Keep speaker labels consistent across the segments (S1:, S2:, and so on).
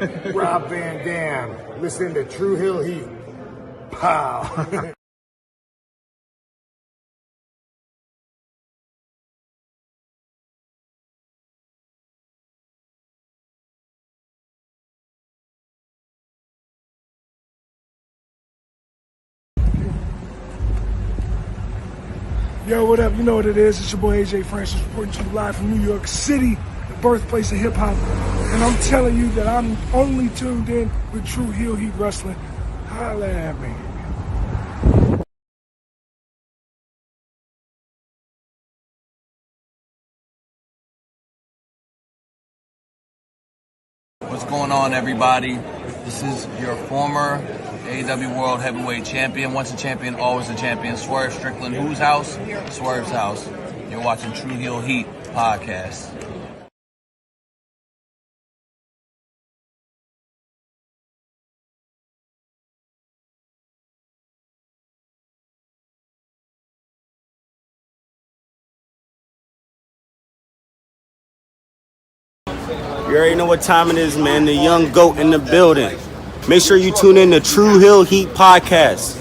S1: Rob Van Dam, listening to True Hill Heat. Pow.
S2: Yo, what up? You know what it is. It's your boy AJ Francis reporting to you live from New York City, the birthplace of hip-hop. And I'm telling you that I'm only tuned in with True Hill Heat Wrestling. Holla at me.
S3: What's going on, everybody? This is your former AEW World Heavyweight Champion. Once a champion, always a champion. Swerve Strickland. Whose house? Swerve's house. You're watching True Hill Heat podcast.
S4: You already know what time it is, man. The young GOAT in the building. Make sure you tune in to True Hill Heat podcast.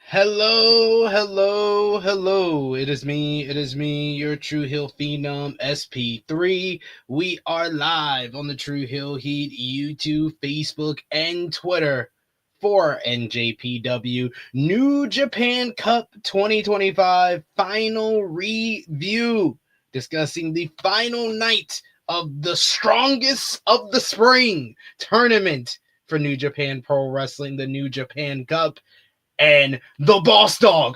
S5: Hello, hello, hello. It is me, your True Hill Phenom SP3. We are live on the True Hill Heat YouTube, Facebook, and Twitter for NJPW New Japan Cup 2025 final review, discussing the final night of the strongest of the spring tournament for New Japan Pro Wrestling, the New Japan Cup. And the boss dog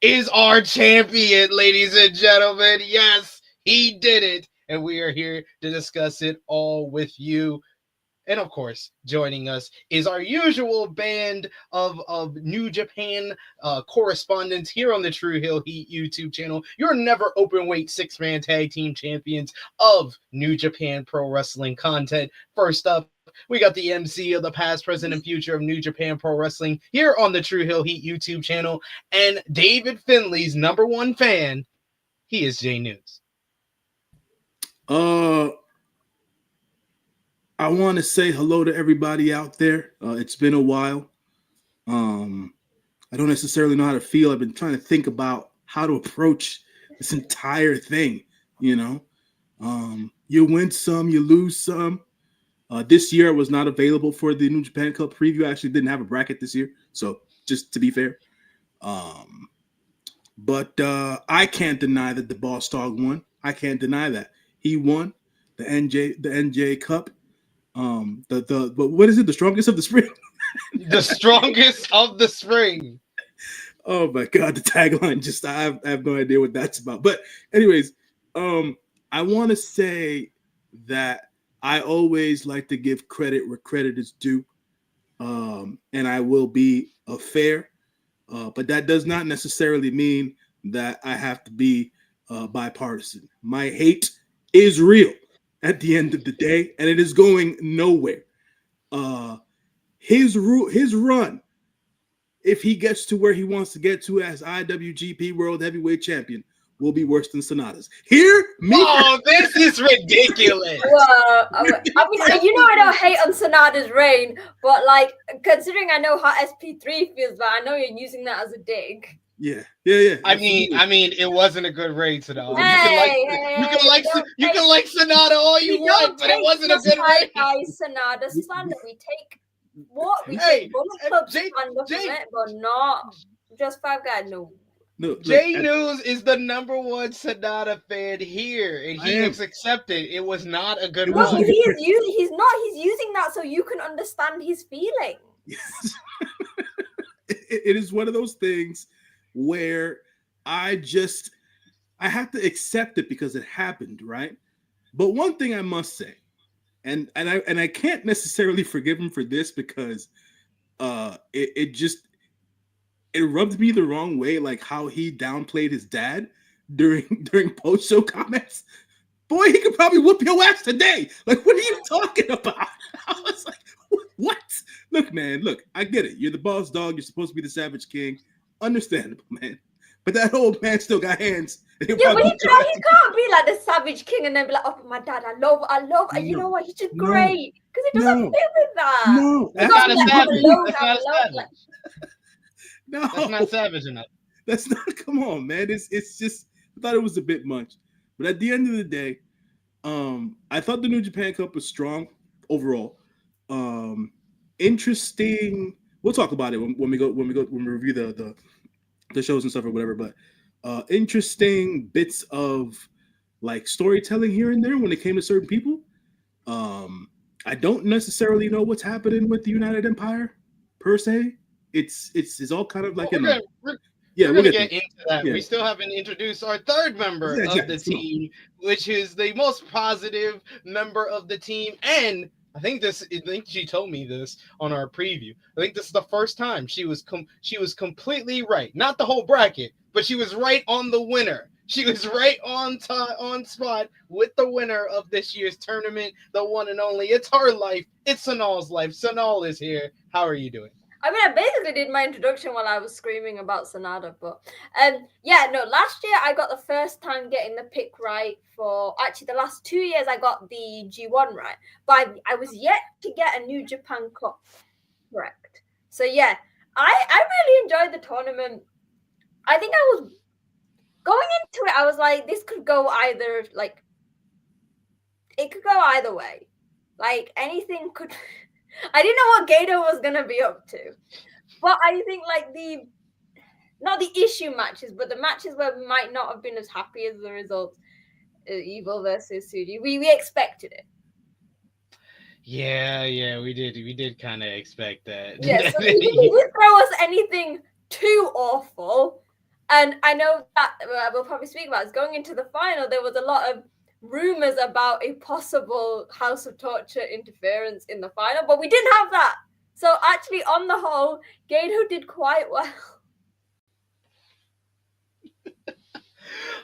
S5: is our champion, ladies and gentlemen. Yes, he did it. And we are here to discuss it all with you. And of course, joining us is our usual band of New Japan correspondents here on the True Hill Heat YouTube channel. Your never open weight 6-man tag team champions of New Japan Pro Wrestling content. First up, we got the MC of the past, present, and future of New Japan Pro Wrestling here on the True Hill Heat YouTube channel, and David Finley's number one fan. He is Jay News.
S6: I want to say hello to everybody out there. It's been a while. I I don't necessarily know how to feel. I've been trying to think about how to approach this entire thing. You win some, you lose some. This year I was not available for the New Japan Cup preview. I actually didn't have a bracket this year, so just to be fair. But I can't deny that the Boss Dog won. I can't deny that he won the NJ Cup. But what is it? The strongest of the spring.
S5: The strongest of the spring.
S6: Oh my God, the tagline! I have no idea what that's about. But anyways, I want to say that I always like to give credit where credit is due, and I will be fair. But that does not necessarily mean that I have to be bipartisan. My hate is real at the end of the day, and it is going nowhere. His run, if he gets to where he wants to get to as IWGP World Heavyweight Champion, will be worse than Sonata's.
S5: Oh, this is ridiculous.
S7: Well, I mean, I don't hate on Sonata's reign, but like considering I know how SP3 feels, but I know you're using that as a dig.
S6: Yeah.
S5: I mean, it wasn't a good reign, Sonata. You can like Sonata all you want, but it wasn't a good reign.
S7: Sonata slander. We take what we take Bullet Club slander from it, but not just Five Guys.
S6: No,
S5: Jay News is the number one Sonata fan here, and he has accepted it was not a good run.
S7: He's using that so you can understand his feelings.
S6: Yes. It is one of those things where I have to accept it because it happened, right? But one thing I must say, and I can't necessarily forgive him for this because it rubbed me the wrong way, like how he downplayed his dad during post-show comments. Boy, he could probably whoop your ass today. Like, what are you talking about? I was like, what? Look, man, I get it. You're the boss dog. You're supposed to be the Savage King. Understandable, man. But that old man still got hands.
S7: Yeah, but he can't be like the Savage King and then be like, oh, my dad, I love.
S6: No,
S7: you know what? He's just great. Because he doesn't fit with that.
S6: No.
S5: That's not a savage. That's not a savage.
S6: No,
S5: that's not savage enough.
S6: That's not. Come on, man. It's just. I thought it was a bit much, but at the end of the day, I thought the New Japan Cup was strong overall. Interesting. We'll talk about it when we review the shows and stuff or whatever. But interesting bits of like storytelling here and there when it came to certain people. I don't necessarily know what's happening with the United Empire per se. It's all kind of like
S5: we're gonna get into that.
S6: Yeah.
S5: We still haven't introduced our third member of the team, which is the most positive member of the team. And I think she told me this on our preview. I think this is the first time she was completely right. Not the whole bracket, but she was right on the winner. She was right on spot with the winner of this year's tournament, the one and only. It's her life. It's Sonal's life. Sonal is here. How are you doing?
S7: I mean, I basically did my introduction while I was screaming about Sonata, but last year I got the first time getting the pick right for actually the last 2 years I got the G1 right, but I was yet to get a New Japan Cup correct. So yeah, I really enjoyed the tournament. I think I was going into it, I was like, this could go either, like, it could go either way. Like, anything could... I didn't know what Gato was going to be up to. But I think, like, not the issue matches, but the matches where we might not have been as happy as the results, Evil versus Suji, we expected it.
S5: Yeah, we did. We did kind of expect that.
S7: Yeah, so he didn't throw us anything too awful. And I know that we'll probably speak about is going into the final, there was a lot of rumors about a possible House of Torture interference in the final, but we didn't have that. So actually, on the whole, Gato did quite well.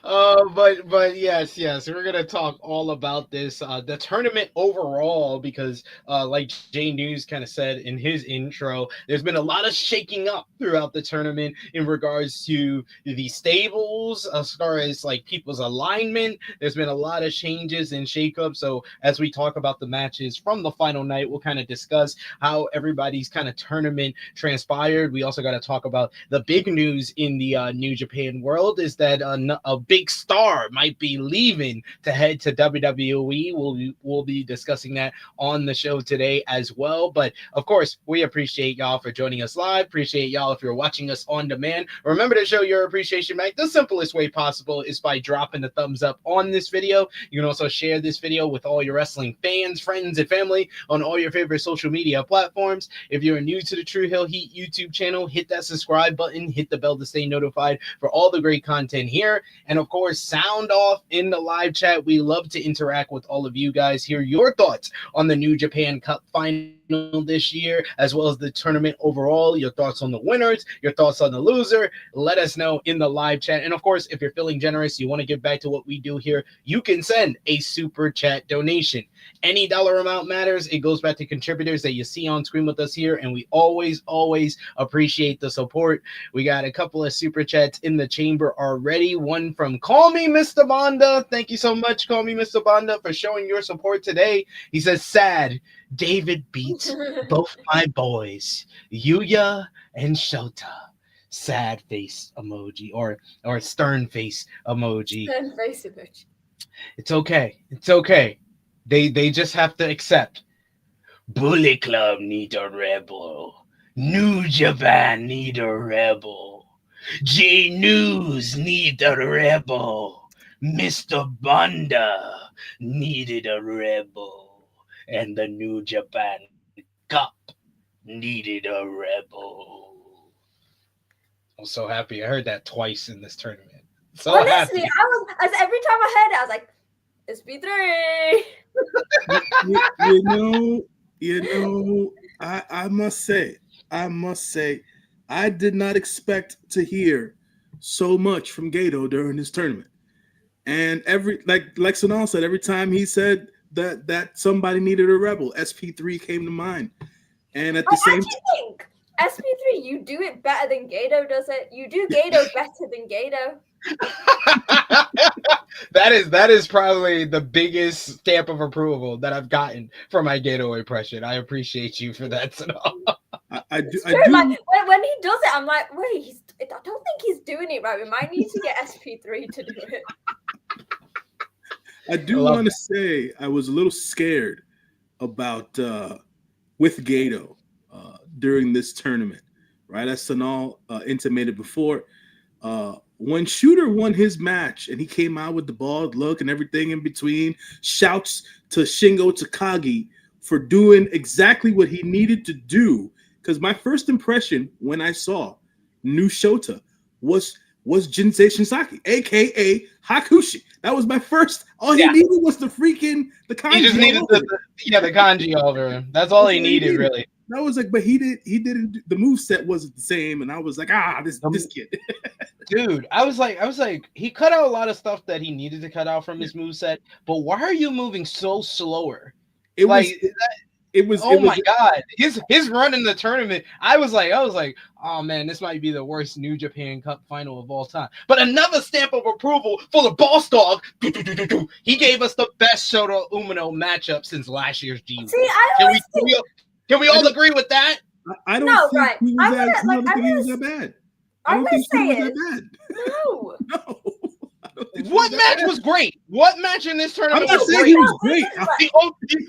S5: But yes, we're gonna talk all about this, the tournament overall, because like Jay News kind of said in his intro, there's been a lot of shaking up throughout the tournament in regards to the stables, as far as like people's alignment. There's been a lot of changes and shakeups. So as we talk about the matches from the final night, we'll kind of discuss how everybody's kind of tournament transpired. We also got to talk about the big news in the New Japan world is that a big star might be leaving to head to WWE. We'll be discussing that on the show today as well. But of course, we appreciate y'all for joining us live. Appreciate y'all if you're watching us on demand. Remember to show your appreciation, Mike. The simplest way possible is by dropping the thumbs up on this video. You can also share this video with all your wrestling fans, friends, and family on all your favorite social media platforms. If you're new to the True Hill Heat YouTube channel, hit that subscribe button, hit the bell to stay notified for all the great content here. And of course, sound off in the live chat. We love to interact with all of you guys, hear your thoughts on the New Japan Cup final this year, as well as the tournament overall, your thoughts on the winners, your thoughts on the loser. Let us know in the live chat. And of course, if you're feeling generous, you want to give back to what we do here, you can send a super chat donation. Any dollar amount matters. It goes back to contributors that you see on screen with us here, and we always appreciate the support. We got a couple of super chats in the chamber already. One from Call Me Mr. Banda. Thank you so much, Call Me Mr. Banda, for showing your support today. He says, sad, David beats both my boys, Yuya and Shota. Sad face emoji, or stern face emoji.
S7: Stern face emoji.
S5: It's okay. They just have to accept. Bullet Club need a rebel. New Japan need a rebel. J News need a rebel. Mr. Banda needed a rebel. And the New Japan Cup needed a rebel. I'm so happy. I heard that twice in this tournament. So
S7: honestly,
S5: happy.
S7: Every time I heard it, I was like,
S6: SP3. I must say, I did not expect to hear so much from Gato during this tournament. And like Sonal said, every time he said that somebody needed a rebel, SP3 came to mind. And at the same time,
S7: think SP3, you do it better than Gato does it. You do Gato better than Gato.
S5: That is probably the biggest stamp of approval that I've gotten for my Gato impression. I appreciate you for that.
S6: I do.
S7: Like, when he does it, I'm like, wait, I don't think he's doing it right. We might need to get SP3 to do it.
S6: I do want to say I was a little scared about with Gato during this tournament, right? As Sonal intimated before, when Shooter won his match and he came out with the bald look and everything in between, shouts to Shingo Takagi for doing exactly what he needed to do. Because my first impression when I saw New Shota was Jinsei Shinsaki, aka Hakushi. That was my first. All he needed was the kanji.
S5: He just needed the kanji over him. That's all he needed, really.
S6: That was like, but he didn't. The moveset wasn't the same, and I was like, this kid.
S5: Dude, I was like, he cut out a lot of stuff that he needed to cut out from his moveset. But why are you moving so slower?
S6: It was.
S5: Oh my god, his run in the tournament. I was like, oh man, this might be the worst New Japan Cup final of all time. But another stamp of approval for the boss dog. He gave us the best Shota Umino matchup since last year's G1.
S7: See,
S5: can we all agree with that?
S6: I don't think he was that bad. I don't think he was that bad.
S7: No.
S6: No.
S5: What match was great? What match in this tournament
S6: I'm not saying he was great.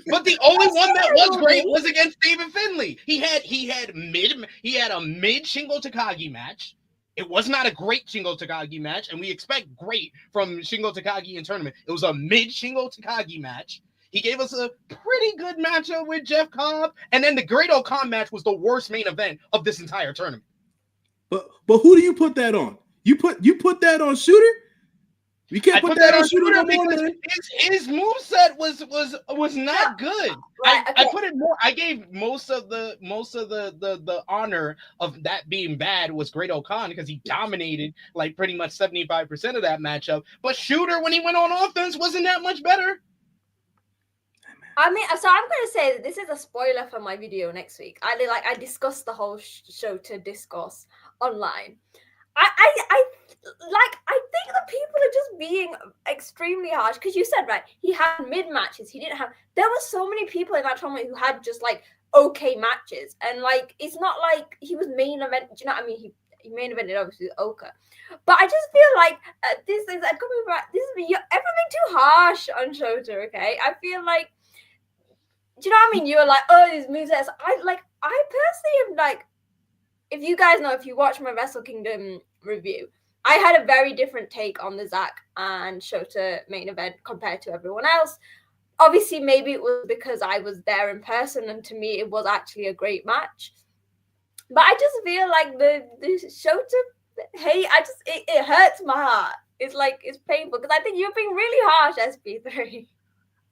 S5: But the only one that was great was against David Finlay. He had a mid Shingo Takagi match. It was not a great Shingo Takagi match, and we expect great from Shingo Takagi in tournament. It was a mid Shingo Takagi match. He gave us a pretty good matchup with Jeff Cobb, and then the Great Okan match was the worst main event of this entire tournament.
S6: But who do you put that on? You put that on Shooter? We can't put that on Shooter no more,
S5: because
S6: man.
S5: his moveset was not good.
S7: Right,
S5: I put it more. I gave most of the honor of that being bad was Great O'Khan because he dominated like pretty much 75% of that matchup. But Shooter, when he went on offense, wasn't that much better.
S7: I mean, so I'm going to say that this is a spoiler for my video next week. I discussed the whole show to discourse online. I think the people are just being extremely harsh because you said right. He had mid matches. He didn't have. There were so many people in that tournament who had just like okay matches, and like it's not like he was main event. Do you know what I mean? He main evented obviously with Oka, but I just feel like this is coming back. This is everything too harsh on Shota. Okay, I feel like. Do you know what I mean? You're like, oh, these movesets. I personally am like, if you guys know, if you watch my Wrestle Kingdom review, I had a very different take on the Zack and Shota main event compared to everyone else. Obviously, maybe it was because I was there in person, and to me, it was actually a great match. But I just feel like the Shota, hey, it hurts my heart. It's like it's painful because I think you're being really harsh, SP3.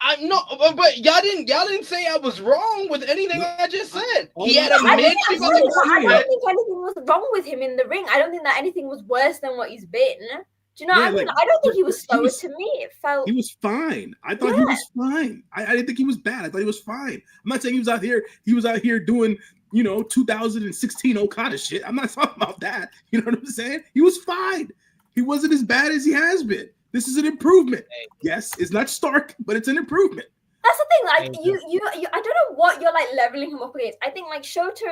S5: I'm not, but y'all didn't say I was wrong with anything I just said. He had a
S7: I
S5: mid.
S7: don't think anything was wrong with him in the ring. I don't think that anything was worse than what he's been. Do you know what I mean? I don't think he was slower to me. It felt
S6: he was fine. I thought he was fine. I didn't think he was bad. I thought he was fine. I'm not saying he was out here doing 2016 Okada shit. I'm not talking about that. You know what I'm saying? He was fine. He wasn't as bad as he has been. This is an improvement. Yes, it's not stark, but it's an improvement.
S7: That's the thing. Like you I don't know what you're like leveling him up against. I think like Shota,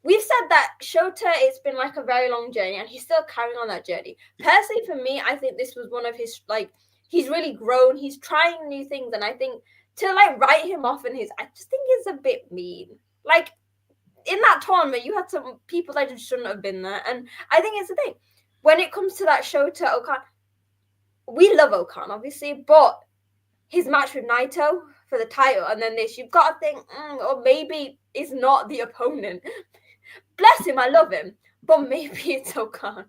S7: we've said that Shota, it's been like a very long journey, and he's still carrying on that journey. Personally, for me, I think this was one of his he's really grown. He's trying new things, and I think to like write him off I just think it's a bit mean. Like in that tournament, you had some people that just shouldn't have been there, and I think it's the thing when it comes to that Shota Okan. We love Okan, obviously, but his match with Naito for the title, and then this, you've got to think, or maybe it's not the opponent. Bless him, I love him, but maybe it's Okan.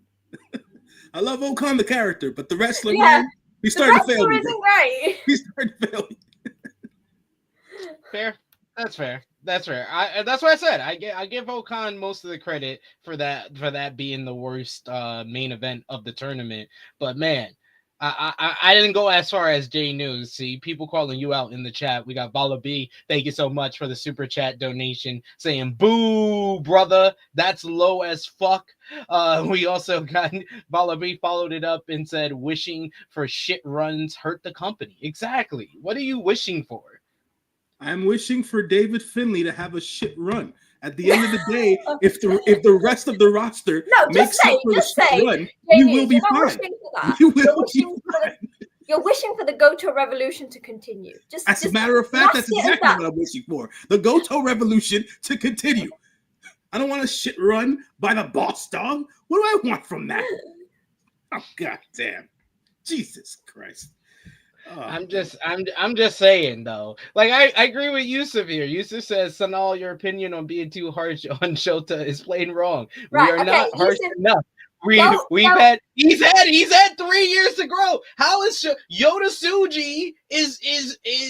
S6: I love Okan, the character, but the wrestler, man, he's starting to fail me.
S7: Right.
S6: He's starting to fail me.
S5: Fair. That's fair. That's fair. That's what I said. I give Okan most of the credit for that being the worst main event of the tournament. But man, I didn't go as far as J News. See, people calling you out in the chat. We got Vala B. Thank you so much for the super chat donation saying, boo, brother. That's low as fuck. We also got Vala B followed it up and said, wishing for shit runs hurt the company. Exactly. What are you wishing for?
S6: I'm wishing for David Finlay to have a shit run. At the end of the day, if the rest of the roster makes up for the shit run, you will be fine. You will be fine.
S7: You're wishing for the Goto Revolution to continue.
S6: As a matter of fact, that's exactly what I'm wishing for. The Goto Revolution to continue. I don't want a shit run by the boss dog. What do I want from that? Oh, god damn. Jesus Christ. Oh.
S5: I'm just saying though. Like I agree with Yusuf here. Yusuf says, Sonal, your opinion on being too harsh on Shota is plain wrong. Right, we are not harsh enough. He's had 3 years to grow. How is Yoda Tsuji is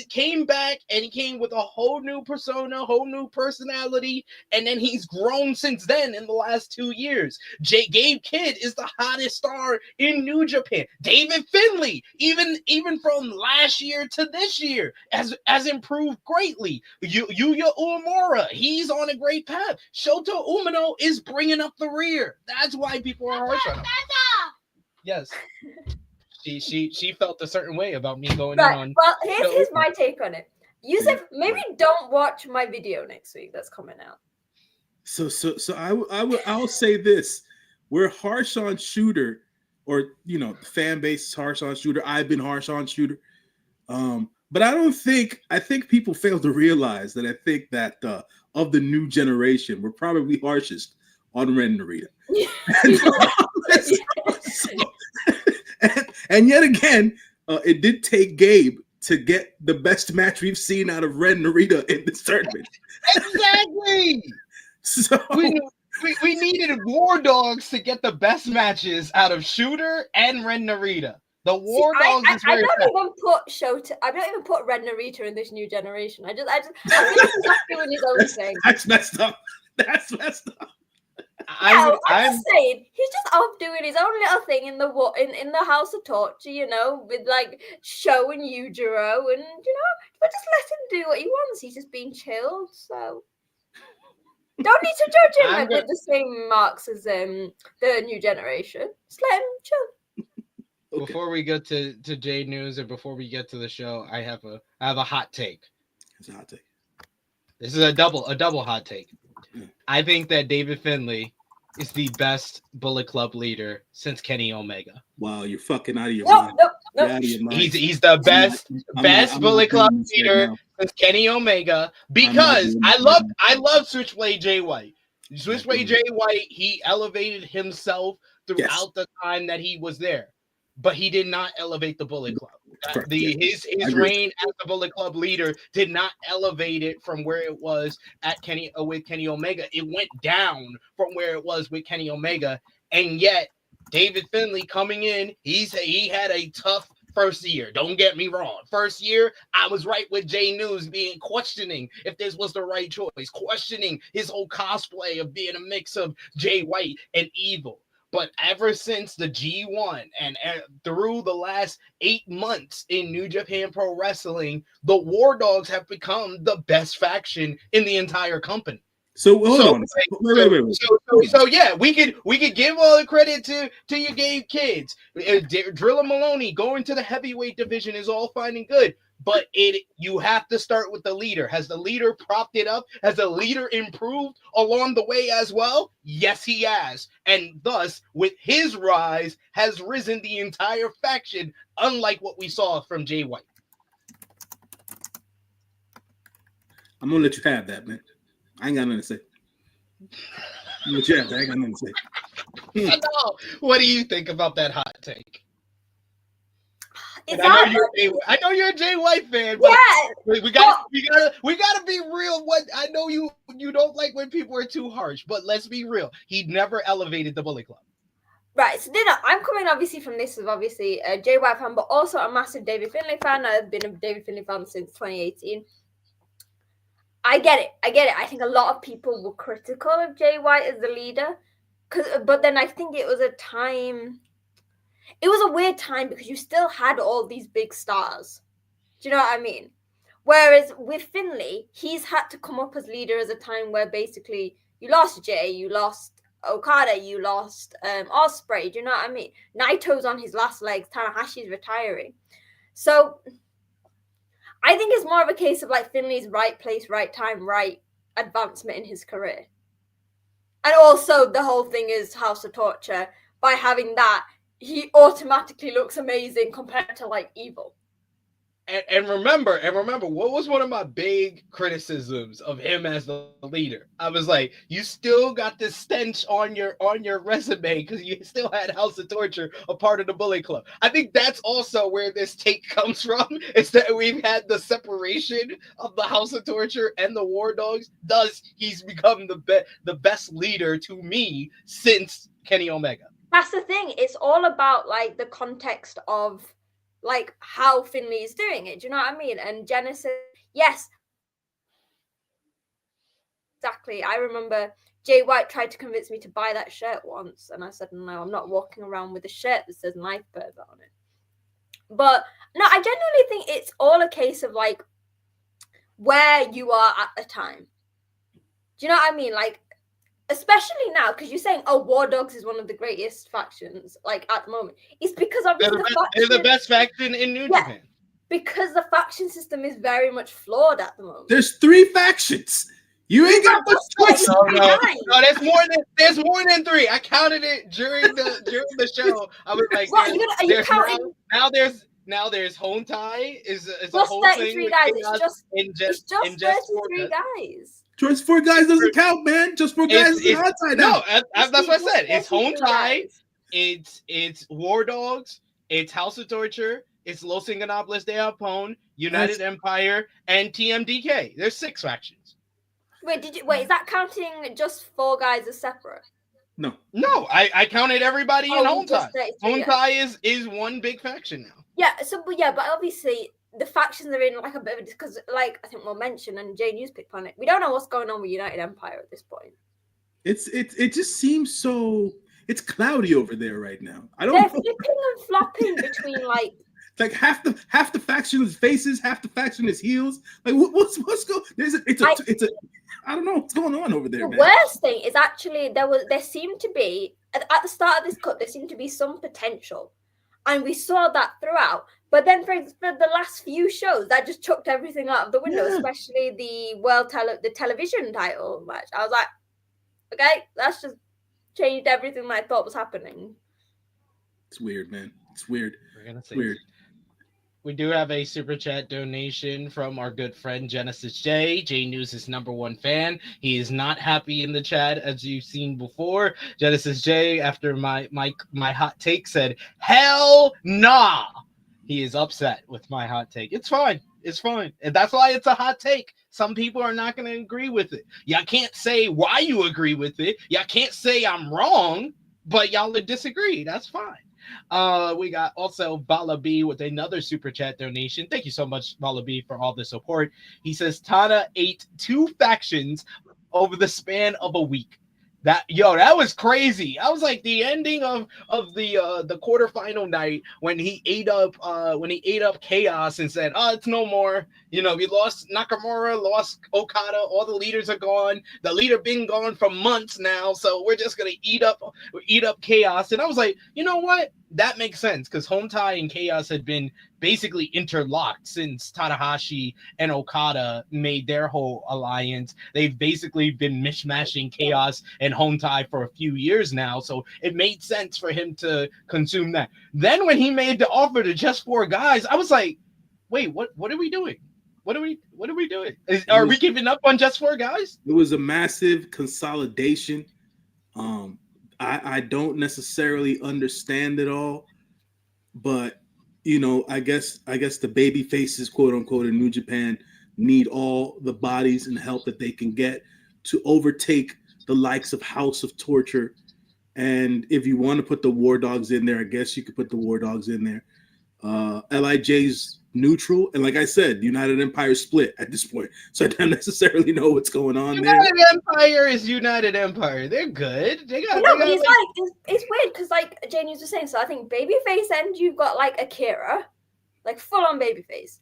S5: came back and he came with a whole new persona, whole new personality, and then he's grown since then in the last 2 years. Gabe Kidd is the hottest star in New Japan. David Finlay, even from last year to this year, has improved greatly. Yuya Uemura, he's on a great path. Shota Umino is bringing up the rear. That's why people are harsh on him. Yes. She felt a certain way about me going on.
S7: Well, here's my take on it. Yusuf, maybe don't watch my video next week that's coming out.
S6: So I'll say this: we're harsh on Shooter, or the fan base is harsh on Shooter. I've been harsh on Shooter, but I think people fail to realize that I think that of the new generation, we're probably harshest on Ren Narita. And yet again, it did take Gabe to get the best match we've seen out of Ren Narita in this tournament.
S5: Exactly.
S6: So
S5: we needed War Dogs to get the best matches out of Shooter and Ren Narita. The War Dogs is
S7: I
S5: where
S7: don't
S5: it's at.
S7: even put Shota. I don't even put Red Narita in this new generation. I feel like he's just doing his own thing.
S6: That's messed up. That's messed up.
S7: I'm just saying he's just off doing his own little thing in the House of Torture, you know, with like Show and Yujiro, and but just let him do what he wants. He's just being chilled, so don't need to judge him with the same marks as the new generation. Just let him chill.
S5: Okay. Before we get to J News and before we get to the show, I have a hot take.
S6: It's a hot take.
S5: This is a double hot take. I think that David Finlay is the best Bullet Club leader since Kenny Omega.
S6: Wow, you're fucking out of your mind.
S7: Nope.
S6: You're out of your mind.
S5: He's the best Bullet Club leader since Kenny Omega because I love Switchblade Jay White. Switchblade Jay White, he elevated himself throughout the time that he was there, but he did not elevate the Bullet Club. His reign as the Bullet Club leader did not elevate it from where it was at with Kenny Omega. It went down from where it was with Kenny Omega, and yet David Finlay coming in, he had a tough first year. Don't get me wrong. First year, I was right with J News questioning if this was the right choice, questioning his whole cosplay of being a mix of Jay White and Evil. But ever since the G1 and through the last 8 months in New Japan Pro Wrestling, the War Dogs have become the best faction in the entire company.
S6: So hold on. Wait.
S5: So yeah, we could give all the credit to your game kids. Drilla Maloney going to the heavyweight division is all fine and good, but you have to start with the leader. Has the leader propped it up? Has the leader improved along the way as well? Yes, he has. And thus, with his rise, has risen the entire faction, unlike what we saw from Jay White.
S6: I'm gonna let you have that, man. I ain't got nothing to say. I ain't got nothing to say.
S5: What do you think about that hot take? I know you're a Jay White fan, but we gotta be real. What I know you don't like when people are too harsh, but let's be real. He never elevated the Bullet Club.
S7: Right, so I'm coming obviously from this as obviously a Jay White fan, but also a massive David Finlay fan. I've been a David Finlay fan since 2018. I get it. I think a lot of people were critical of Jay White as the leader, but then I think it was a weird time because you still had all these big stars. Do you know what I mean? Whereas with Finlay, he's had to come up as leader as a time where basically you lost Jay, you lost Okada, you lost Ospreay. Do you know what I mean? Naito's on his last legs, Tanahashi's retiring. So I think it's more of a case of like Finlay's right place, right time, right advancement in his career. And also the whole thing is House of Torture. By having that, he automatically looks amazing compared to like Evil.
S5: And remember, what was one of my big criticisms of him as the leader? I was like, you still got this stench on your resume because you still had House of Torture, a part of the Bullet Club. I think that's also where this take comes from, is that we've had the separation of the House of Torture and the War Dogs. Thus, he's become the best leader to me since Kenny Omega.
S7: That's the thing. It's all about like the context of like how Finlay is doing it. Do you know what I mean? And Genesis, yes, exactly. I remember Jay White tried to convince me to buy that shirt once, and I said, no, I'm not walking around with a shirt that says Knife Burger on it. But no, I genuinely think it's all a case of like where you are at the time. Do you know what I mean? Like, especially now, because you're saying, War Dogs is one of the greatest factions, like, at the moment. It's because obviously
S5: they're the best faction in New Japan.
S7: Because the faction system is very much flawed at the moment.
S6: There's 3 factions. You ain't got much choice.
S5: No, there's more than 3. I counted it during the show. I was like,
S7: are you counting?
S5: Now there's Hontai is a
S7: just
S5: whole
S7: 33
S5: thing
S7: guys. It's just 33 guys.
S6: Just 4 guys doesn't count, man. Just 4 guys is outside now.
S5: No, that's what I said. It's Hontai, it's War Dogs, it's House of Torture, it's Los Ingobernables de Japón, United Empire, and TMDK. There's 6 factions.
S7: Wait, is that counting just 4 guys as separate?
S6: No.
S5: No, I counted everybody in Hontai.
S7: 33,
S5: Hontai is one big faction now.
S7: Yeah, but obviously the factions are in like a bit of because like I think we'll mention and Jay News picked on it. We don't know what's going on with United Empire at this point.
S6: It just seems so it's cloudy over there right now.
S7: They're flipping and flopping between like
S6: half the faction is faces, half the faction is heels. Like what's going? It's a I don't know what's going on over there.
S7: The worst thing is actually there seemed to be at the start of this cup there seemed to be some potential, and we saw that throughout. But then for the last few shows, that just chucked everything out of the window, especially the television title match. I was like, okay, that's just changed everything that I thought was happening.
S6: It's weird, man. It's weird.
S5: It's weird. We do have a super chat donation from our good friend Genesis J. J News is #1 fan. He is not happy in the chat, as you've seen before. Genesis J, after my hot take, said, "Hell nah." He is upset with my hot take. It's fine. It's fine. And that's why it's a hot take. Some people are not going to agree with it. Y'all can't say why you agree with it. Y'all can't say I'm wrong, but y'all disagree. That's fine. We got also Bala B with another super chat donation. Thank you so much, Bala B, for all the support. He says Tana ate 2 factions over the span of a week. That was crazy. I was like the ending of the quarterfinal night when he ate up Chaos and said, "Oh, it's no more." We lost Nakamura, lost Okada, all the leaders are gone. The leader been gone for months now, so we're just gonna eat up Chaos. And I was like, you know what? That makes sense because Hontai and Chaos had been basically interlocked since Tanahashi and Okada made their whole alliance. They've basically been mishmashing Chaos and Hontai for a few years now, so it made sense for him to consume that. Then when he made the offer to just 4 guys, I was like, wait, what are we doing? What are we doing? Are we giving up on just 4 guys?
S6: It was a massive consolidation. I don't necessarily understand it all, but I guess the baby faces, quote unquote, in New Japan need all the bodies and help that they can get to overtake the likes of House of Torture. And if you want to put the War Dogs in there, I guess you could put the War Dogs in there. LIJ's neutral, and like I said, United Empire split at this point, so I don't necessarily know what's going on there.
S5: United Empire is United Empire. They're good. But
S7: it's weird because like Jane was saying. So I think babyface end, you've got like Akira, like full on babyface.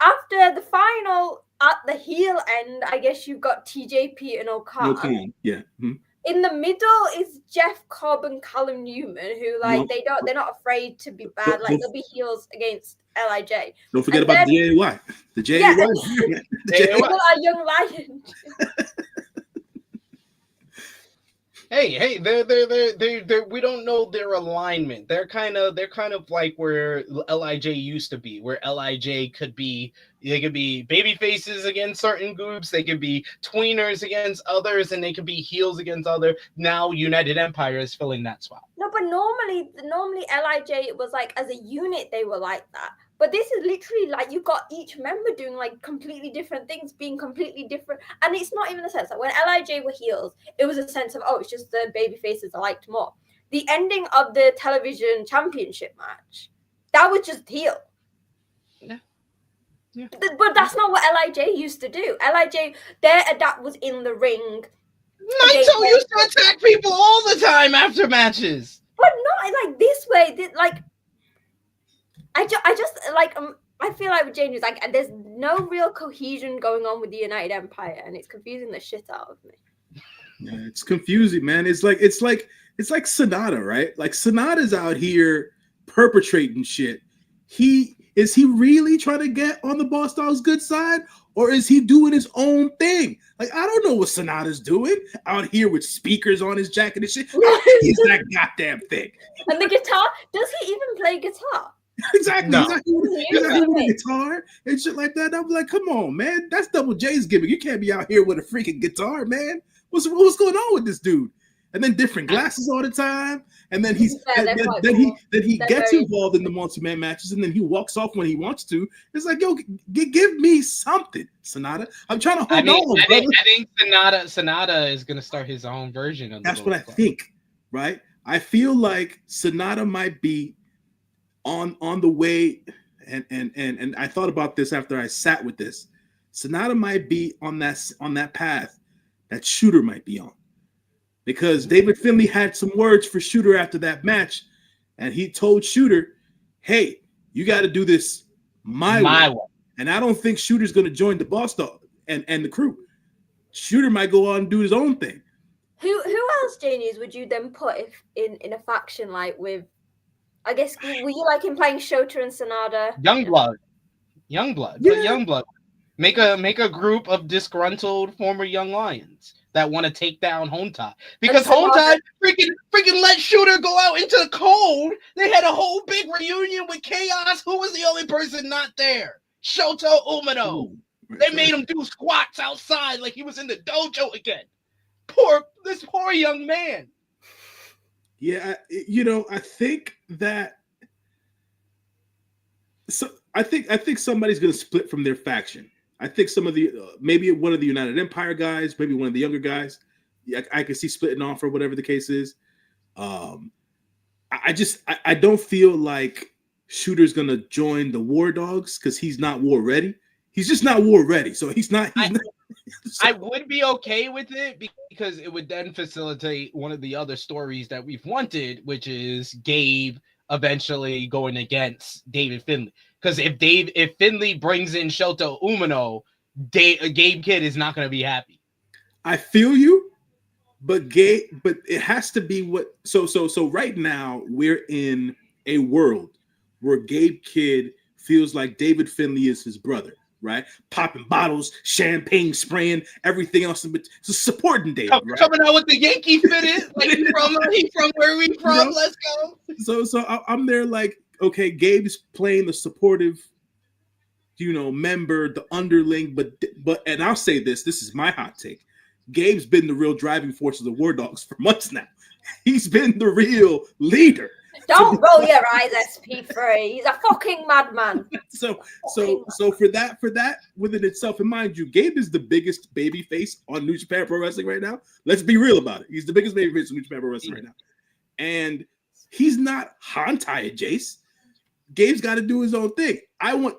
S7: After the final at the heel end, I guess you've got TJP and Okada.
S6: Yeah. Mm-hmm.
S7: In the middle is Jeff Cobb and Callum Newman, who they're not afraid to be bad. Like they'll be heels against LIJ.
S6: Don't forget about the JAY. The JAY.
S7: Our young lion.
S5: Hey, they're we don't know their alignment. They're kind of like where LIJ used to be, where LIJ could be baby faces against certain groups, they could be tweeners against others, and they could be heels against other. Now United Empire is filling that spot.
S7: No, but normally LIJ, it was like as a unit they were like that. But this is literally like you got each member doing like completely different things, being completely different. And it's not even the sense that when LIJ were heels, it was a sense of, it's just the baby faces I liked more. The ending of the television championship match, that was just heel.
S5: Yeah.
S7: But that's not what LIJ used to do. LIJ, their adapt was in the ring.
S5: Naito used to attack people all the time after matches.
S7: But not like this way. I just like I feel like with Jane is like there's no real cohesion going on with the United Empire, and it's confusing the shit out of me.
S6: Yeah, it's confusing, man. It's like Sonata, right? Like Sonata's out here perpetrating shit. Is he really trying to get on the Boss Dog's good side, or is he doing his own thing? Like I don't know what Sonata's doing out here with speakers on his jacket and shit. He's that goddamn thing.
S7: And the guitar? Does he even play guitar?
S6: Exactly.
S5: No.
S6: Exactly with a guitar and shit like that. I'm like, come on, man. That's Double J's gimmick. You can't be out here with a freaking guitar, man. What's going on with this dude? And then different glasses all the time. And then he gets involved in the multi-man matches, and then he walks off when he wants to. It's like, yo, give me something, Sonata. I'm trying to hold on.
S5: I think Sonata is gonna start his own version of.
S6: That's what I think. right? I feel like Sonata might be on the way, and I thought about this after I sat with this. Sonata might be on that path that Shooter might be on, because David Finlay had some words for Shooter after that match, and he told Shooter, "Hey, you got to do this my way." And I don't think Shooter's going to join the Boss Dog and the crew. Shooter might go on and do his own thing.
S7: Who else, Janies, would you then put if in a faction like with? I guess were you like him playing Shota and Sonata?
S5: Youngblood.
S6: Yeah.
S5: Put Youngblood. Make a group of disgruntled former Young Lions that want to take down Hontai, because Hontai freaking let Shooter go out into the cold. They had a whole big reunion with Chaos. Who was the only person not there? Shota Umino. They made him do squats outside like he was in the dojo again. This poor young man.
S6: Yeah, I think that. So I think somebody's going to split from their faction. I think some of the maybe one of the United Empire guys, maybe one of the younger guys. I can see splitting off or whatever the case is. I don't feel like Shooter's going to join the War Dogs because he's not war ready. He's just not war ready. So he's not.
S5: I would be okay with it because it would then facilitate one of the other stories that we've wanted, which is Gabe eventually going against David Finlay. Because if Finlay brings in Shota Umino, Gabe Kidd is not going to be happy.
S6: I feel you, but it has to be what. So right now we're in a world where Gabe Kidd feels like David Finlay is his brother. Right, popping bottles, champagne spraying, everything else, supporting David. Right?
S5: Coming out with the Yankee fitted, like he from where we from. Let's go.
S6: So I'm there, like, okay, Gabe's playing the supportive, member, the underling, but and I'll say this is my hot take. Gabe's been the real driving force of the War Dogs for months now. He's been the real leader.
S7: Don't roll your eyes, SP3. He's a fucking madman.
S6: So for that within itself, and mind you, Gabe is the biggest baby face on New Japan Pro Wrestling right now. Let's be real about it. He's the biggest baby face on New Japan Pro Wrestling right now. And he's not Hontai Jace. Gabe's got to do his own thing.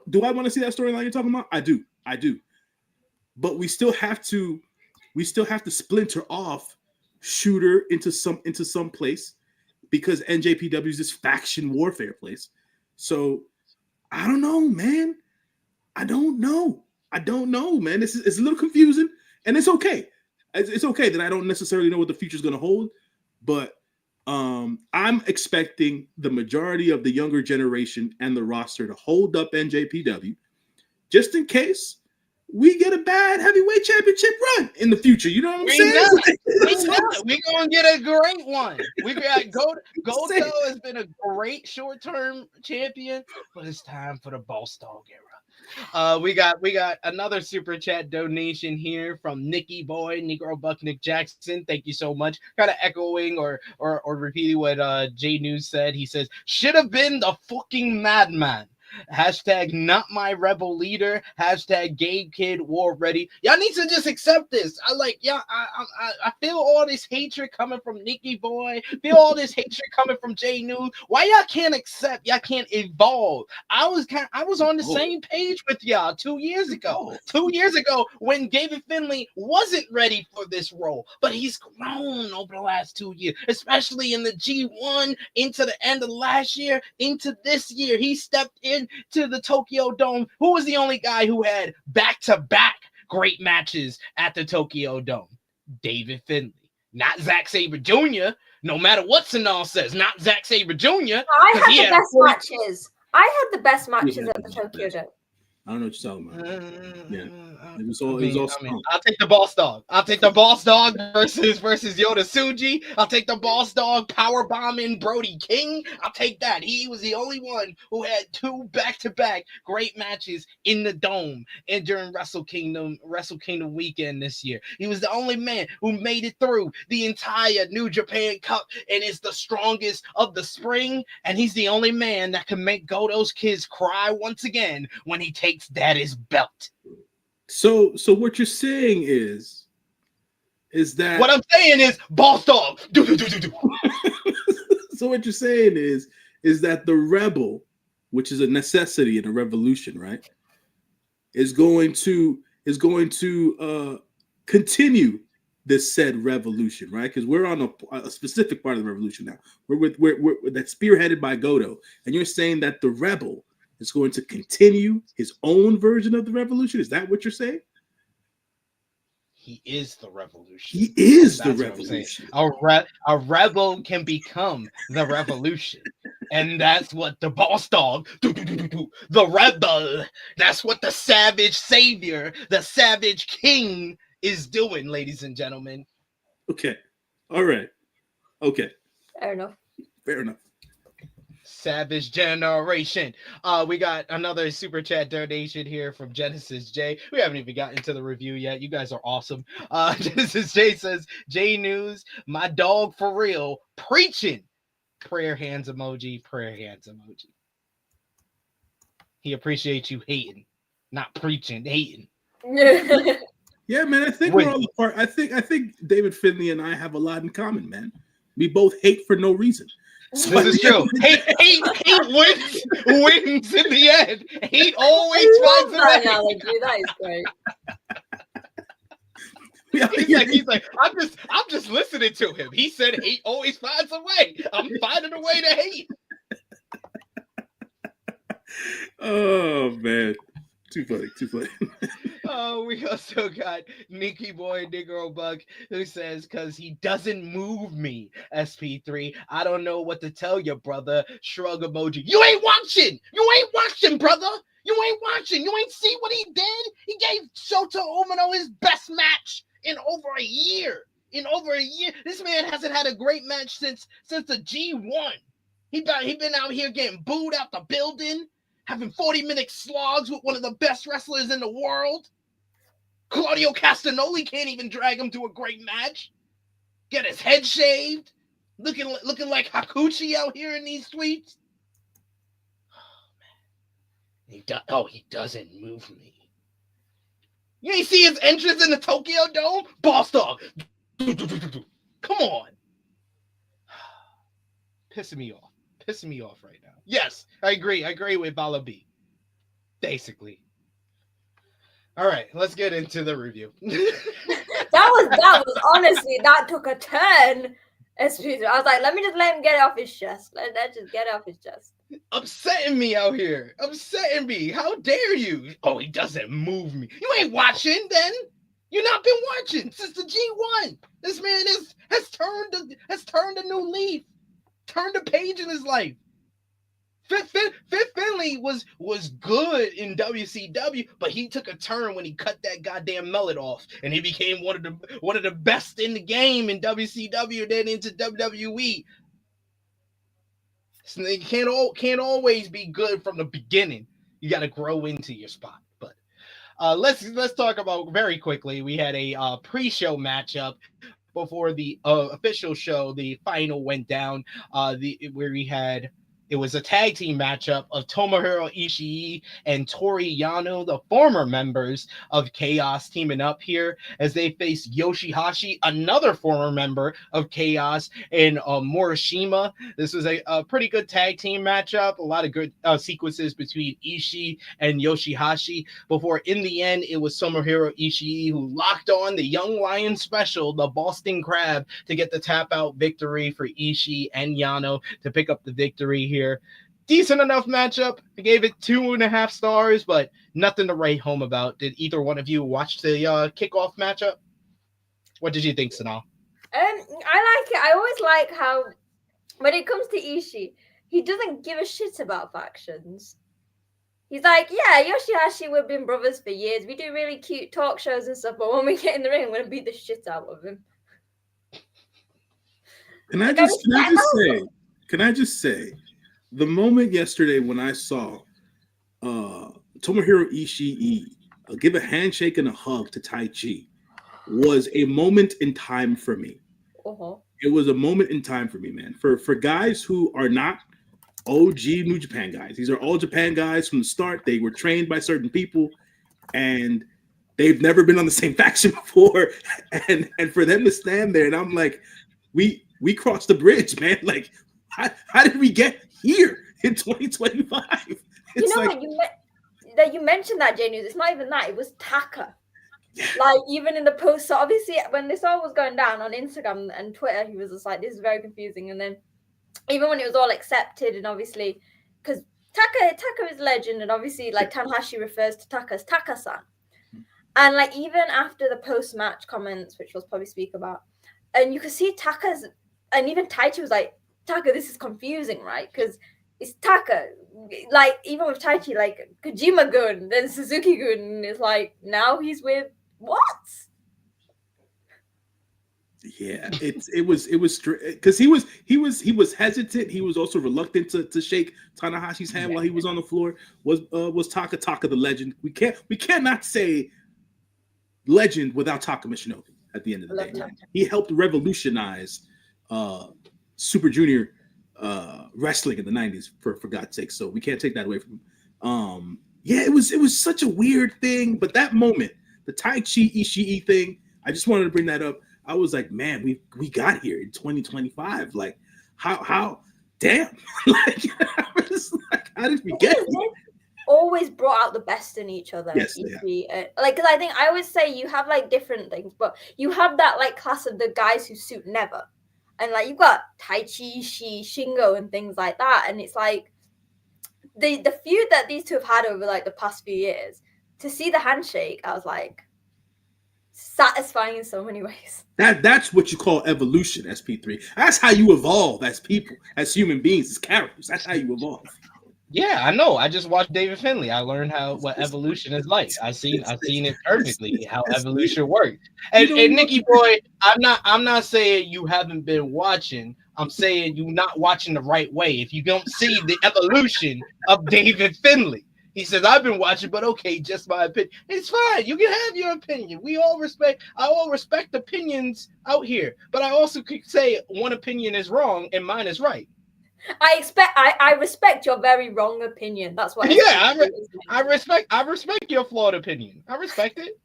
S6: Do I want to see that storyline you're talking about? I do. But we still have to splinter off Shooter into some place, because NJPW is this faction warfare place. So I don't know, man. I don't know, man. It's a little confusing, and it's okay. It's okay that I don't necessarily know what the future is going to hold, but I'm expecting the majority of the younger generation and the roster to hold up NJPW just in case we get a bad heavyweight championship run in the future. You know what I'm saying?
S5: We're going to get a great one. We got Goto has been a great short-term champion, but it's time for the Boss Dog era. We got another super chat donation here from Nicky Boy, Negro Buck Nick Jackson. Thank you so much. Kind of echoing or repeating what J News said. He says, should have been the fucking madman. Hashtag not my rebel leader. Hashtag Gabe Kidd war ready. Y'all need to just accept this. I feel all this hatred coming from Nicky Boy. Feel all this hatred coming from J News. Why y'all can't accept? Y'all can't evolve. I was on the same page with y'all 2 years ago. 2 years ago when David Finlay wasn't ready for this role, but he's grown over the last 2 years, especially in the G1 into the end of last year into this year. He stepped in to the Tokyo Dome. Who was the only guy who had back-to-back great matches at the Tokyo Dome? David Finlay. Not Zack Sabre Jr., no matter what Sonal says. Not Zack Sabre Jr.
S7: I had the best matches. I had the best matches at the Tokyo Dome.
S6: I don't know what you're talking about. Yeah, it was all.
S5: I'll take the Boss Dog. I'll take the Boss Dog versus Yoda Tsuji. I'll take the Boss Dog power bombing Brody King. I'll take that. He was the only one who had 2 back-to-back great matches in the Dome and during Wrestle Kingdom weekend this year. He was the only man who made it through the entire New Japan Cup and is the strongest of the spring. And he's the only man that can make Goto's kids cry once again when he takes Daddy's belt.
S6: So what you're saying is that
S5: what I'm saying is Boss Dog.
S6: So what you're saying is that the rebel, which is a necessity in a revolution, right, is going to continue this said revolution, right? Because we're on a specific part of the revolution now. We're that's spearheaded by Goto, and you're saying that the rebel is going to continue his own version of the revolution. Is that what you're saying?
S5: He is the revolution.
S6: He is
S5: That's
S6: the
S5: what I'm saying.
S6: revolution.
S5: A rebel can become the revolution. And that's what the boss dog, the rebel, that's what the savage savior, the savage king is doing, ladies and gentlemen.
S6: Okay. All right. Okay.
S7: Fair enough.
S6: Fair enough.
S5: Savage generation. We got another super chat donation here from Genesis J. We haven't even gotten to the review yet. You guys are awesome. Genesis J says, J News, my dog for real, preaching. Prayer hands emoji, prayer hands emoji. He appreciates you hating, not preaching, hating.
S6: Yeah, man. I think we're all apart. I think David Finlay and I have a lot in common, man. We both hate for no reason.
S5: So this is true. Hate wins in the end. Hate always finds a way.
S7: That is great.
S5: He's like, I'm just listening to him. He said hate always finds a way. I'm finding a way to hate.
S6: Oh man. Too funny.
S5: We also got Nicky Boy Negro Bug who says, because he doesn't move me, SP3. I don't know what to tell you, brother. Shrug emoji. You ain't watching, brother. You ain't watching. You ain't see what he did. He gave Shota Umino his best match in over a year. This man hasn't had a great match since the G1. He been out here getting booed out the building, having 40-minute slogs with one of the best wrestlers in the world. Claudio Castagnoli can't even drag him to a great match. Get his head shaved, looking like Hakuchi out here in these tweets. Oh man, he doesn't move me. You ain't see his entrance in the Tokyo Dome? Boss dog. Come on. Pissing me off right now. Yes, I agree with Bala B. Basically. All right, let's get into the review.
S7: that was honestly, that took a turn. I was like, let him get it off his chest. Let's just get it off his chest.
S5: Upsetting me out here. Upsetting me. How dare you? Oh, he doesn't move me. You ain't watching then. You not been watching since the G1. This man has turned a new leaf. Turned a page in his life. Finlay was good in WCW, but he took a turn when he cut that goddamn mullet off, and he became one of the best in the game in WCW, then into WWE. So they can't always be good from the beginning. You got to grow into your spot. But let's talk about very quickly. We had a pre-show matchup before the official show. The final went down. Where we had. It was a tag team matchup of Tomohiro Ishii and Toru Yano, the former members of Chaos, teaming up here as they face Yoshihashi, another former member of Chaos, and Morishima. This was a pretty good tag team matchup. A lot of good sequences between Ishii and Yoshihashi before, in the end, it was Tomohiro Ishii who locked on the Young Lion Special, the Boston Crab, to get the tap-out victory for Ishii and Yano to pick up the victory here. Decent enough matchup. I gave it 2.5 stars, but nothing to write home about. Did either one of you watch the kickoff matchup? What did you think, Sonal?
S7: I like it. I always like how when it comes to Ishii, he doesn't give a shit about factions. He's like, yeah, Yoshihashi, we've been brothers for years. We do really cute talk shows and stuff, but when we get in the ring, I'm going to beat the shit out of him.
S6: Can I just say, the moment yesterday when I saw Tomohiro Ishii give a handshake and a hug to Tai Chi was a moment in time for me.
S7: Uh-huh.
S6: It was a moment in time for me, man. For guys who are not OG New Japan guys. These are all Japan guys from the start. They were trained by certain people, and they've never been on the same faction before. And for them to stand there, and I'm like, we we crossed the bridge, man. Like, how did we get here in 2025?
S7: You know what you mentioned that, J News. It's not even that. It was Taka. Like, even in the post, so obviously when this all was going down on Instagram and Twitter, he was just like, this is very confusing. And then even when it was all accepted, and obviously, because Taka is legend, and obviously, like, Tanahashi refers to Taka as Taka-san. And, like, even after the post-match comments, which we'll probably speak about, and you could see Taka's, and even Taichi was like, Taka, this is confusing, right? Because it's Taka. Like, even with Taichi, like, Kojima-gun, then Suzuki-gun is like, now he's with what?
S6: Yeah, it was because he was hesitant. He was also reluctant to shake Tanahashi's hand while he was on the floor. Was Taka the legend? We cannot say legend without Taka Michinoku. At the end of the day, he helped revolutionize Super Junior wrestling in the 90s. For God's sake, so we can't take that away from him. Yeah, it was such a weird thing, but that moment, the Taichi Ishii thing, I just wanted to bring that up. I was like, man, we got here in 2025. Like, how damn, like, how did we get here?
S7: Always brought out the best in each other.
S6: Yes,
S7: like, because I think I always say you have like different things, but you have that like class of the guys who suit never, and like you've got Taichi, Ishii, Shingo, and things like that, and it's like the feud that these two have had over like the past few years. To see the handshake, I was like, satisfying in so many ways.
S6: That's what you call evolution, SP3. That's how you evolve as people, as human beings, as characters. That's how you evolve.
S5: Yeah, I know. I just watched David Finlay. I learned what evolution is like. I've seen it perfectly how evolution works. And Nikki boy, I'm not saying you haven't been watching. I'm saying you're not watching the right way. If you don't see the evolution of David Finlay. He says, I've been watching, but okay, just my opinion. It's fine. You can have your opinion. I all respect opinions out here. But I also could say one opinion is wrong and mine is right.
S7: I respect your very wrong opinion. That's what.
S5: Yeah, I respect your flawed opinion. I respect it.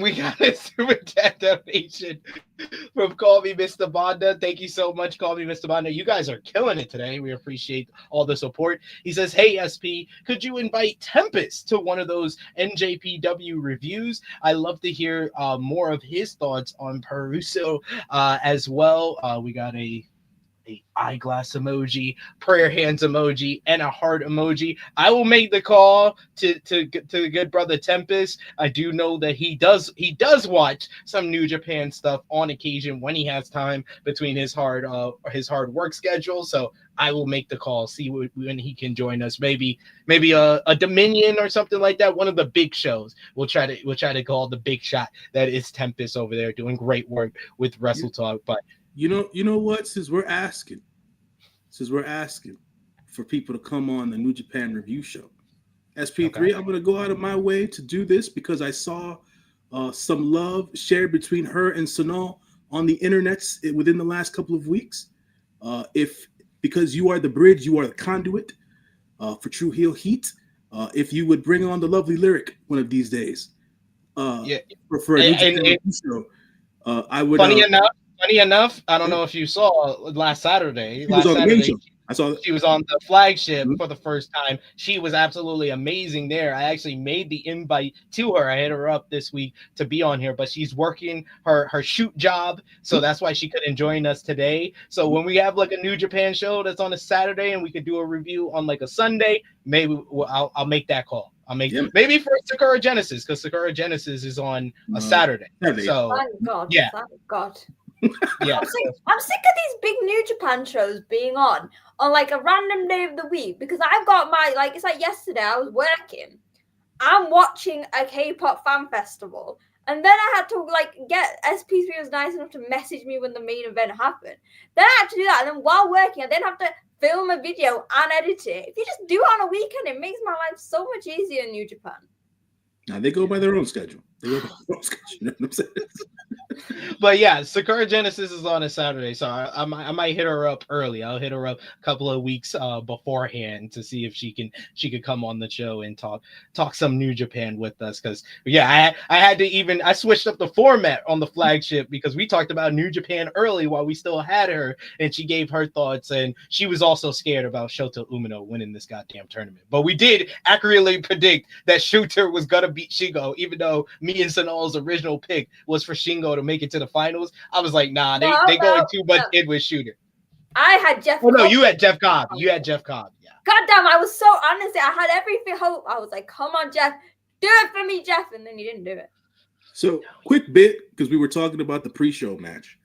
S5: We got a super chat donation from Call Me Mr. Banda. Thank you so much, Call Me Mr. Banda. You guys are killing it today. We appreciate all the support. He says, hey, SP, could you invite Tempest to one of those NJPW reviews? I love to hear more of his thoughts on Peruso as well. We got a eyeglass emoji, prayer hands emoji, and a heart emoji. I will make the call to good brother Tempest. I do know that he does watch some New Japan stuff on occasion when he has time between his hard work schedule. So I will make the call, see when he can join us. Maybe a Dominion or something like that. One of the big shows. We'll try to call the big shot that is Tempest over there doing great work with Wrestle Talk. But
S6: you know what? Since we're asking for people to come on the New Japan Review Show, SP3, okay. I'm going to go out of my way to do this because I saw some love shared between her and Sonal on the internets within the last couple of weeks. Because you are the bridge, you are the conduit for True Heel Heat. If you would bring on the lovely lyric one of these days, for a New Japan Review Show, I would.
S5: Funny enough, I don't know if you saw last Saturday.
S6: I saw
S5: she was on the flagship for the first time. She was absolutely amazing there. I actually made the invite to her. I hit her up this week to be on here, but she's working her shoot job, so that's why she couldn't join us today. So when we have like a New Japan show that's on a Saturday and we could do a review on like a Sunday, maybe I'll make that call. Maybe for Sakura Genesis, because Sakura Genesis is on a Saturday. So
S7: thank God.
S5: Yeah.
S7: Thank God.
S5: Yeah,
S7: I'm sick of these big New Japan shows being on like a random day of the week, because I've got it's like yesterday I was working, I'm watching a K-pop fan festival, and then I had to get SP3 was nice enough to message me when the main event happened. Then I had to do that, and then while working I then have to film a video and edit it. If you just do it on a weekend, it makes my life so much easier in New Japan.
S6: Now they go by their own schedule. You know what I'm saying?
S5: But yeah, Sakura Genesis is on a Saturday, so I might hit her up early. I'll hit her up a couple of weeks beforehand to see if she could come on the show and talk some New Japan with us. Because yeah, I had to I switched up the format on the flagship because we talked about New Japan early while we still had her, and she gave her thoughts, and she was also scared about Shota Umino winning this goddamn tournament. But we did accurately predict that Shooter was gonna beat Shingo, even though me and Sonal's original pick was for Shingo to make it to the finals. I was like, nah, they going too much in with Shooter.
S7: I had Jeff.
S5: Oh no, you had Jeff Cobb. You had Jeff Cobb. Yeah.
S7: Goddamn, I was so honest. I had everything hope. I was like, come on, Jeff, do it for me, Jeff, and then he didn't do it.
S6: So, quick bit, because we were talking about the pre-show match.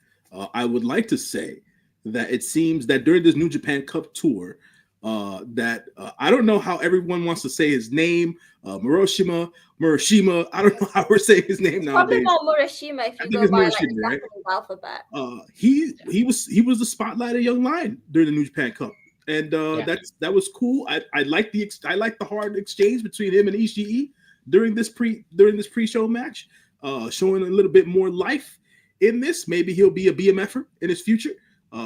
S6: I would like to say that it seems that during this New Japan Cup tour, that I don't know how everyone wants to say his name, Murashima. I don't know how we're saying his name nowadays.
S7: Probably more Murashima if you go by like the Japanese alphabet.
S6: He was the spotlighted young lion during the New Japan Cup, and that was cool. I like the hard exchange between him and Ishii during this pre-show match, showing a little bit more life in this. Maybe he'll be a BMFer in his future.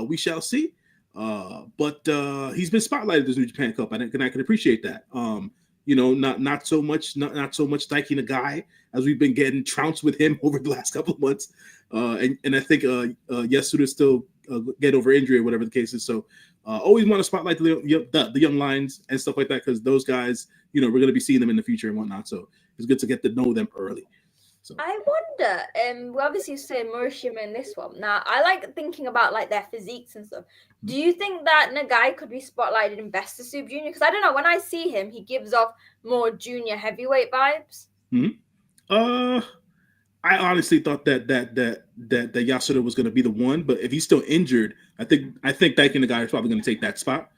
S6: We shall see. But he's been spotlighted this New Japan Cup, and I can appreciate that. Not so much Daiki Nagai as we've been getting trounced with him over the last couple of months. And I think Yasuda still get over injury or whatever the case is. So always want to spotlight the young lions and stuff like that, because those guys, we're going to be seeing them in the future and whatnot. So it's good to get to know them early. So. I
S7: wonder, we obviously say Murashima in this one. Now, I like thinking about like their physiques and stuff. Do you think that Nagai could be spotlighted in Best of Super Junior? Because I don't know, when I see him, he gives off more junior heavyweight vibes.
S6: I honestly thought that Yasuda was going to be the one, but if he's still injured, I think Daiki Nagai is probably going to take that spot.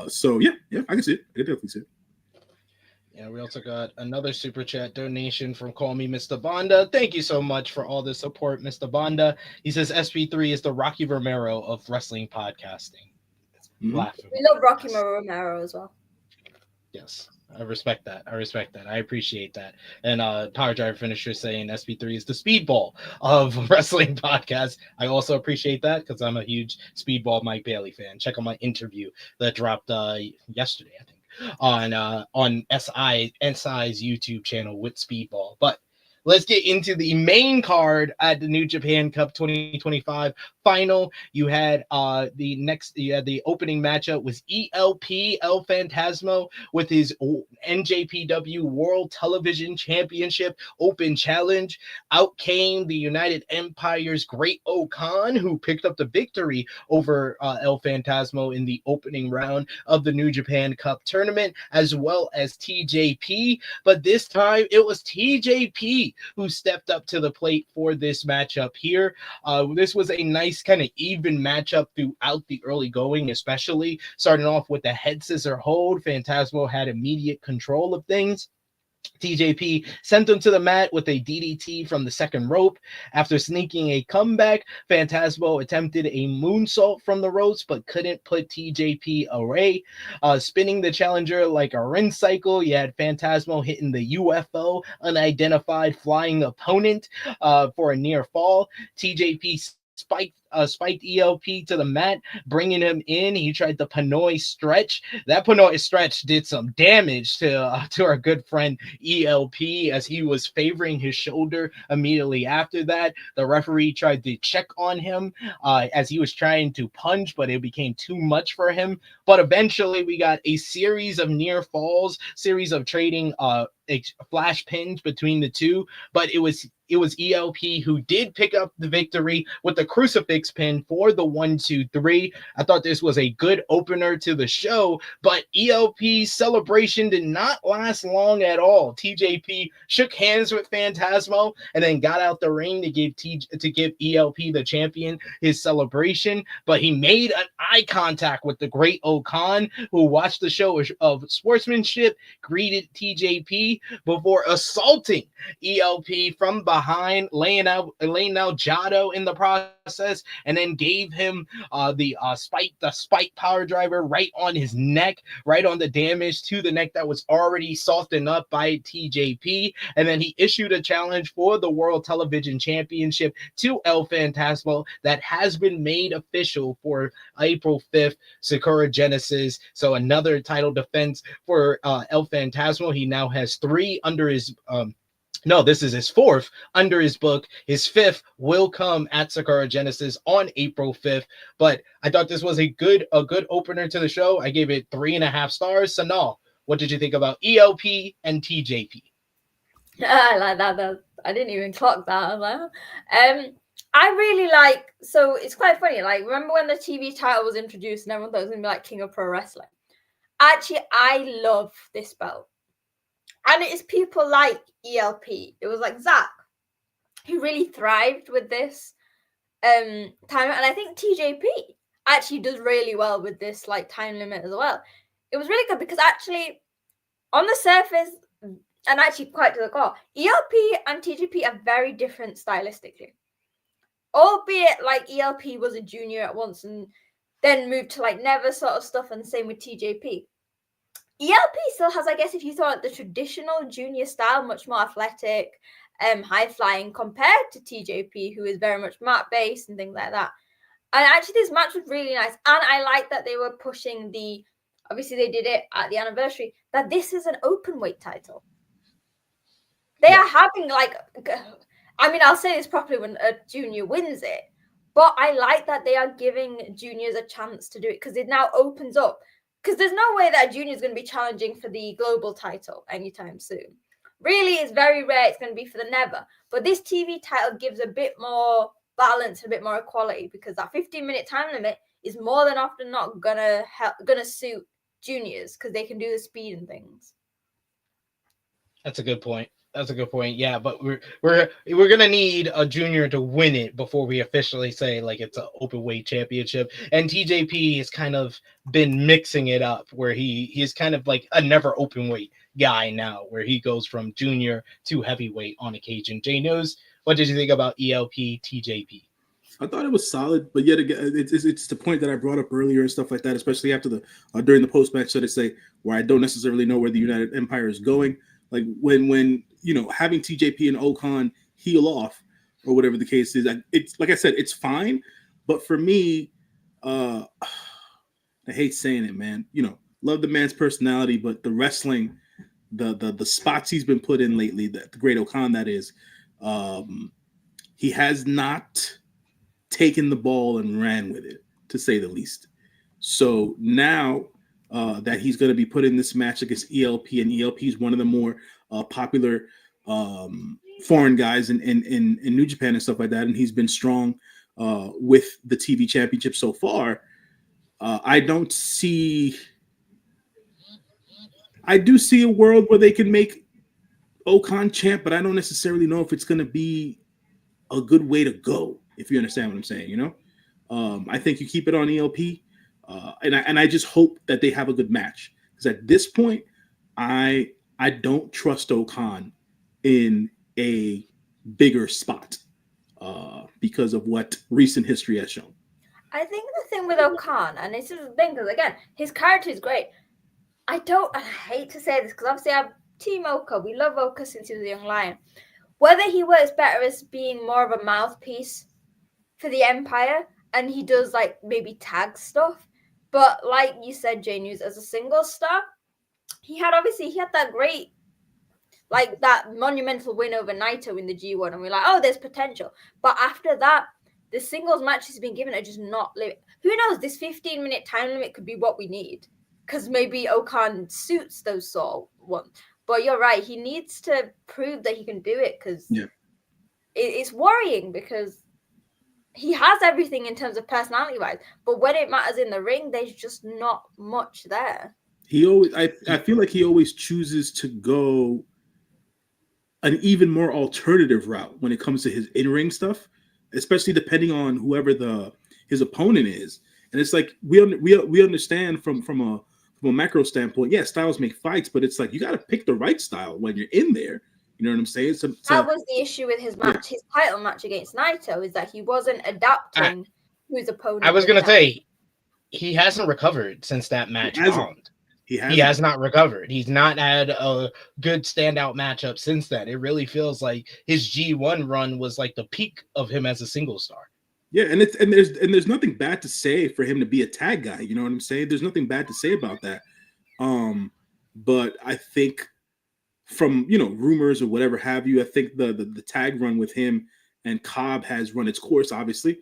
S6: So yeah, I can see it. I can definitely see it.
S5: Yeah, we also got another super chat donation from Call Me Mr. Bonda. Thank you so much for all the support, Mr. Bonda. He says SP3 is the Rocky Romero of wrestling podcasting.
S7: We love Rocky Romero as well.
S5: Yes, I respect that. I appreciate that. And Power Driver Finisher saying SP3 is the Speedball of wrestling podcasts. I also appreciate that because I'm a huge Speedball Mike Bailey fan. Check out my interview that dropped yesterday, I think, on SI's YouTube channel with Speedball. But let's get into the main card at the New Japan Cup 2025 final. You had the opening matchup was ELP El Phantasmo with his NJPW World Television Championship Open Challenge. Out came the United Empire's Great Okan, who picked up the victory over El Phantasmo in the opening round of the New Japan Cup tournament, as well as TJP. But this time it was TJP who stepped up to the plate for this matchup here. This was a nice kind of even matchup throughout the early going, especially starting off with the head scissor hold. Phantasmo had immediate control of things. TJP sent him to the mat with a DDT from the second rope. After sneaking a comeback, Phantasmo attempted a moonsault from the ropes but couldn't put TJP away. Spinning the challenger like a rin cycle, you had Phantasmo hitting the UFO, unidentified flying opponent, for a near fall. TJP spiked ELP to the mat, bringing him in. He tried the Pinoy stretch. That Pinoy stretch did some damage to our good friend ELP as he was favoring his shoulder immediately after that. The referee tried to check on him as he was trying to punch, but it became too much for him. But eventually we got a series of near falls, series of trading flash pins between the two, but it was ELP who did pick up the victory with the crucifix pin for the 1-2-3. I thought this was a good opener to the show, but ELP's celebration did not last long at all. TJP shook hands with Phantasmo and then got out the ring to give ELP, the champion, his celebration, but he made an eye contact with the Great Okan, who watched the show of sportsmanship, greeted TJP before assaulting ELP from behind behind, laying out Jado in the process, and then gave him the spike power driver right on his neck, right on the damage to the neck that was already softened up by TJP. And then he issued a challenge for the World Television Championship to El Phantasmo that has been made official for April 5th, Sakura Genesis. So another title defense for El Phantasmo. He now has 3 under his no, this is his 4th under his book. His 5th will come at Sakura Genesis on April 5th. But I thought this was a good opener to the show. I gave it 3.5 stars. Sonal, what did you think about ELP and TJP?
S7: I like that. I didn't even clock that. I was like, I really like. So it's quite funny. Like, remember when the TV title was introduced and everyone thought it was gonna be like King of Pro Wrestling? Actually, I love this belt. And it is people like ELP. It was like Zach, who really thrived with this time. And I think TJP actually does really well with this like time limit as well. It was really good because actually on the surface, and actually quite to the core, ELP and TJP are very different stylistically. Albeit like ELP was a junior at once and then moved to like never sort of stuff, and same with TJP. ELP still has, I guess, if you thought the traditional junior style, much more athletic, high flying compared to TJP, who is very much mat based and things like that. And actually, this match was really nice, and I like that they were pushing obviously they did it at the anniversary, that this is an open weight title. They are having like, I mean, I'll say this properly when a junior wins it, but I like that they are giving juniors a chance to do it because it now opens up. Because there's no way that a junior is going to be challenging for the global title anytime soon. Really, it's very rare it's going to be for the never. But this TV title gives a bit more balance, a bit more equality, because that 15-minute time limit is more than often not gonna suit juniors because they can do the speed and things.
S5: That's a good point. Yeah, but we're gonna need a junior to win it before we officially say like it's an open weight championship. And TJP has kind of been mixing it up where he's kind of like a never open weight guy now, where he goes from junior to heavyweight on occasion. Jay Knows, what did you think about ELP TJP?
S6: I thought it was solid, but yet again, it's the point that I brought up earlier and stuff like that, especially after during the post match, so to say, where I don't necessarily know where the United Empire is going. Like when having TJP and Okan heel off or whatever the case is, it's like I said, it's fine. But for me, I hate saying it, man. Love the man's personality, but the wrestling, the spots he's been put in lately, the great Okan that is, he has not taken the ball and ran with it, to say the least. So now that he's going to be put in this match against ELP, and ELP is one of the more popular foreign guys in New Japan and stuff like that, and he's been strong with the TV championship so far. I do see a world where they can make Okan champ, but I don't necessarily know if it's going to be a good way to go, if you understand what I'm saying. I think you keep it on ELP. And I just hope that they have a good match, because at this point, I don't trust Okan in a bigger spot because of what recent history has shown.
S7: I think the thing with Okan, and this is the thing, because again, his character is great. I hate to say this, because obviously I'm Team Oka. We love Oka since he was a young lion. Whether he works better as being more of a mouthpiece for the Empire, and he does like maybe tag stuff. But like you said, Jay News, as a single star, he had that great, like that monumental win over Naito in the G1, and we're like, oh, there's potential. But after that, the singles matches he's been given are just not living. Who knows? This 15-minute time limit could be what we need, because maybe Okan suits those sort of ones. But you're right, he needs to prove that he can do it, because it's worrying, because he has everything in terms of personality-wise, but when it matters in the ring, there's just not much there.
S6: I feel like he always chooses to go an even more alternative route when it comes to his in-ring stuff, especially depending on whoever his opponent is. And it's like we understand from a macro standpoint, styles make fights, but it's like you got to pick the right style when you're in there. You know what I'm saying? So
S7: that was the issue with his match, his title match against Naito, is that was the issue with his match, his title match against Naito, is that he wasn't adapting to his opponent.
S5: I was gonna say he hasn't recovered since that match bombed. He has not recovered. He's not had a good standout matchup since then. It really feels like his G1 run was like the peak of him as a single star.
S6: Yeah, and there's nothing bad to say for him to be a tag guy. You know what I'm saying? There's nothing bad to say about that. But I think from rumors or whatever have you, I think the tag run with him and Cobb has run its course. Obviously,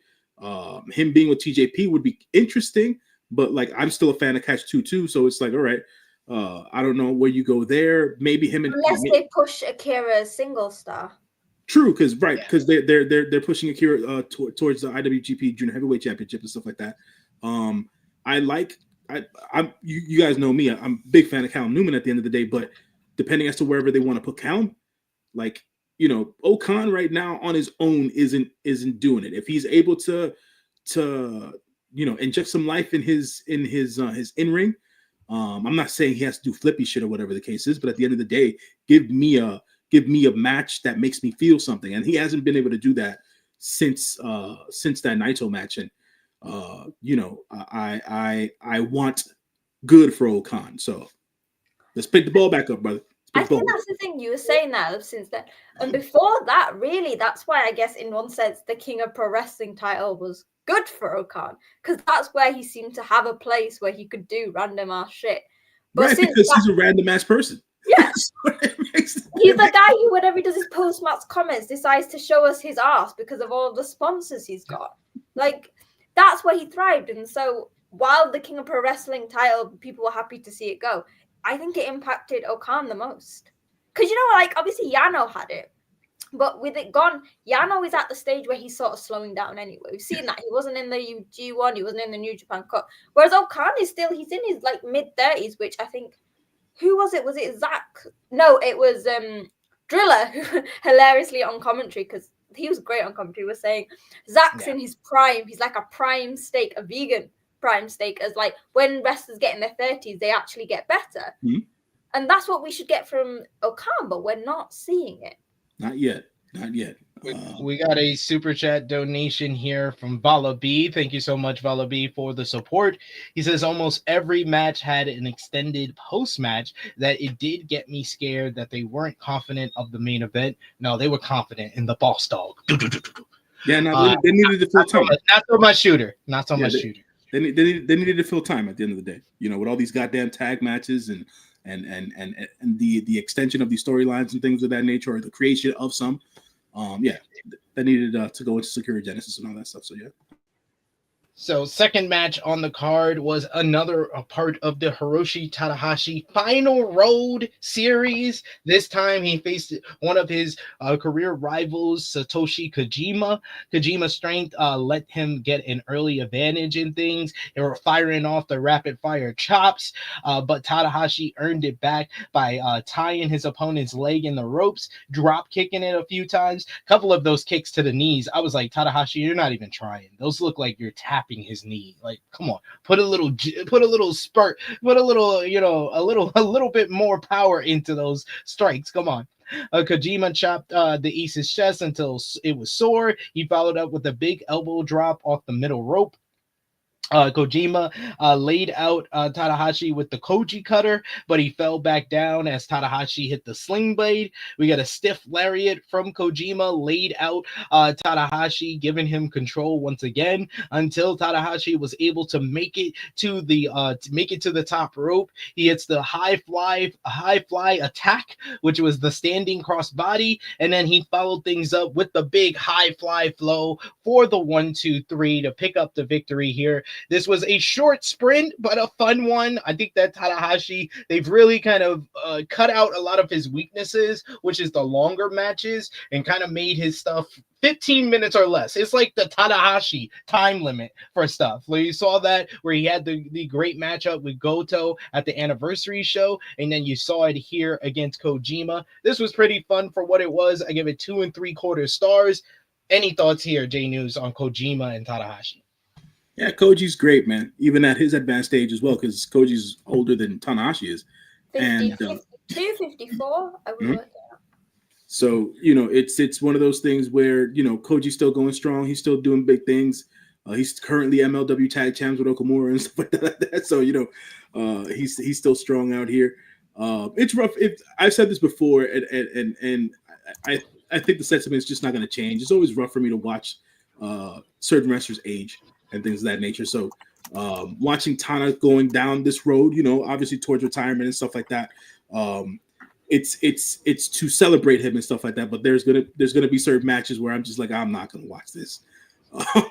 S6: him being with TJP would be interesting. But like, I'm still a fan of Catch 2-2, so it's like, all right, I don't know where you go there. Maybe him and
S7: unless they push Akira single star.
S6: True, because they're pushing Akira towards the IWGP Junior Heavyweight Championship and stuff like that. You guys know me. I'm a big fan of Callum Newman at the end of the day, but depending as to wherever they want to put Callum, like Okan right now on his own isn't doing it. If he's able to inject some life in his in-ring. I'm not saying he has to do flippy shit or whatever the case is, but at the end of the day, give me a match that makes me feel something. And he hasn't been able to do that since that Naito match. And I want good for Okan. So let's pick the ball back up, brother.
S7: I think that's the thing, you were saying that since then. And before that, really, that's why I guess in one sense the King of Pro Wrestling title was good for Okan, because that's where he seemed to have a place where he could do random ass shit. But
S6: right, because he's a random ass person.
S7: Yeah. He's the guy who, whenever he does his post-match comments, decides to show us his ass because of all of the sponsors he's got. Like, that's where he thrived. And so while the King of Pro Wrestling title, people were happy to see it go, I think it impacted Okan the most. Because, like, obviously Yano had it. But with it gone, Yano is at the stage where he's sort of slowing down anyway. We've seen that. He wasn't in the G1, he wasn't in the New Japan Cup. Whereas Okan is he's in his, like, mid-30s, which I think, who was it? Was it Zach? No, it was Driller, who hilariously on commentary, because he was great on commentary, was saying, Zach's in his prime. He's like a prime steak, a vegan prime steak, as like when wrestlers get in their 30s, they actually get better. Mm-hmm. And that's what we should get from Okan, but we're not seeing it.
S6: Not yet.
S5: We got a super chat donation here from Vala B. Thank you so much, Vala B, for the support. He says almost every match had an extended post match that it did get me scared that they weren't confident of the main event. No, they were confident in the boss dog.
S6: Yeah, no, they needed to fill time.
S5: Not so much shooter.
S6: They needed to fill time at the end of the day. With all these goddamn tag matches and the extension of these storylines and things of that nature, or the creation of some, that needed to go into Security Genesis and all that stuff. So yeah.
S5: So second match on the card was another part of the Hiroshi Tanahashi Final Road series. This time he faced one of his career rivals, Satoshi Kojima. Kojima's strength let him get an early advantage in things. They were firing off the rapid fire chops, but Tanahashi earned it back by tying his opponent's leg in the ropes, drop kicking it a few times. A couple of those kicks to the knees, I was like, Tanahashi, you're not even trying. Those look like you're tapping his knee. Like, come on, put a little spurt, put a little, a little bit more power into those strikes. Come on. Kojima chopped the Ace's chest until it was sore. He followed up with a big elbow drop off the middle rope. Kojima laid out Tanahashi with the Koji cutter, but he fell back down as Tanahashi hit the sling blade. We got a stiff lariat from Kojima, laid out Tanahashi, giving him control once again until Tanahashi was able to make it to the top rope. He hits the high fly attack, which was the standing crossbody, and then he followed things up with the big high fly flow for the 1-2-3 to pick up the victory here. This was a short sprint, but a fun one. I think that Tanahashi, they've really kind of cut out a lot of his weaknesses, which is the longer matches, and kind of made his stuff 15 minutes or less. It's like the Tanahashi time limit for stuff. Like, you saw that where he had the great matchup with Goto at the anniversary show, and then you saw it here against Kojima. This was pretty fun for what it was. I give it 2 3/4 stars. Any thoughts here, J News, on Kojima and Tanahashi?
S6: Yeah, Koji's great, man. Even at his advanced age as well, because Koji's older than Tanahashi is.
S7: 52, 54, I would work it out.
S6: So, it's one of those things where, Koji's still going strong. He's still doing big things. He's currently MLW tag champs with Okamura and stuff like that. So, he's still strong out here. It's rough. I've said this before, and I think the sentiment is just not going to change. It's always rough for me to watch certain wrestlers age and things of that nature. So, watching Tana going down this road, obviously towards retirement and stuff like that. It's to celebrate him and stuff like that. But there's gonna be certain matches where I'm just like, I'm not gonna watch this for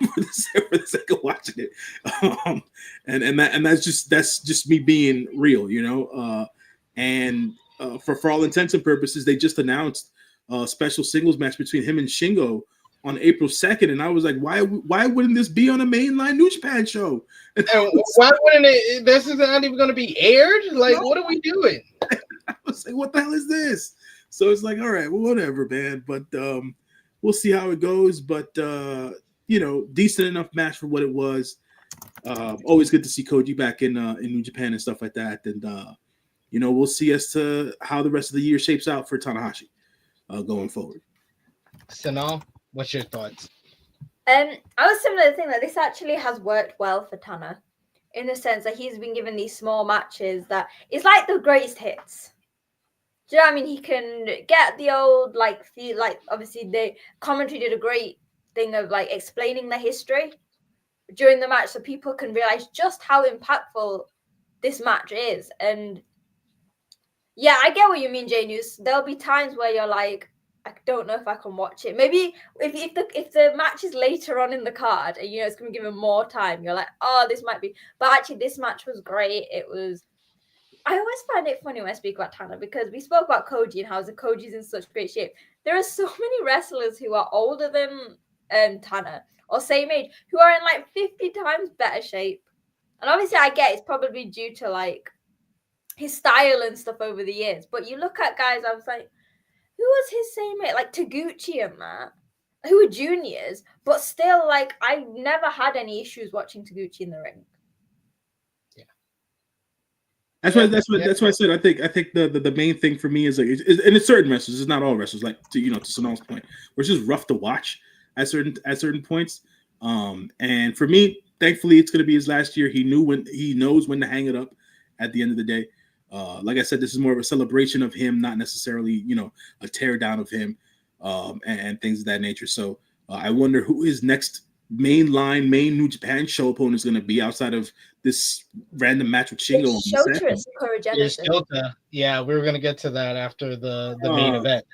S6: the sake of watching it. And that's just me being real, And for all intents and purposes, they just announced a special singles match between him and Shingo on April 2nd, and I was like, why wouldn't this be on a mainline New Japan show?
S5: And why wouldn't it? This is not even going to be aired. Like, no. What are we doing?
S6: I was like, what the hell is this? So it's like, all right, well, whatever, man. But we'll see how it goes. But decent enough match for what it was. Always good to see Koji back in New Japan and stuff like that. And we'll see as to how the rest of the year shapes out for Tanahashi going forward.
S5: Sonal, what's your thoughts?
S7: I was similar to think that this actually has worked well for Tana, in the sense that he's been given these small matches that it's like the greatest hits. Do you know what I mean? He can get the old feel like obviously the commentary did a great thing of explaining the history during the match so people can realize just how impactful this match is. And yeah, I get what you mean, J News. There'll be times where you're like, I don't know if I can watch it. Maybe if the match is later on in the card and it's going to give him more time, you're like, oh, this might be. But actually, this match was great. It was. I always find it funny when I speak about Tana because we spoke about Koji and how Koji's in such great shape. There are so many wrestlers who are older than Tana or same age who are in 50 times better shape. And obviously, I get it's probably due to his style and stuff over the years. But you look at guys, I was like, who was his same age? Taguchi and that, who were juniors, but still, I never had any issues watching Taguchi in the ring.
S6: Yeah, that's why I said I think the main thing for me is and it's certain wrestlers, it's not all wrestlers. To Sonal's point, which is rough to watch at certain points. And for me, thankfully, it's going to be his last year. He knows when to hang it up. At the end of the day. Like I said, this is more of a celebration of him, not necessarily, a tear down of him and things of that nature. So I wonder who his next main New Japan show opponent is going to be outside of this random match with Shingo.
S5: Shota. Yeah, we were going to get to that after the main event.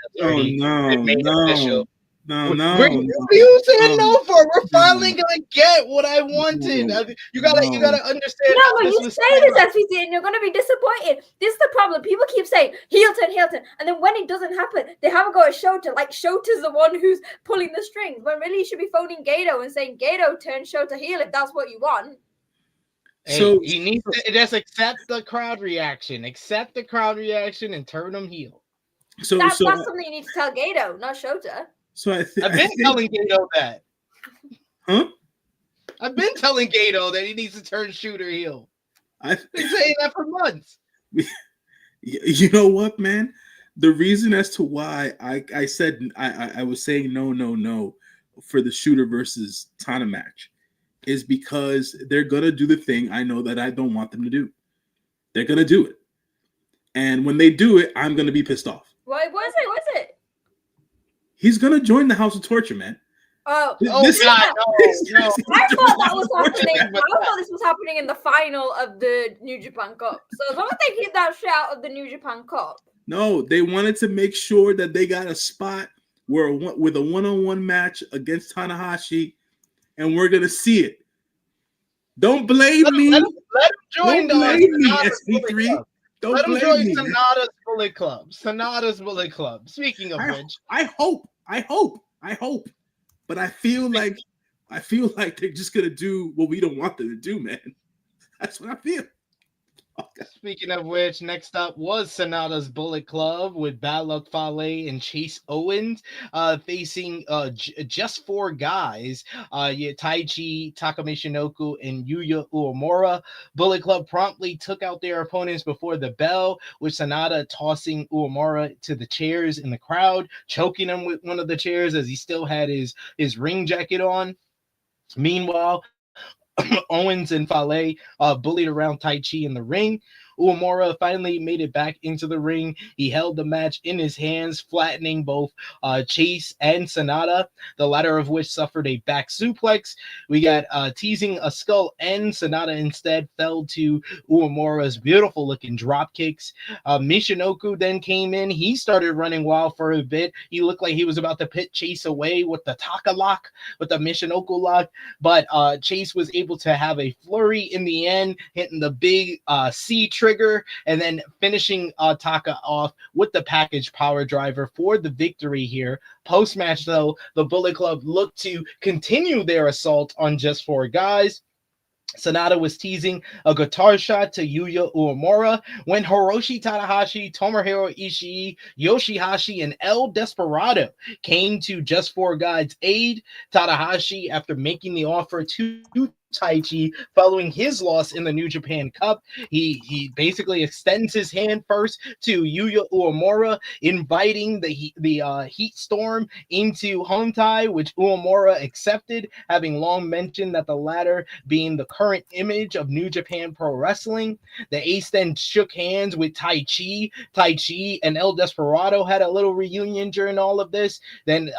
S6: No.
S5: What are you saying no for? We're finally gonna get what I wanted. You gotta understand.
S7: No, but you say this, SVC, and you're gonna be disappointed. This is the problem. People keep saying heel turn, and then when it doesn't happen, they haven't got a Shota. Shota's the one who's pulling the strings. When really you should be phoning Gato and saying Gato turn Shota heel if that's what you want.
S5: So he needs to just accept the crowd reaction. Accept the crowd reaction and turn him heel.
S7: So that's something you need to tell Gato, not Shota.
S6: So
S5: I've been telling Gato that.
S6: Huh?
S5: I've been telling Gato that he needs to turn Shooter heel. I've been saying that for months.
S6: You know what, man? The reason as to why I said I was saying no for the Shooter versus Tana match is because they're gonna do the thing I know that I don't want them to do. They're gonna do it, and when they do it, I'm gonna be pissed off.
S7: What was it?
S6: He's gonna join the House of Torture, man.
S7: Oh God! No. I thought that was happening. I thought this was happening in the final of the New Japan Cup. So as long as they keep that shit out of the New Japan Cup.
S6: No, they wanted to make sure that they got a spot with a one-on-one match against Tanahashi, and we're gonna see it. Don't blame me.
S5: Let him join
S6: the SP3.
S5: Let him join Sonata's Bullet Club. Sonata's Bullet Club. Speaking of which,
S6: I hope. But I feel like they're just gonna do what we don't want them to do, man. That's what I feel.
S5: Speaking of which, next up was Sonata's Bullet Club with Bad Luck Fale and Chase Owens facing just four guys. Taichi, Takamishinoku, and Yuya Uemura. Bullet Club promptly took out their opponents before the bell, with Sonata tossing Uemura to the chairs in the crowd, choking him with one of the chairs as he still had his ring jacket on. Meanwhile, Owens and Fale bullied around Tai Chi in the ring. Uemura finally made it back into the ring. He held the match in his hands, flattening both Chase and Sonata, the latter of which suffered a back suplex. We got teasing a skull end. Sonata instead fell to Uemura's beautiful looking drop kicks. Michinoku then came in. He started running wild for a bit. He looked like he was about to pit Chase away with the Taka lock, with the Michinoku lock, but Chase was able to have a flurry in the end, hitting the big C trigger, and then finishing Taka off with the package power driver for the victory here. Post-match, though, the Bullet Club looked to continue their assault on just four guys. Sonata was teasing a guitar shot to Yuya Uemura when Hiroshi Tanahashi, Tomohiro Ishii, Yoshihashi, and El Desperado came to Just Four Guys' aid. Tanahashi, after making the offer to Taichi following his loss in the New Japan Cup, he basically extends his hand first to Yuya Uemura, inviting the Heat Storm into Hontai, which Uemura accepted, having long mentioned that the latter being the current image of New Japan Pro Wrestling. The Ace then shook hands with Taichi. Taichi and El Desperado had a little reunion during all of this. Then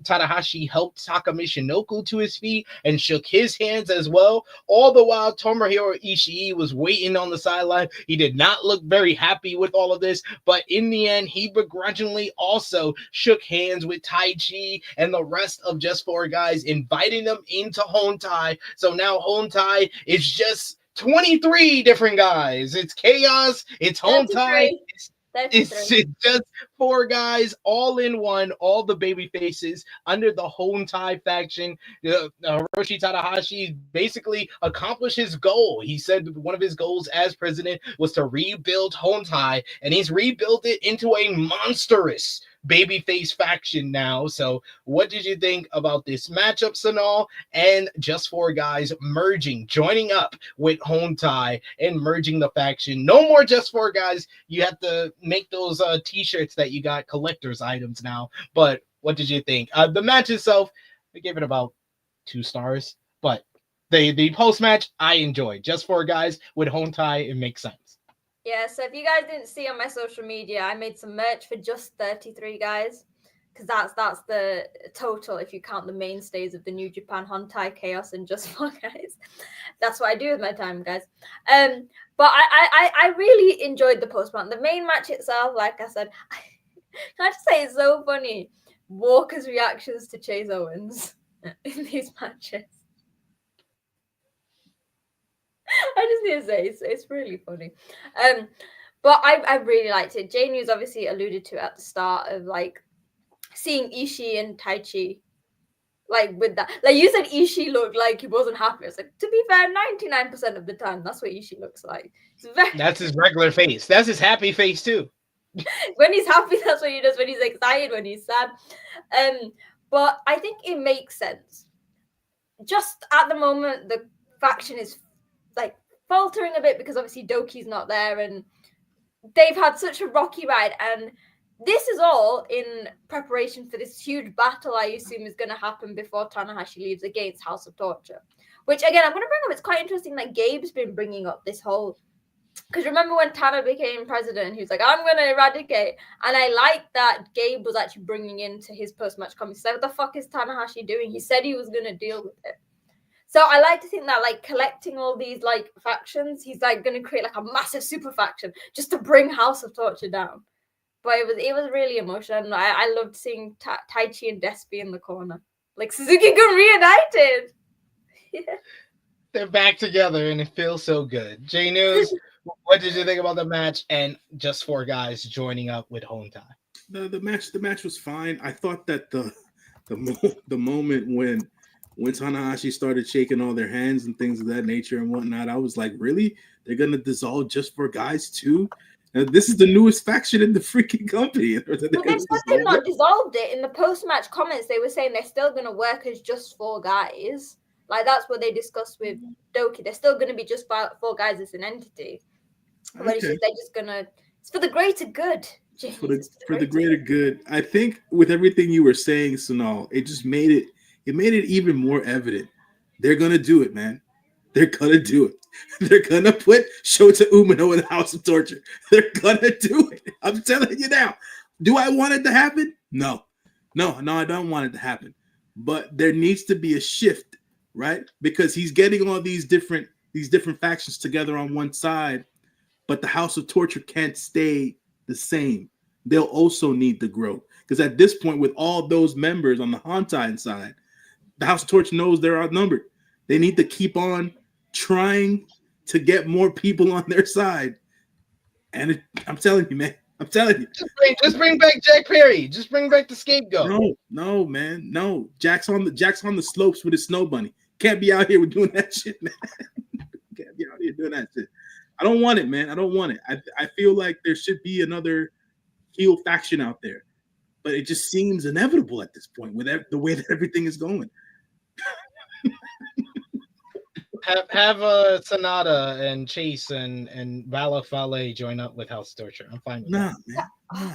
S5: Tanahashi helped Takamishinoku to his feet and shook his hands as well. All the while, Tomohiro Ishii was waiting on the sideline. He did not look very happy with all of this, but in the end, he begrudgingly also shook hands with Taichi and the rest of Just Four Guys, inviting them into Hontai. So now Hontai is just 23 different guys. It's chaos. It's Hontai. It's just four guys all in one, all the baby faces under the Hontai faction. Hiroshi Tanahashi basically accomplished his goal. He said one of his goals as president was to rebuild Hontai, and he's rebuilt it into a monstrous babyface faction now. So what did you think about this matchup, Sonal, and Just Four Guys merging, joining up with Hontai and merging the faction? No more Just Four Guys. You have to make those t-shirts that you got collector's items now. But what did you think? The match itself, I gave it about 2 stars, but the post-match I enjoyed. Just Four Guys with Hontai, it makes sense.
S7: Yeah, so if you guys didn't see on my social media, I made some merch for just 33 guys, because that's the total if you count the mainstays of the New Japan, Hontai, Chaos, and Just Four Guys. That's what I do with my time, guys. But I really enjoyed the post-match. The main match itself, like I said, can I just say it's so funny, Walker's reactions to Chase Owens in these matches. I just need to say it's really funny. But I really liked it. Jay News obviously alluded to it at the start of like seeing Ishii and Taichi like with that. Like you said, Ishii looked like he wasn't happy. It's like, to be fair, 99% of the time that's what Ishii looks like.
S5: That's his regular face. That's his happy face too.
S7: When he's happy, that's what he does. When he's excited, when he's sad. But I think it makes sense. Just at the moment, the faction is like faltering a bit because obviously Doki's not there and they've had such a rocky ride, and this is all in preparation for this huge battle I assume is going to happen before Tanahashi leaves against House of Torture, which again I'm going to bring up. It's quite interesting that Gabe's been bringing up this whole, because remember when Tana became president, he was like, I'm going to eradicate, and I like that Gabe was actually bringing into his post-match comments, so what the fuck is Tanahashi doing? He said he was going to deal with it. So I like to think that like collecting all these like factions, he's like going to create like a massive super faction just to bring House of Torture down. But it was really emotional. I loved seeing Taichi and Despy in the corner, like Suzuki-gun reunited. Yeah.
S5: They're back together and it feels so good. J News, what did you think about the match and Just Four Guys joining up with Hontai?
S6: The match was fine. I thought that the moment when when Tanahashi started shaking all their hands and things of that nature and whatnot, I was like, really? They're gonna dissolve just for guys too? And this is the newest faction in the freaking company.
S7: But they said they've not dissolved it. In the post-match comments, they were saying they're still going to work as just 4 guys. Like, that's what they discussed with Doki. They're still going to be just 4 guys as an entity. But it's just, they're just going to... It's for the greater good, James.
S6: For the greater good. I think with everything you were saying, Sonal, it just made it even more evident. They're going to do it, man. They're going to do it. They're going to put Shota Umino in the House of Torture. They're going to do it. I'm telling you now. Do I want it to happen? No, I don't want it to happen. But there needs to be a shift, right? Because he's getting all these different factions together on one side, but the House of Torture can't stay the same. They'll also need to grow. Because at this point, with all those members on the Hontai side, the House of Torture knows they're outnumbered. They need to keep on trying to get more people on their side. And I'm telling you, man. I'm telling you.
S5: Just bring back Jack Perry. Just bring back the scapegoat.
S6: No, man. No. Jack's on the slopes with his snow bunny. Can't be out here doing that shit, man. Can't be out here doing that shit. I don't want it, man. I don't want it. I feel like there should be another heel faction out there. But it just seems inevitable at this point with the way that everything is going.
S5: Have Sonata and Chase and Vala Fale join up with House Torture. I'm fine with that.
S6: Man.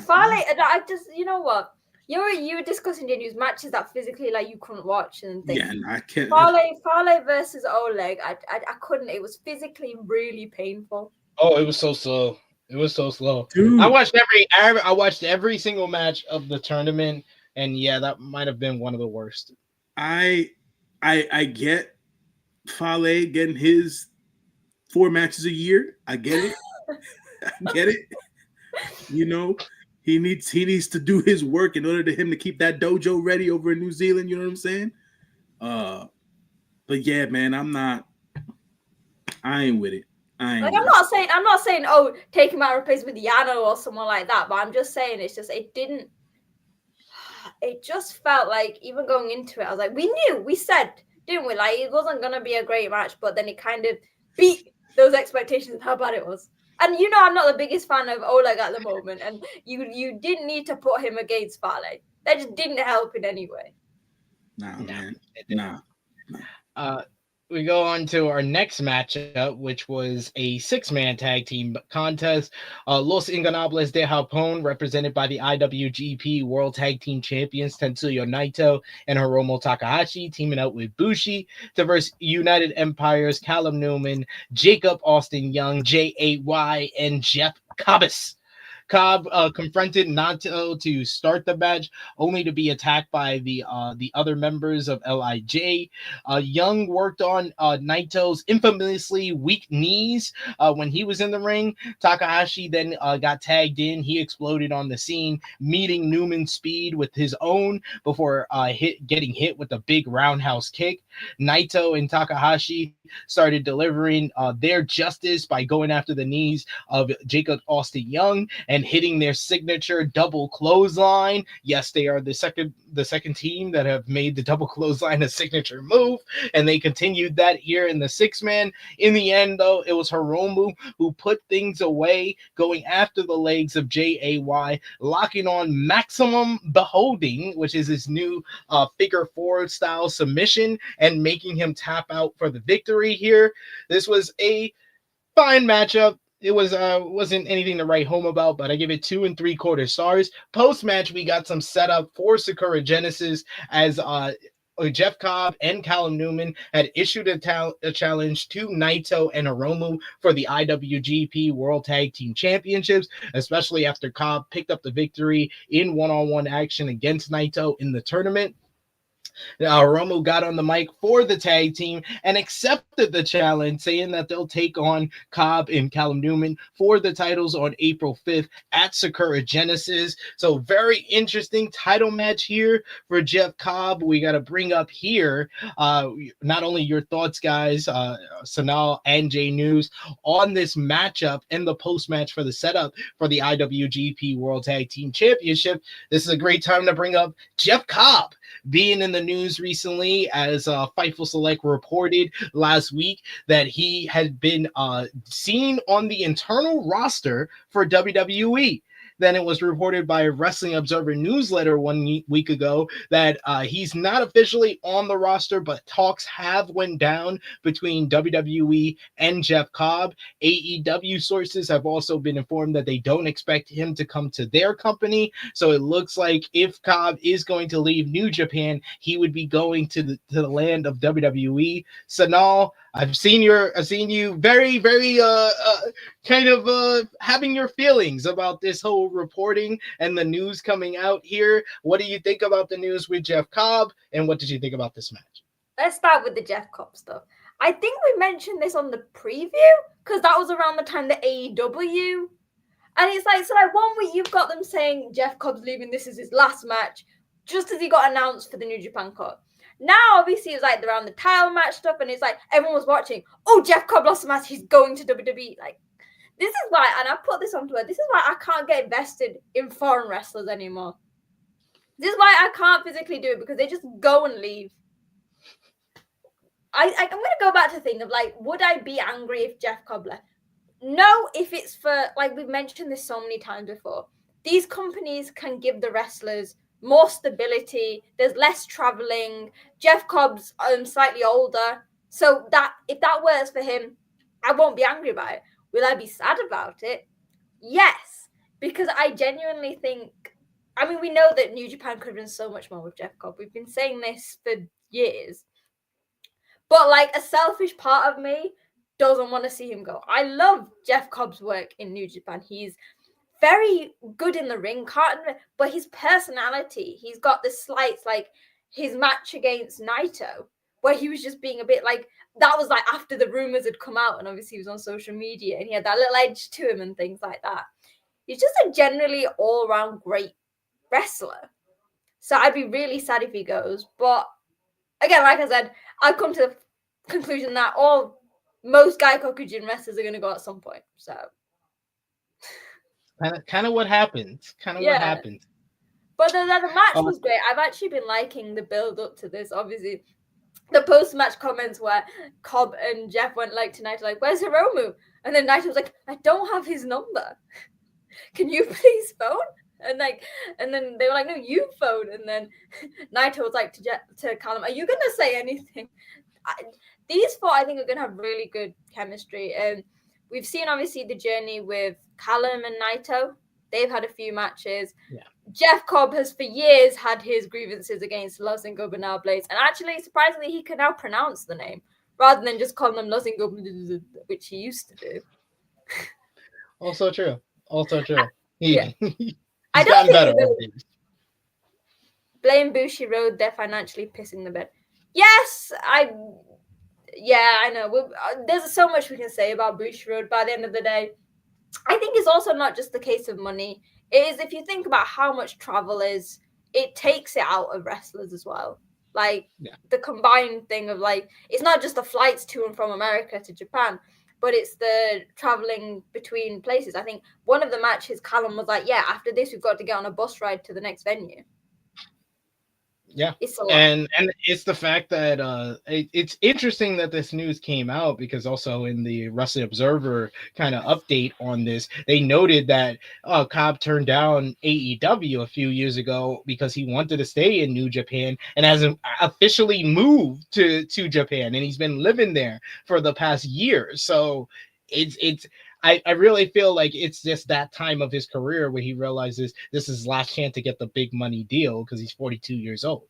S7: Fale, I just, you know what? You were discussing the news matches that physically like you couldn't watch and things.
S6: Yeah, I can't.
S7: Fale versus Oleg, I couldn't. It was physically really painful.
S5: Oh, it was so slow. It was so slow.
S6: Dude.
S5: I watched every single match of the tournament, and yeah, that might have been one of the worst.
S6: I get Fale getting his 4 matches a year. I get it. I get it. You know, he needs to do his work in order to him to keep that dojo ready over in New Zealand. You know what I'm saying? But yeah, man, I ain't with it.
S7: I'm not saying, oh, take him out and replace with Yano or someone like that. But I'm just saying, it's just it just felt like even going into it, I was like, we said, didn't we? Like, it wasn't gonna be a great match, but then it kind of beat those expectations of how bad it was. And you know, I'm not the biggest fan of Oleg at the moment, and you didn't need to put him against Fale. That just didn't help in any way.
S6: Nah, man.
S5: Nah. We go on to our next matchup, which was a 6-man tag team contest. Los Ingonables de Japón, represented by the IWGP World Tag Team Champions Tetsuya Naito and Hiromu Takahashi, teaming up with Bushi to verse United Empire's Callum Newman, Jacob Austin Young, Jay, and Jeff Cobb. Cobb confronted Naito to start the match, only to be attacked by the other members of LIJ. Young worked on Naito's infamously weak knees when he was in the ring. Takahashi then got tagged in. He exploded on the scene, meeting Newman's speed with his own before getting hit with a big roundhouse kick. Naito and Takahashi started delivering their justice by going after the knees of Jacob Austin Young and hitting their signature double clothesline. Yes, they are the second team that have made the double clothesline a signature move, and they continued that here in the 6-man. In the end, though, it was Hiromu who put things away, going after the legs of Jay, locking on maximum beholding, which is his new figure 4 style submission, and making him tap out for the victory here. This was a fine matchup. It wasn't anything to write home about, but I give it 2 3/4 stars. Post match, we got some setup for Sakura Genesis as Jeff Cobb and Callum Newman had issued a challenge to Naito and Hiromu for the IWGP World Tag Team Championships, especially after Cobb picked up the victory in one-on-one action against Naito in the tournament. Hiromu got on the mic for the tag team and accepted the challenge, saying that they'll take on Cobb and Callum Newman for the titles on April 5th at Sakura Genesis. So very interesting title match here for Jeff Cobb. We got to bring up here not only your thoughts, guys, Sonal and J News, on this matchup and the post-match for the setup for the IWGP World Tag Team Championship. This is a great time to bring up Jeff Cobb being in the news recently, as Fightful Select reported last week that he had been seen on the internal roster for WWE. Then it was reported by a Wrestling Observer newsletter 1 week ago that he's not officially on the roster, but talks have went down between WWE and Jeff Cobb. AEW sources have also been informed that they don't expect him to come to their company. So it looks like if Cobb is going to leave New Japan, he would be going to the land of WWE. Sonal, I've seen you very, very kind of having your feelings about this whole reporting and the news coming out here. What do you think about the news with Jeff Cobb, and what did you think about this match?
S7: Let's start with the Jeff Cobb stuff. I think we mentioned this on the preview because that was around the time the AEW. And it's like, so like 1 week you've got them saying Jeff Cobb's leaving, this is his last match, just as he got announced for the New Japan Cup. Now, obviously, it's like around the title match stuff, and it's like everyone was watching. Oh, Jeff Cobb lost the match, he's going to WWE. Like, this is why, and I put this on Twitter, this is why I can't get invested in foreign wrestlers anymore. This is why I can't physically do it, because they just go and leave. I'm going to go back to the thing of, like, would I be angry if Jeff Cobb left? No, if it's for, like, we've mentioned this so many times before. These companies can give the wrestlers more stability. There's less traveling. Jeff Cobb's slightly older. So that if that works for him, I won't be angry about it. Will I be sad about it? Yes, because I genuinely think, I mean, we know that New Japan could have done so much more with Jeff Cobb. We've been saying this for years. But, like, a selfish part of me doesn't want to see him go. I love Jeff Cobb's work in New Japan. He's very good in the ring, but his personality, he's got the slights, like his match against Naito, where he was just being a bit like, that was like after the rumors had come out, and obviously he was on social media, and he had that little edge to him and things like that. He's just a generally all-around great wrestler. So I'd be really sad if he goes. But again, like I said, I've come to the conclusion that most Gaikokujin wrestlers are going to go at some point. So
S5: kind of what happens. What happens.
S7: But the match was great. I've actually been liking the build up to this. Obviously, the post-match comments where Cobb and Jeff went like to Naito, like, "Where's Hiromu?" And then Naito was like, "I don't have his number. Can you please phone?" And then they were like, "No, you phone." And then Naito was like to Callum, "Are you gonna say anything?" These four, I think, are gonna have really good chemistry. And we've seen obviously the journey with Callum and Naito. They've had a few matches. Yeah. Jeff Cobb has for years had his grievances against Los Ingobernables Blades, and actually, surprisingly, he can now pronounce the name rather than just calling them Los Ingobernables, which he used to do.
S5: Also true.
S7: Yeah.
S5: I don't better.
S7: Blame Bushiroad, they're financially pissing the bed. Yes, I know. There's so much we can say about Bushiroad. By the end of the day, I think it's also not just the case of money. It is, if you think about how much travel is, it takes it out of wrestlers as well. Like the combined thing of like, it's not just the flights to and from America to Japan, but it's the traveling between places. I think one of the matches, Callum was like, "Yeah, after this, we've got to get on a bus ride to the next venue."
S5: Yeah, and it's the fact that it's interesting that this news came out, because also in the Wrestling Observer kind of update on this, they noted that Cobb turned down AEW a few years ago because he wanted to stay in New Japan and hasn't officially moved to Japan, and he's been living there for the past year. So I really feel like it's just that time of his career where he realizes this is his last chance to get the big money deal because he's 42 years old.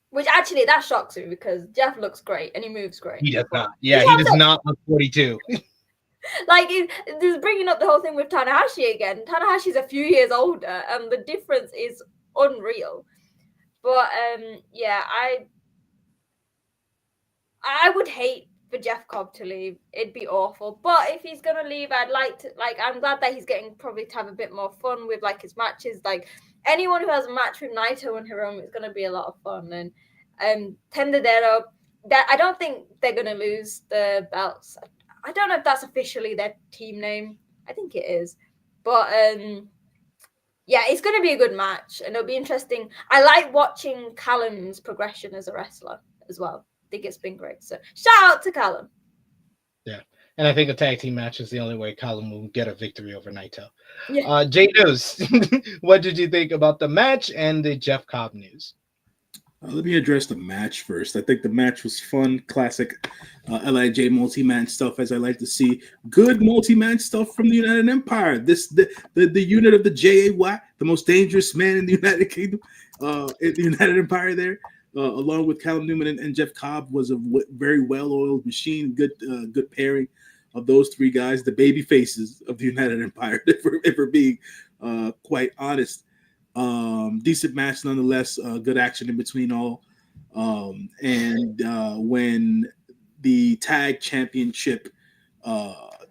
S7: Which actually, that shocks me because Jeff looks great and he moves great.
S5: He does not. Yeah, he does not look 42.
S7: Like, this is bringing up the whole thing with Tanahashi's again. Tanahashi's a few years older and the difference is unreal. But, yeah, I would hate for Jeff Cobb to leave. It'd be awful. But if he's gonna leave, I'd like to, like, I'm glad that he's getting probably to have a bit more fun with like his matches. Like, anyone who has a match with Naito and Hiromu is gonna be a lot of fun. And Tendadero, that I don't think they're gonna lose the belts. I don't know if that's officially their team name. I think it is. But yeah, it's going to be a good match, and it'll be interesting. I like watching Callum's progression as a wrestler as well. I think it's been great. So shout out to Callum.
S5: Yeah. And I think a tag team match is the only way Callum will get a victory over Naito.
S7: Yeah.
S5: Jay News, what did you think about the match and the Jeff Cobb news?
S6: Let me address the match first. I think the match was fun, classic LIJ multi-match stuff, as I like to see. Good multi-match stuff from the United Empire. The unit of the JAY, the most dangerous man in the United Kingdom, in the United Empire there, along with Callum Newman and Jeff Cobb, was a very well-oiled machine. Good pairing of those three guys, the baby faces of the United Empire, if we're being quite honest. Decent match nonetheless. Good action in between all. And when the tag championship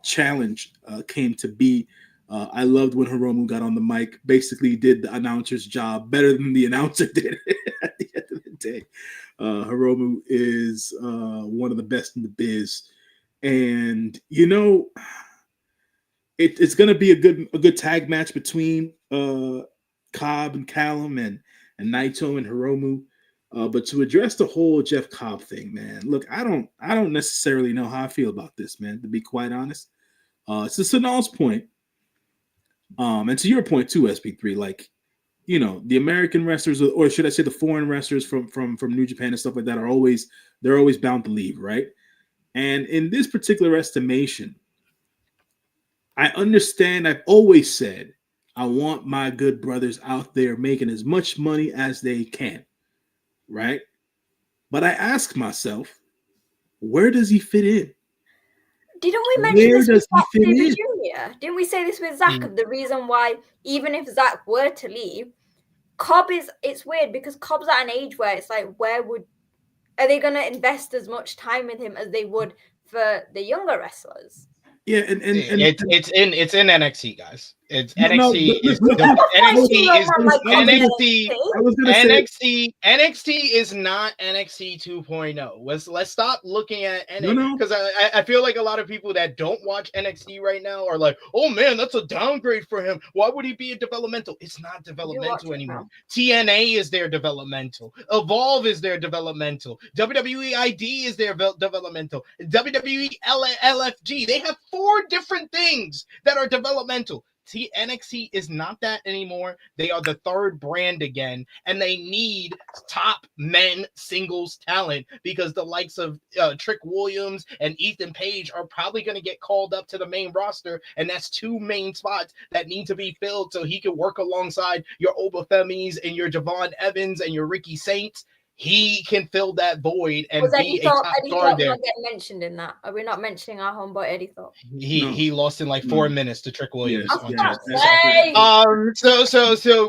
S6: challenge came to be, I loved when Hiromu got on the mic, basically did the announcer's job better than the announcer did at the end of the day. Hiromu is one of the best in the biz. And, you know, it's going to be a good tag match between Cobb and Callum and Naito and Hiromu. But to address the whole Jeff Cobb thing, man, look, I don't necessarily know how I feel about this, man, to be quite honest. To Sonal's point, and to your point too, SP3, like, you know, the American wrestlers, or should I say the foreign wrestlers from New Japan and stuff like that, they're always bound to leave, right? And in this particular estimation, I understand. I've always said I want my good brothers out there making as much money as they can, right? But I ask myself, where does he fit in?
S7: Didn't we mention
S6: Where
S7: this
S6: does
S7: with
S6: he fit
S7: Zach
S6: in?
S7: Jr.? Didn't we say this with Zach? The reason why, even if Zach were to leave, Cobb it's weird because Cobb's at an age where it's like, are they going to invest as much time with him as they would for the younger wrestlers?
S6: Yeah, and
S5: it's in NXT, guys. It's
S6: No,
S5: NXT is NXT is not NXT 2.0. Let's stop looking at NXT, because I feel like a lot of people that don't watch NXT right now are like, oh man, that's a downgrade for him. Why would he be a developmental? It's not developmental anymore. TNA is their developmental. Evolve is their developmental. WWE ID is their developmental. WWE LFG. They have 4 different things that are developmental. NXT is not that anymore. They are the 3rd brand again, and they need top men singles talent, because the likes of Trick Williams and Ethan Page are probably going to get called up to the main roster, and that's 2 main spots that need to be filled so he can work alongside your Obafemis and your Javon Evans and your Ricky Saints. He can fill that void and be a top star there.
S7: We're not getting mentioned in that. Are we not mentioning our homeboy Eddie Thought?
S5: He lost in like 4 minutes to Trick Williams.
S6: Yes.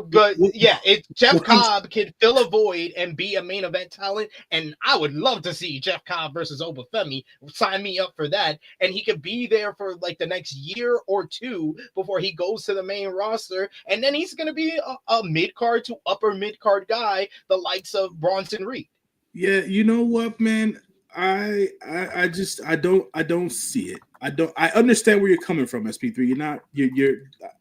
S5: But yeah, Jeff Cobb can fill a void and be a main event talent, and I would love to see Jeff Cobb versus Obafemi. Sign me up for that, and he could be there for like the next year or 2 before he goes to the main roster, and then he's going to be a mid-card to upper mid-card guy, the likes of Bronson Reed.
S6: Yeah, you know what, man? I don't see it. I understand where you're coming from, SP3. You're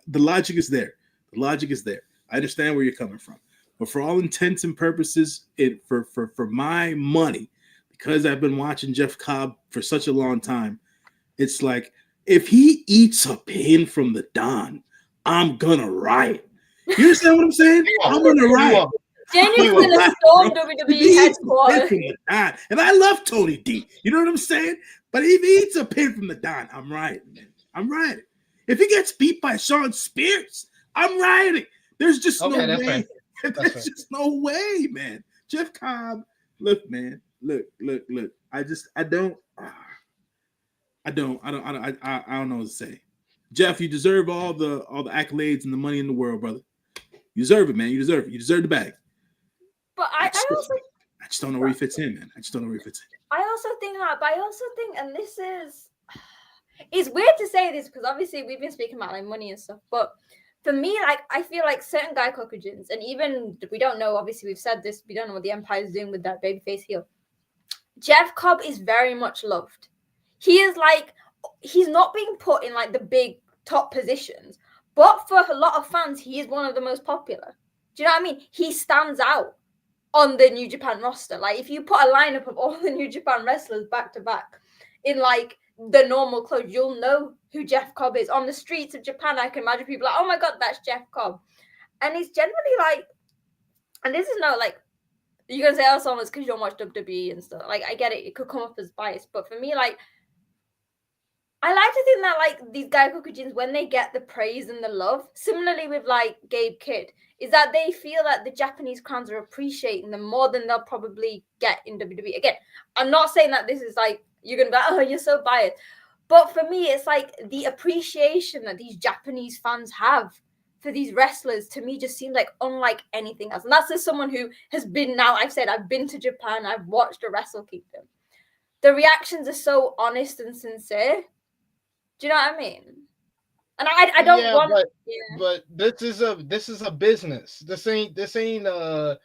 S6: the logic is there. The logic is there. I understand where you're coming from. But for all intents and purposes, for my money, because I've been watching Jeff Cobb for such a long time, it's like, if he eats a pin from the Don, I'm gonna riot. You understand what I'm saying? I'm gonna riot.
S7: Daniel's gonna storm WWE headquarters.
S6: And I love Tony D. You know what I'm saying? But if he eats a pin from the Don, I'm rioting, man. I'm rioting. If he gets beat by Sean Spears, I'm rioting. There's just no way. There's just no way, man. Jeff Cobb, look, man. Look. I don't know what to say. Jeff, you deserve all the accolades and the money in the world, brother. You deserve it, man. You deserve it. You deserve the bag.
S7: But I
S6: just don't know where he fits in, man. I
S7: also think, and this is, it's weird to say this because obviously we've been speaking about like money and stuff, but for me, like, I feel like certain guy caucasians, and even we don't know, obviously we've said this, we don't know what the Empire is doing with that babyface heel. Jeff Cobb is very much loved. He is like, he's not being put in like the big top positions, but But for a lot of fans, he is one of the most popular. Do you know what I mean? He stands out on the New Japan roster. Like, if you put a lineup of all the New Japan wrestlers back to back in like the normal clothes, you'll know who Jeff Cobb is. On the streets of Japan, I can imagine people like, oh my God, that's Jeff Cobb. And he's generally like, and this is no like, you're going to say, oh, Sonal, it's because you don't watch WWE and stuff. Like, I get it. It could come up as bias. But for me, like, I like to think that, like, these Gaikokujins, when they get the praise and the love, similarly with, like, Gabe Kidd, is that they feel that the Japanese crowds are appreciating them more than they'll probably get in WWE. Again, I'm not saying that this is, like, you're going to be like, oh, you're so biased. But for me, it's, like, the appreciation that these Japanese fans have for these wrestlers, to me, just seems like unlike anything else. And that's as someone who has been now, I've said, I've been to Japan, I've watched a Wrestle Kingdom. The reactions are so honest and sincere. Do you know what I mean? And I don't want.
S5: But this is a business. This ain't the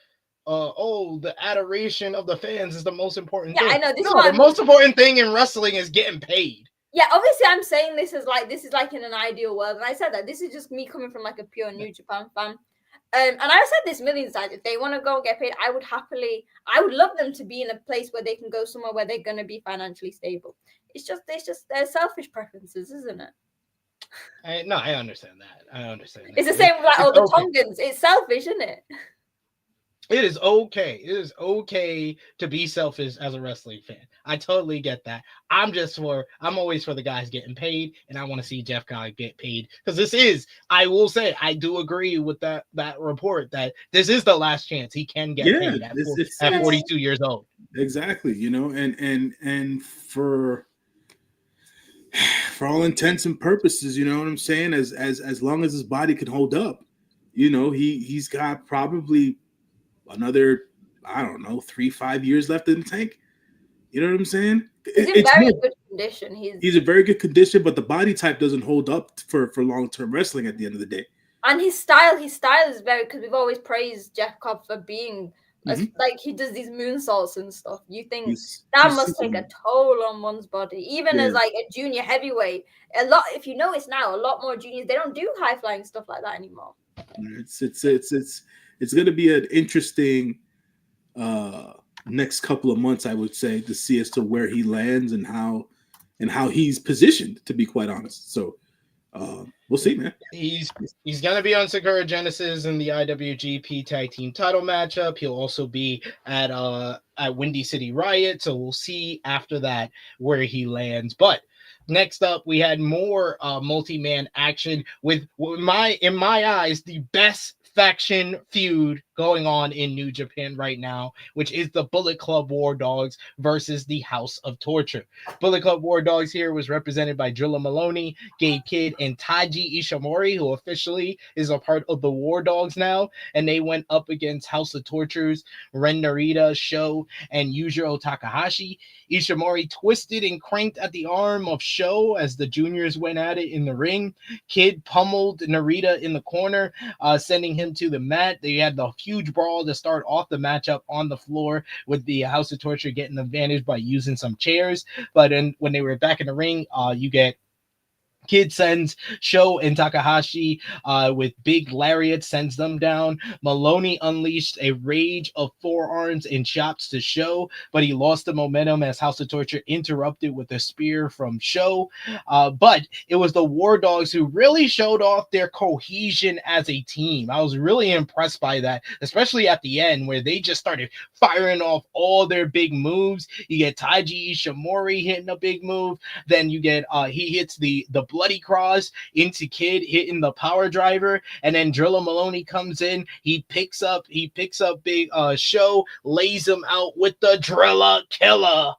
S5: adoration of the fans is the most important thing.
S7: I know.
S5: The most important thing in wrestling is getting paid.
S7: Yeah, obviously I'm saying this is like in an ideal world, and I said that this is just me coming from like a pure New Japan fan. And I've said this millions of times. If they want to go and get paid, I would love them to be in a place where they can go somewhere where they're going to be financially stable. It's just their selfish preferences, isn't it?
S5: I understand that.
S7: It's the same with like the Tongans. It's selfish, isn't it?
S5: It is okay. It is okay to be selfish as a wrestling fan. I totally get that. I'm always for the guys getting paid, and I want to see Jeff Cobb get paid because I will say, I do agree with that report that this is the last chance he can get paid at 42 years old.
S6: Exactly. You know, and for all intents and purposes, you know what I'm saying? As long as his body can hold up, you know, he's got probably another, I don't know, 3-5 years left in the tank. You know what I'm saying?
S7: He's in very good condition.
S6: He's a very good condition, but the body type doesn't hold up for long-term wrestling at the end of the day.
S7: And his style is very, because we've always praised Jeff Cobb for being like, he does these moonsaults and stuff. You think that must take a toll on one's body, even as like a junior heavyweight. If you notice now, a lot more juniors, they don't do high flying stuff like that anymore.
S6: It's going to be an interesting next couple of months, I would say, to see as to where he lands and how he's positioned, to be quite honest. So we'll see, man.
S5: He's going to be on Sakura Genesis in the IWGP Tag Team title matchup. He'll also be at Windy City Riot, so we'll see after that where he lands. But next up, we had more multi-man action with, in my eyes, the best faction feud going on in New Japan right now, which is the Bullet Club War Dogs versus the House of Torture. Bullet Club War Dogs here was represented by Drilla Maloney, Gabe Kidd, and Taiji Ishimori, who officially is a part of the War Dogs now, and they went up against House of Torture's Ren Narita, Sho, and Yujiro Takahashi. Ishimori twisted and cranked at the arm of Sho as the juniors went at it in the ring. Kidd pummeled Narita in the corner, sending him to the mat. They had the huge brawl to start off the matchup on the floor, with the House of Torture getting the advantage by using some chairs. But when they were back in the ring, you get Kidd sends Sho and Takahashi with big lariats, sends them down. Maloney unleashed a rage of forearms and chops to Sho, but he lost the momentum as House of Torture interrupted with a spear from Sho. But it was the War Dogs who really showed off their cohesion as a team. I was really impressed by that, especially at the end where they just started firing off all their big moves. You get Taiji Ishimori hitting a big move. Then you get he hits the bloody cross into Kidd, hitting the power driver, and then Drilla Maloney comes in. He picks up big Sho, lays him out with the Drilla Killer.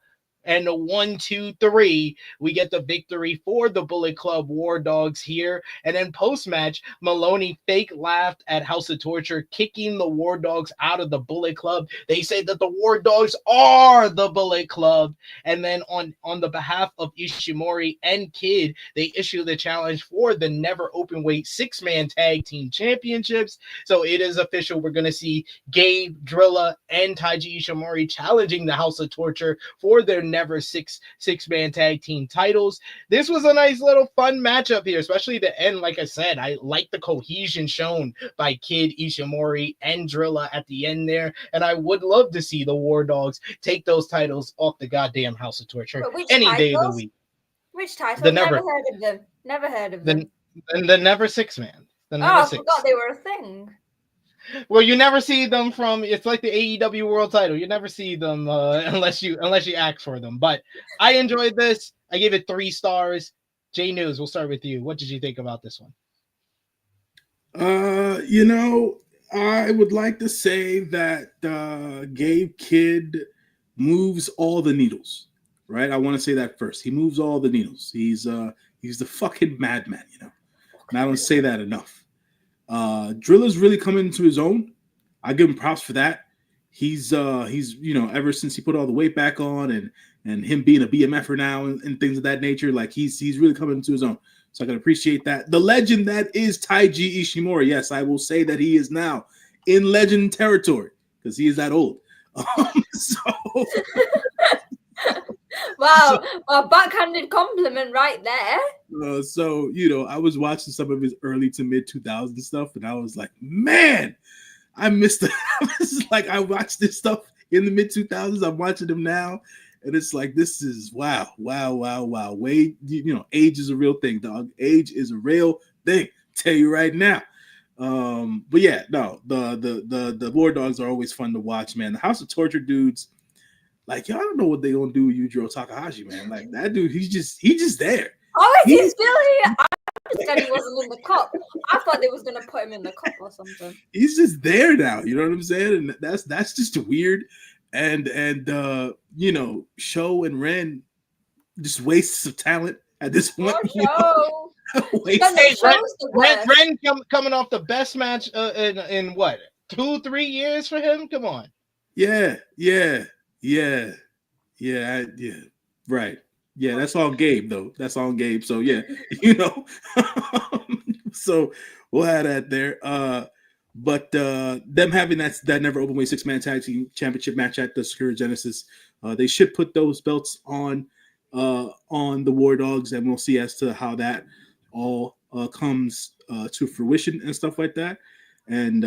S5: And the 1, 2, 3, we get the victory for the Bullet Club War Dogs here. And then post-match, Maloney fake laughed at House of Torture, kicking the War Dogs out of the Bullet Club. They say that the War Dogs are the Bullet Club. And then on the behalf of Ishimori and Kidd, they issue the challenge for the never open weight 6-man tag team championships. So it is official. We're going to see Gabe, Drilla, and Taiji Ishimori challenging the House of Torture for their never six-man tag team titles. This was a nice little fun matchup here, especially the end. Like I said, I like the cohesion shown by Kid, Ishimori, and Drilla at the end there, and I would love to see the War Dogs take those titles off the goddamn House of Torture any day of the week.
S7: Which titles?
S5: The
S7: Never heard of them. Never heard of them.
S5: The Never Six-Man.
S7: I forgot they were a thing.
S5: Well, you never see them from. It's like the AEW World Title. You never see them unless you ask for them. But I enjoyed this. I gave it 3 stars. J News, we'll start with you. What did you think about this one?
S6: I would like to say that Gabe Kidd moves all the needles. Right? I want to say that first. He moves all the needles. He's the fucking madman, And I don't say that enough. Drilla's really coming into his own. I give him props for that. He's ever since he put all the weight back on and him being a BMFer now and things of that nature, like he's really coming into his own. So I can appreciate that. The legend that is Taiji Ishimori. Yes, I will say that he is now in legend territory because he is that old.
S7: Wow, a backhanded compliment right there.
S6: I was watching some of his early to mid 2000s stuff, and I was like, man, I missed it. I watched this stuff in the mid 2000s. I'm watching them now, and it's like, this is wow. Wade, age is a real thing, dog. Age is a real thing. Tell you right now. But yeah, no, the War Dogs are always fun to watch, man. The House of Torture dudes. Like, y'all don't know what they gonna do with Yujiro Takahashi, man. Like that dude, he's just there.
S7: Oh, is he still here? I understand he wasn't in the cup. I thought they was gonna put him in the cup or something.
S6: He's just there now. You know what I'm saying? And that's just weird. And Sho and Ren just wastes of talent at this point.
S7: Oh,
S5: Ren coming off the best match in what 2-3 years for him? Come on.
S6: Yeah. Right. Yeah, that's all Gabe though. That's all Gabe. So yeah, so we'll have that there. But them having that never open weight 6-man tag team championship match at the Sakura Genesis, they should put those belts on the War Dogs, and we'll see as to how that all comes to fruition and stuff like that. And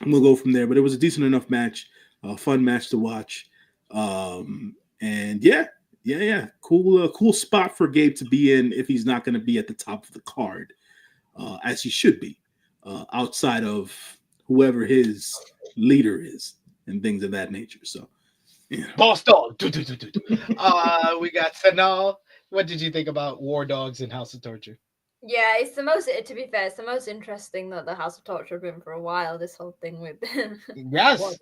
S6: we'll go from there. But it was a decent enough match. Fun match to watch, and yeah, cool spot for Gabe to be in if he's not going to be at the top of the card, as he should be, outside of whoever his leader is and things of that nature. So, yeah.
S5: Boss dog. We got Sonal. What did you think about War Dogs and House of Torture?
S7: Yeah, it's the most. To be fair, it's the most interesting that the House of Torture have been for a while. This whole thing with
S5: yes,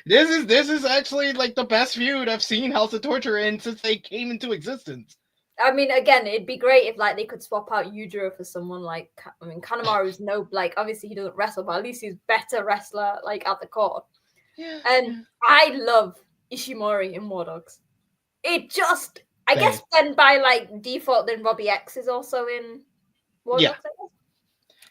S5: this is actually like the best feud I've seen House of Torture in since they came into existence.
S7: I mean, again, it'd be great if they could swap out Yujiro for someone like Kanemaru's obviously he doesn't wrestle, but at least he's better wrestler at the core. Yeah. And I love Ishimori in War Dogs. It just, I guess, then by default, then Robbie X is also in.
S5: Yeah.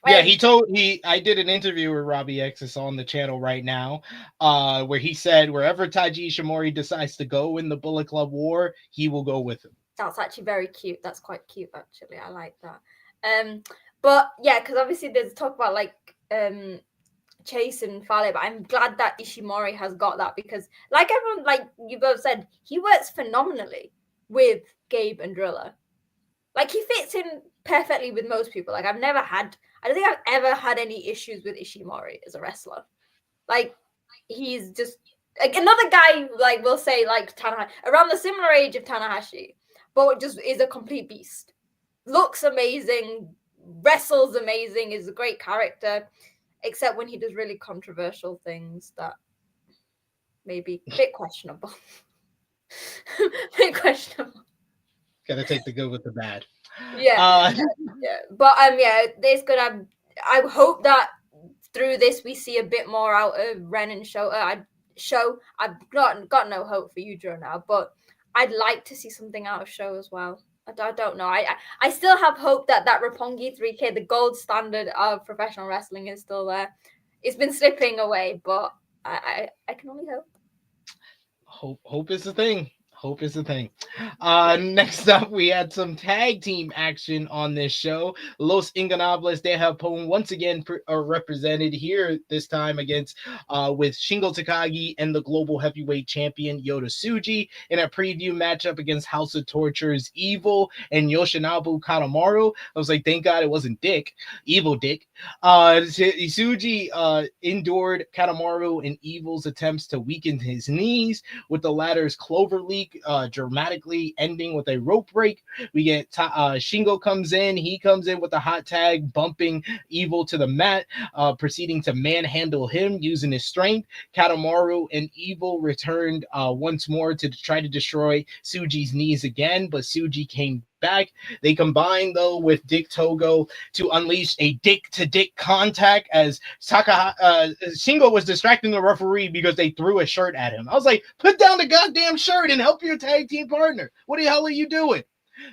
S5: I did an interview with Robbie X. It's on the channel right now, where he said wherever Taiji Ishimori decides to go in the Bullet Club War, he will go with him.
S7: That's actually very cute. That's quite cute, actually. I like that. But yeah, because obviously there's talk about Chase and Fale, but I'm glad that Ishimori has got that because, like everyone, like you both said, he works phenomenally with Gabe and Drilla. He fits in perfectly with most people. I don't think I've ever had any issues with Ishimori as a wrestler. He's just another guy, we'll say, Tanahashi, around the similar age of Tanahashi, but just is a complete beast. Looks amazing, wrestles amazing, is a great character, except when he does really controversial things that may be a bit questionable.
S5: Gotta take the good with the bad.
S7: Yeah. But this could have. I hope that through this we see a bit more out of Ren and Shota. I've got no hope for Yujiro now, but I'd like to see something out of Sho as well. I don't know. I still have hope that Roppongi 3K, the gold standard of professional wrestling, is still there. It's been slipping away, but I can only hope.
S5: Hope is the thing. Hope is the thing. Next up, we had some tag team action on this show. Los Ingonables de Japón once again represented here, this time against with Shingo Takagi and the global heavyweight champion Yota Tsuji in a preview matchup against House of Torture's Evil and Yoshinobu Kanemaru. I was like, thank God it wasn't Dick, Evil Dick. Tsuji endured Kanemaru and Evil's attempts to weaken his knees, with the latter's clover leaf dramatically ending with a rope break. We get Shingo comes in. He comes in with a hot tag, bumping Evil to the mat, proceeding to manhandle him using his strength. Kanemaru and Evil returned once more to try to destroy Tsuji's knees again, but Tsuji came back. They combined though with Dick Togo to unleash a dick-to-dick contact as Shingo was distracting the referee because they threw a shirt at him. I was like, put down the goddamn shirt and help your tag team partner. What the hell are you doing?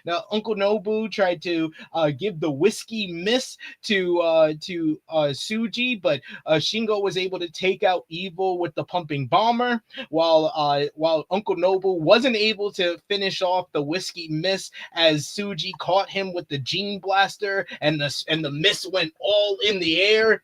S5: Now, Uncle Nobu tried to give the whiskey miss to Tsuji, but Shingo was able to take out Evil with the pumping bomber, while Uncle Nobu wasn't able to finish off the whiskey miss as Tsuji caught him with the Gene Blaster, and the miss went all in the air.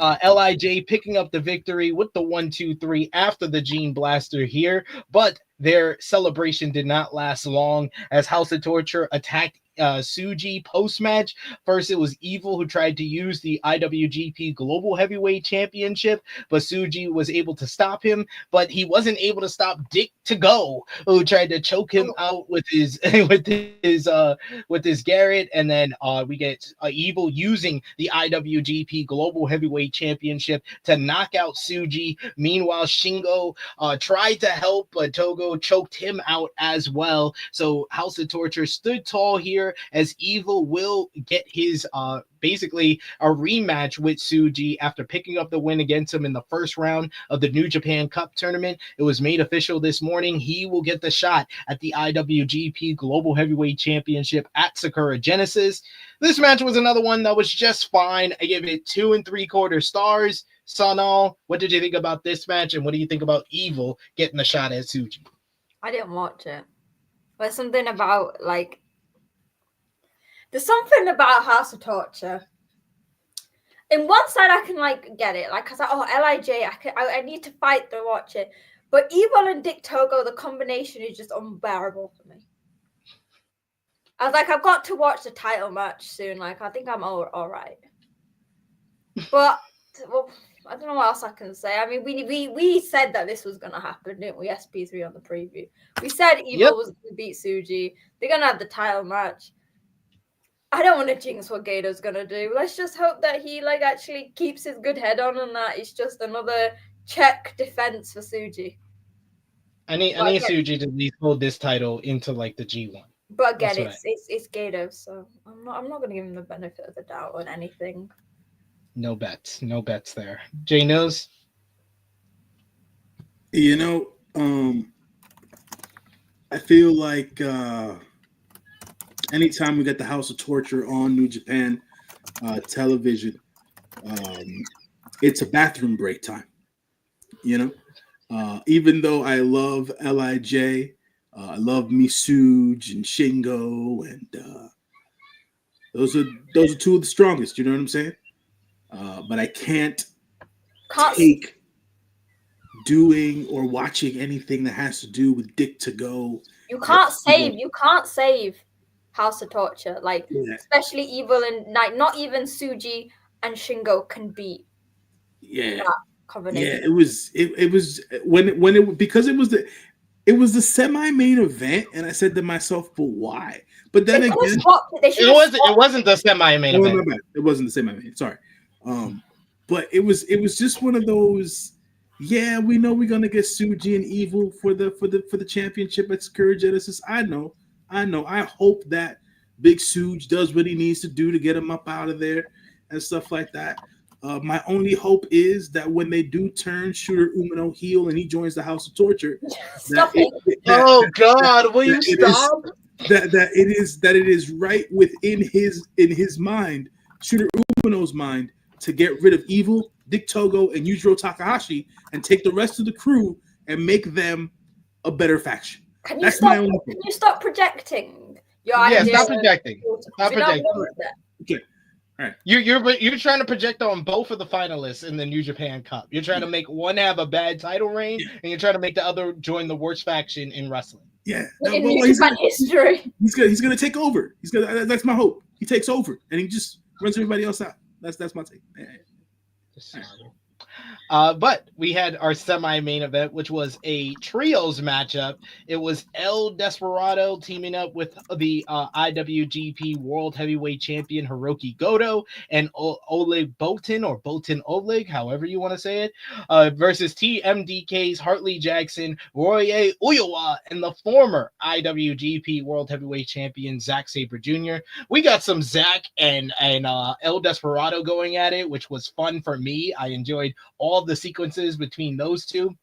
S5: LIJ picking up the victory with the 1-2-3 after the Gene Blaster here, but their celebration did not last long as House of Torture attacked Tsuji post-match. First, it was Evil who tried to use the IWGP Global Heavyweight Championship, but Tsuji was able to stop him, but he wasn't able to stop Dick Togo, who tried to choke him out with his Garrett, and then we get Evil using the IWGP Global Heavyweight Championship to knock out Tsuji. Meanwhile, Shingo tried to help, but Togo choked him out as well. So House of Torture stood tall here, as Evil will get his basically a rematch with Tsuji after picking up the win against him in the first round of the New Japan Cup tournament. It was made official this morning. He will get the shot at the IWGP Global Heavyweight Championship at Sakura Genesis. This match was another one that was just fine. I give it 2 3/4 stars. Sonal, what did you think about this match, and what do you think about Evil getting the shot at Tsuji?
S7: I didn't watch it. There's something about there's something about House of Torture. In one side, I can get it. I was like, oh, LIJ, I need to fight to watch it. But Evil and Dick Togo, the combination is just unbearable for me. I was like, I've got to watch the title match soon. I think I'm all right. But well, I don't know what else I can say. I mean, we said that this was gonna happen, didn't we? SP3 on the preview. We said Evil was gonna beat Tsuji. They're gonna have the title match. I don't want to jinx what Gato's gonna do. Let's just hope that he actually keeps his good head on, and that it's just another check defense for Tsuji.
S5: I need Tsuji to at least hold this title into the G1.
S7: But again, it's Gato, so I'm not gonna give him the benefit of the doubt on anything.
S5: No bets there. Jay knows.
S6: I feel like anytime we get the House of Torture on New Japan television, it's a bathroom break time. Even though I love LIJ, I love Misuj and Shingo, and those are two of the strongest. You know what I'm saying? But I can't take doing or watching anything that has to do with Dick Togo.
S7: You can't save House of Torture, especially Evil, and not even Tsuji and Shingo can beat that combination.
S6: Yeah, it was because it was the semi-main event, and I said to myself, but why? But then again,
S5: it wasn't the semi-main event.
S6: It wasn't the semi-main. Sorry. But it was just one of those. Yeah, we know we're gonna get Tsuji and Evil for the championship at Sakura Genesis. I know. I hope that Big Suge does what he needs to do to get him up out of there and stuff like that. My only hope is that when they do turn Shota Umino heel and he joins the House of Torture,
S5: oh God, will you stop?
S6: That it is right within his mind, Shota Umino's mind, to get rid of Evil, Dick Togo, and Yujiro Takahashi, and take the rest of the crew and make them a better faction.
S7: Can you
S6: That's
S7: stop?
S6: my only
S7: Can
S6: thing.
S7: you stop projecting your
S5: Yeah,
S7: idea?
S5: stop projecting. Stop
S7: We're not
S5: projecting.
S7: done with that.
S6: Okay. All right.
S5: You're trying to project on both of the finalists in the New Japan Cup. You're trying to make one have a bad title reign, and you're trying to make the other join the worst faction in wrestling.
S6: Yeah.
S7: In New Japan history.
S6: He's gonna take over. That's my hope. He takes over and he just runs everybody else out. That's my take.
S5: But we had our semi-main event, which was a trios matchup. It was El Desperado teaming up with the IWGP World Heavyweight Champion Hiroki Goto and Oleg Boltin, or Boltin Oleg, however you want to say it, versus TMDK's Hartley Jackson, Roye Uyowa, and the former IWGP World Heavyweight Champion Zack Sabre Jr. We got some Zack and El Desperado going at it, which was fun for me. I enjoyed all the sequences between those two.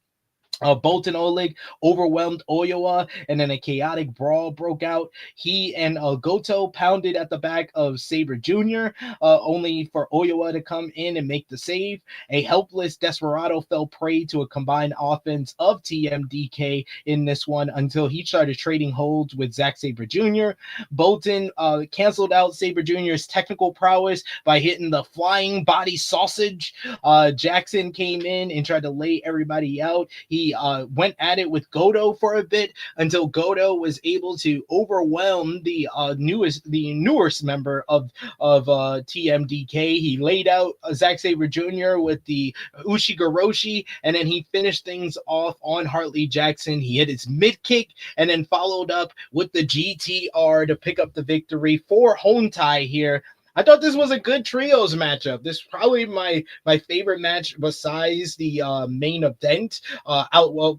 S5: Boltin Oleg overwhelmed Oyowa, and then a chaotic brawl broke out. He and Goto pounded at the back of Sabre Jr., only for Oyowa to come in and make the save. A helpless Desperado fell prey to a combined offense of TMDK in this one until he started trading holds with Zack Sabre Jr. Boltin canceled out Sabre Jr.'s technical prowess by hitting the flying body sausage. Jackson came in and tried to lay everybody out. He went at it with Goto for a bit until Goto was able to overwhelm the newest member of TMDK. He laid out Zack Sabre Jr. with the Ushigoroshi, and then he finished things off on Hartley Jackson. He hit his mid kick and then followed up with the GTR to pick up the victory for Hontai here. I thought this was a good trios matchup. This is probably my favorite match besides the main event.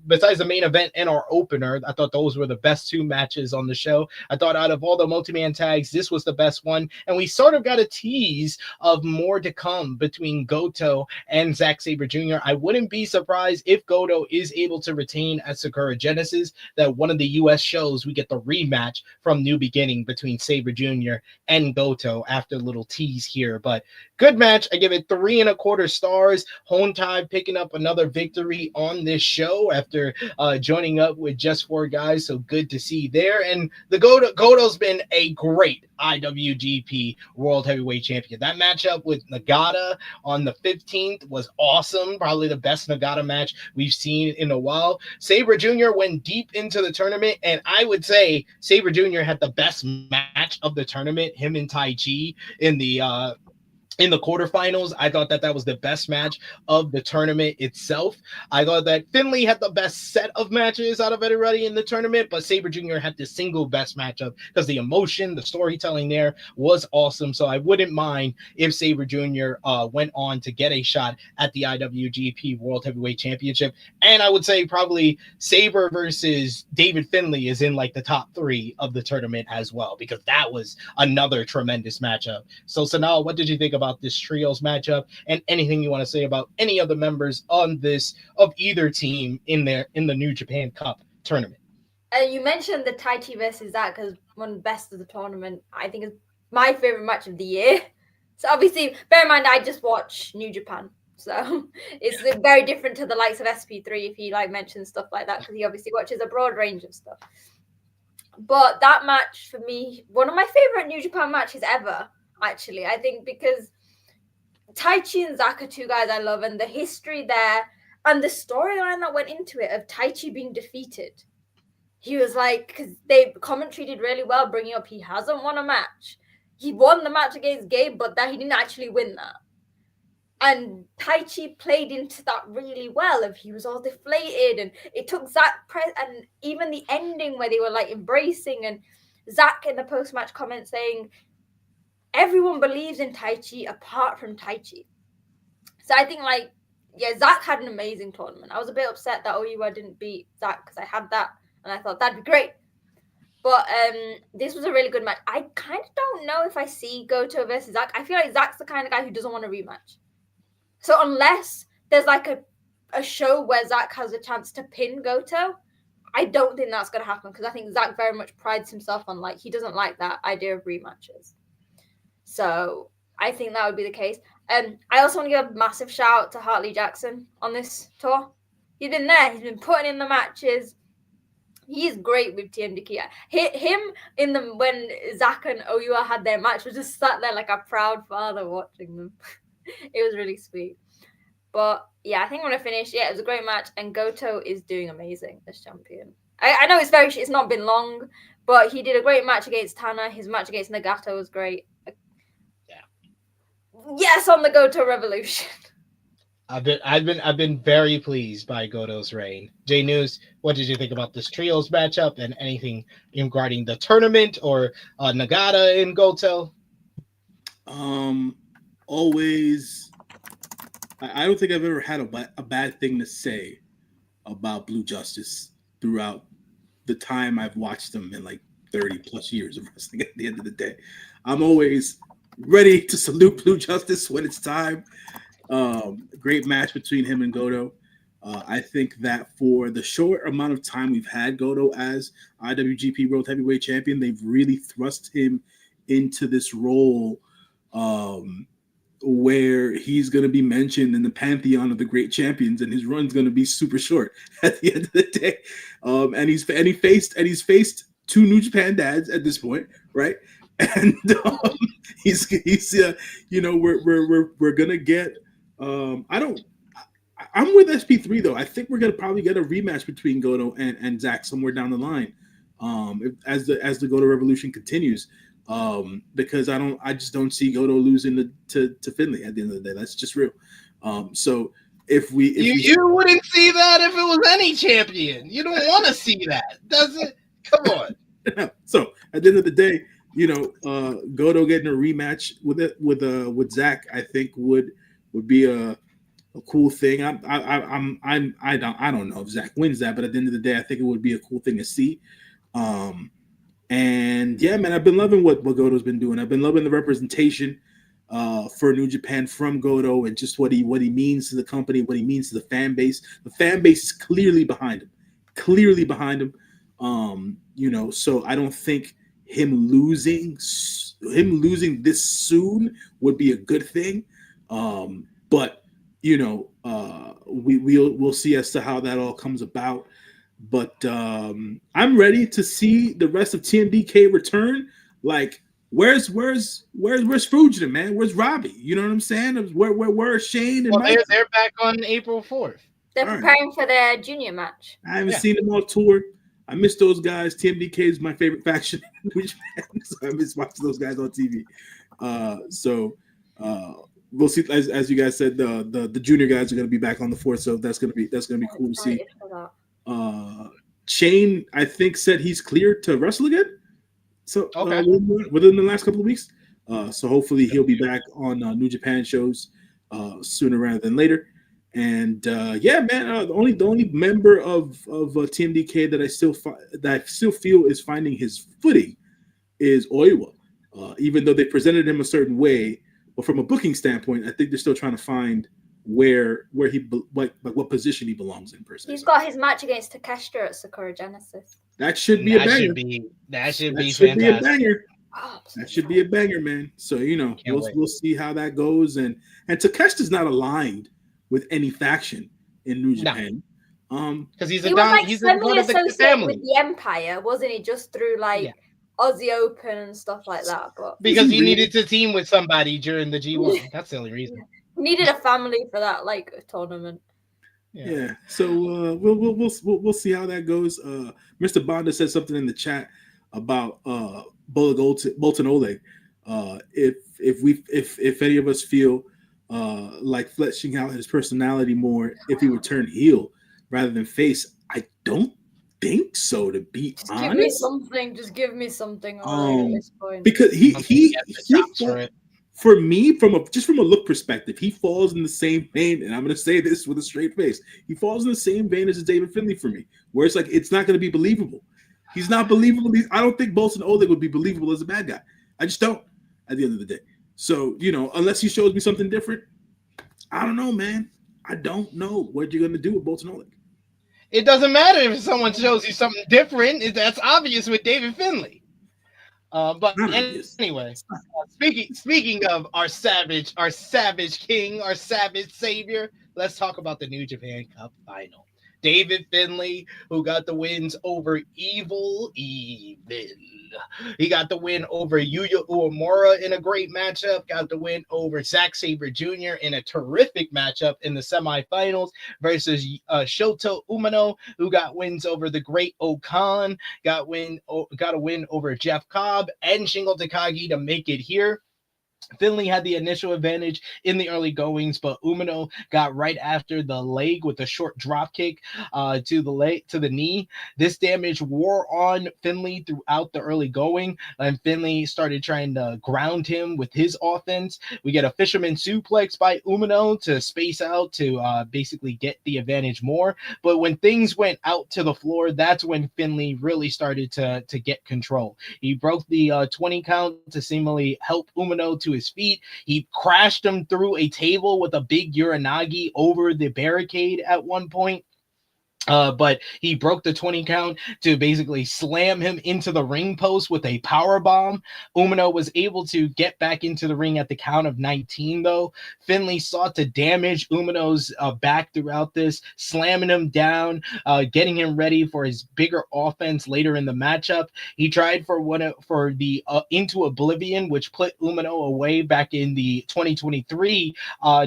S5: Besides the main event and our opener, I thought those were the best two matches on the show. I thought out of all the multi-man tags, this was the best one. And we sort of got a tease of more to come between Goto and Zack Sabre Jr. I wouldn't be surprised if Goto is able to retain at Sakura Genesis, that one of the US shows we get the rematch from New Beginning between Sabre Jr. and Goto after a little tease here. But good match. I give it 3.25 stars. Hontai picking up another victory on this show after joining up with just 4 guys. So good to see there. And the Goto's been a great IWGP World Heavyweight Champion. That matchup with Nagata on the 15th was awesome. Probably the best Nagata match we've seen in a while. Sabre Jr. went deep into the tournament, and I would say Sabre Jr. had the best match of the tournament, him and Tai Chi in the quarterfinals. I thought that was the best match of the tournament itself. I thought that Finlay had the best set of matches out of everybody in the tournament, but Sabre Jr. had the single best matchup because the emotion, the storytelling there was awesome. So I wouldn't mind if Sabre Jr. Went on to get a shot at the IWGP World Heavyweight Championship. And I would say probably Sabre versus David Finlay is in like the top 3 of the tournament as well, because that was another tremendous matchup. So Sonal, what did you think about this trios matchup, and anything you want to say about any of the members on this of either team in the New Japan Cup tournament?
S7: You mentioned the Tai Chi versus Zack as one of the best of the tournament. I think it's my favorite match of the year. So obviously, bear in mind I just watch New Japan, so it's very different to the likes of SP3 if he like mentions stuff like that, because he obviously watches a broad range of stuff. But that match for me, one of my favorite New Japan matches ever. Actually, I think because Tai Chi and Zack are 2 guys I love, and the history there and the storyline that went into it of Tai Chi being defeated. He was like, because they commentary did really well, bringing up he hasn't won a match. He won the match against Gabe, but that he didn't actually win that. And Tai Chi played into that really well. If he was all deflated, and it took Zack and even the ending where they were like embracing, and Zack in the post-match comment saying, everyone believes in Tai Chi apart from Tai Chi. So I think Zack had an amazing tournament. I was a bit upset that Oiwa didn't beat Zack because I had that and I thought that'd be great. But this was a really good match. I kind of don't know if I see Goto versus Zack. I feel like Zack's the kind of guy who doesn't want a rematch. So unless there's like a show where Zack has a chance to pin Goto, I don't think that's going to happen, because I think Zack very much prides himself on he doesn't like that idea of rematches. So I think that would be the case. I also want to give a massive shout out to Hartley Jackson on this tour. He's been there. He's been putting in the matches. He's great with TMDK. Him in the when Zach and Oyua had their match was just sat there like a proud father watching them. It was really sweet. But yeah, I think I'm gonna finish. Yeah, it was a great match, and Goto is doing amazing as champion. I know it's not been long, but he did a great match against Tana. His match against Nagato was great.
S5: Yeah.
S7: Yes, on the Goto Revolution.
S5: I've been very pleased by Goto's reign. Jay News, what did you think about this trios matchup and anything regarding the tournament or Nagata and Goto?
S6: Always. I don't think I've ever had a bad thing to say about Blue Justice throughout the time I've watched them in like 30 plus years of wrestling. At the end of the day, I'm always ready to salute Blue Justice when it's time. Great match between him and Goto. I think that for the short amount of time we've had Goto as IWGP World Heavyweight Champion, they've really thrust him into this role where he's going to be mentioned in the pantheon of the great champions, and his run's going to be super short at the end of the day. And he's faced two New Japan dads at this point, right? And he's you know, we're gonna get. I'm with SP3 though. I think we're gonna probably get a rematch between Goto and Zack somewhere down the line, as the Goto Revolution continues. Because I just don't see Goto losing to Finlay at the end of the day. That's just real. So if
S5: you wouldn't see that if it was any champion. You don't want to see that, does it? Come on.
S6: So at the end of the day, you know, Goto getting a rematch with Zack, I think would be a cool thing. I don't know if Zack wins that, but at the end of the day, I think it would be a cool thing to see. And yeah, man, I've been loving what Goto's been doing. I've been loving the representation for New Japan from Goto, and just what he means to the company, what he means to the fan base. The fan base is clearly behind him. You know, so I don't think him losing this soon would be a good thing. But you know, we'll see as to how that all comes about. But I'm ready to see the rest of TMDK return. Like, where's Fujita, man? Where's Robbie? You know what I'm saying? Where's Shane? And
S5: well, they're back on April 4th.
S7: They're preparing for their junior match.
S6: I haven't seen them on tour. I miss those guys. TMDK is my favorite faction, so I miss watching those guys on TV. We'll see. As you guys said, the junior guys are going to be back on the 4th, so that's going to be cool to see. Shane, I think, said he's cleared to wrestle again. So within the last couple of weeks. So hopefully he'll be back on New Japan shows sooner rather than later. And yeah, man, the only member of TMDK that I still feel is finding his footing is Oiwa. Even though they presented him a certain way, but from a booking standpoint, I think they're still trying to find where he what position he belongs in per se.
S7: He's got his match against Takeshita at Sakura Genesis.
S6: That should be a banger.
S5: That should be fantastic.
S6: A banger. That should be a banger, man. So you know, we'll see how that goes. And Takeshita's not aligned with any faction in New Japan.
S5: Because he's
S7: a part of the family with the Empire, wasn't he? Just through Aussie Open and stuff like that. But
S5: because he needed to team with somebody during the G1. That's the only reason.
S7: Needed a family for that tournament.
S6: Yeah. So we'll see how that goes. Mr. Bonda said something in the chat about Bolton Oleg. If any of us feel like fleshing out his personality more if he would turn heel rather than face, I don't think so, to be honest.
S7: Just give me something at this point.
S6: Because he for me, from a look perspective, he falls in the same vein, and I'm going to say this with a straight face. He falls in the same vein as David Finlay for me, where it's like it's not going to be believable. He's not believable. I don't think Bolton Oleg would be believable as a bad guy. I just don't. At the end of the day, so you know, unless he shows me something different, I don't know, man. I don't know what you're going to do with Bolton Oleg.
S5: It doesn't matter if someone shows you something different. That's obvious with David Finlay. But anyway, speaking of our savage king, our savage savior, let's talk about the New Japan Cup final. David Finlay, who got the wins over Evil. He got the win over Yuya Uemura in a great matchup. Got the win over Zack Sabre Jr. in a terrific matchup in the semifinals versus Shota Umino, who got wins over the Great Okan. Got a win over Jeff Cobb and Shingo Takagi to make it here. Finlay had the initial advantage in the early goings, but Umino got right after the leg with a short drop kick to the knee. This damage wore on Finlay throughout the early going, and Finlay started trying to ground him with his offense. We get a fisherman suplex by Umino to space out to basically get the advantage more. But when things went out to the floor, that's when Finlay really started to get control. He broke the 20 count to seemingly help Umino to his feet. He crashed him through a table with a big Uranagi over the barricade at one point. But he broke the 20 count to basically slam him into the ring post with a power bomb. Umino was able to get back into the ring at the count of 19, though. Finlay sought to damage Umino's back throughout this, slamming him down, getting him ready for his bigger offense later in the matchup. He tried for the Into Oblivion, which put Umino away back in the 2023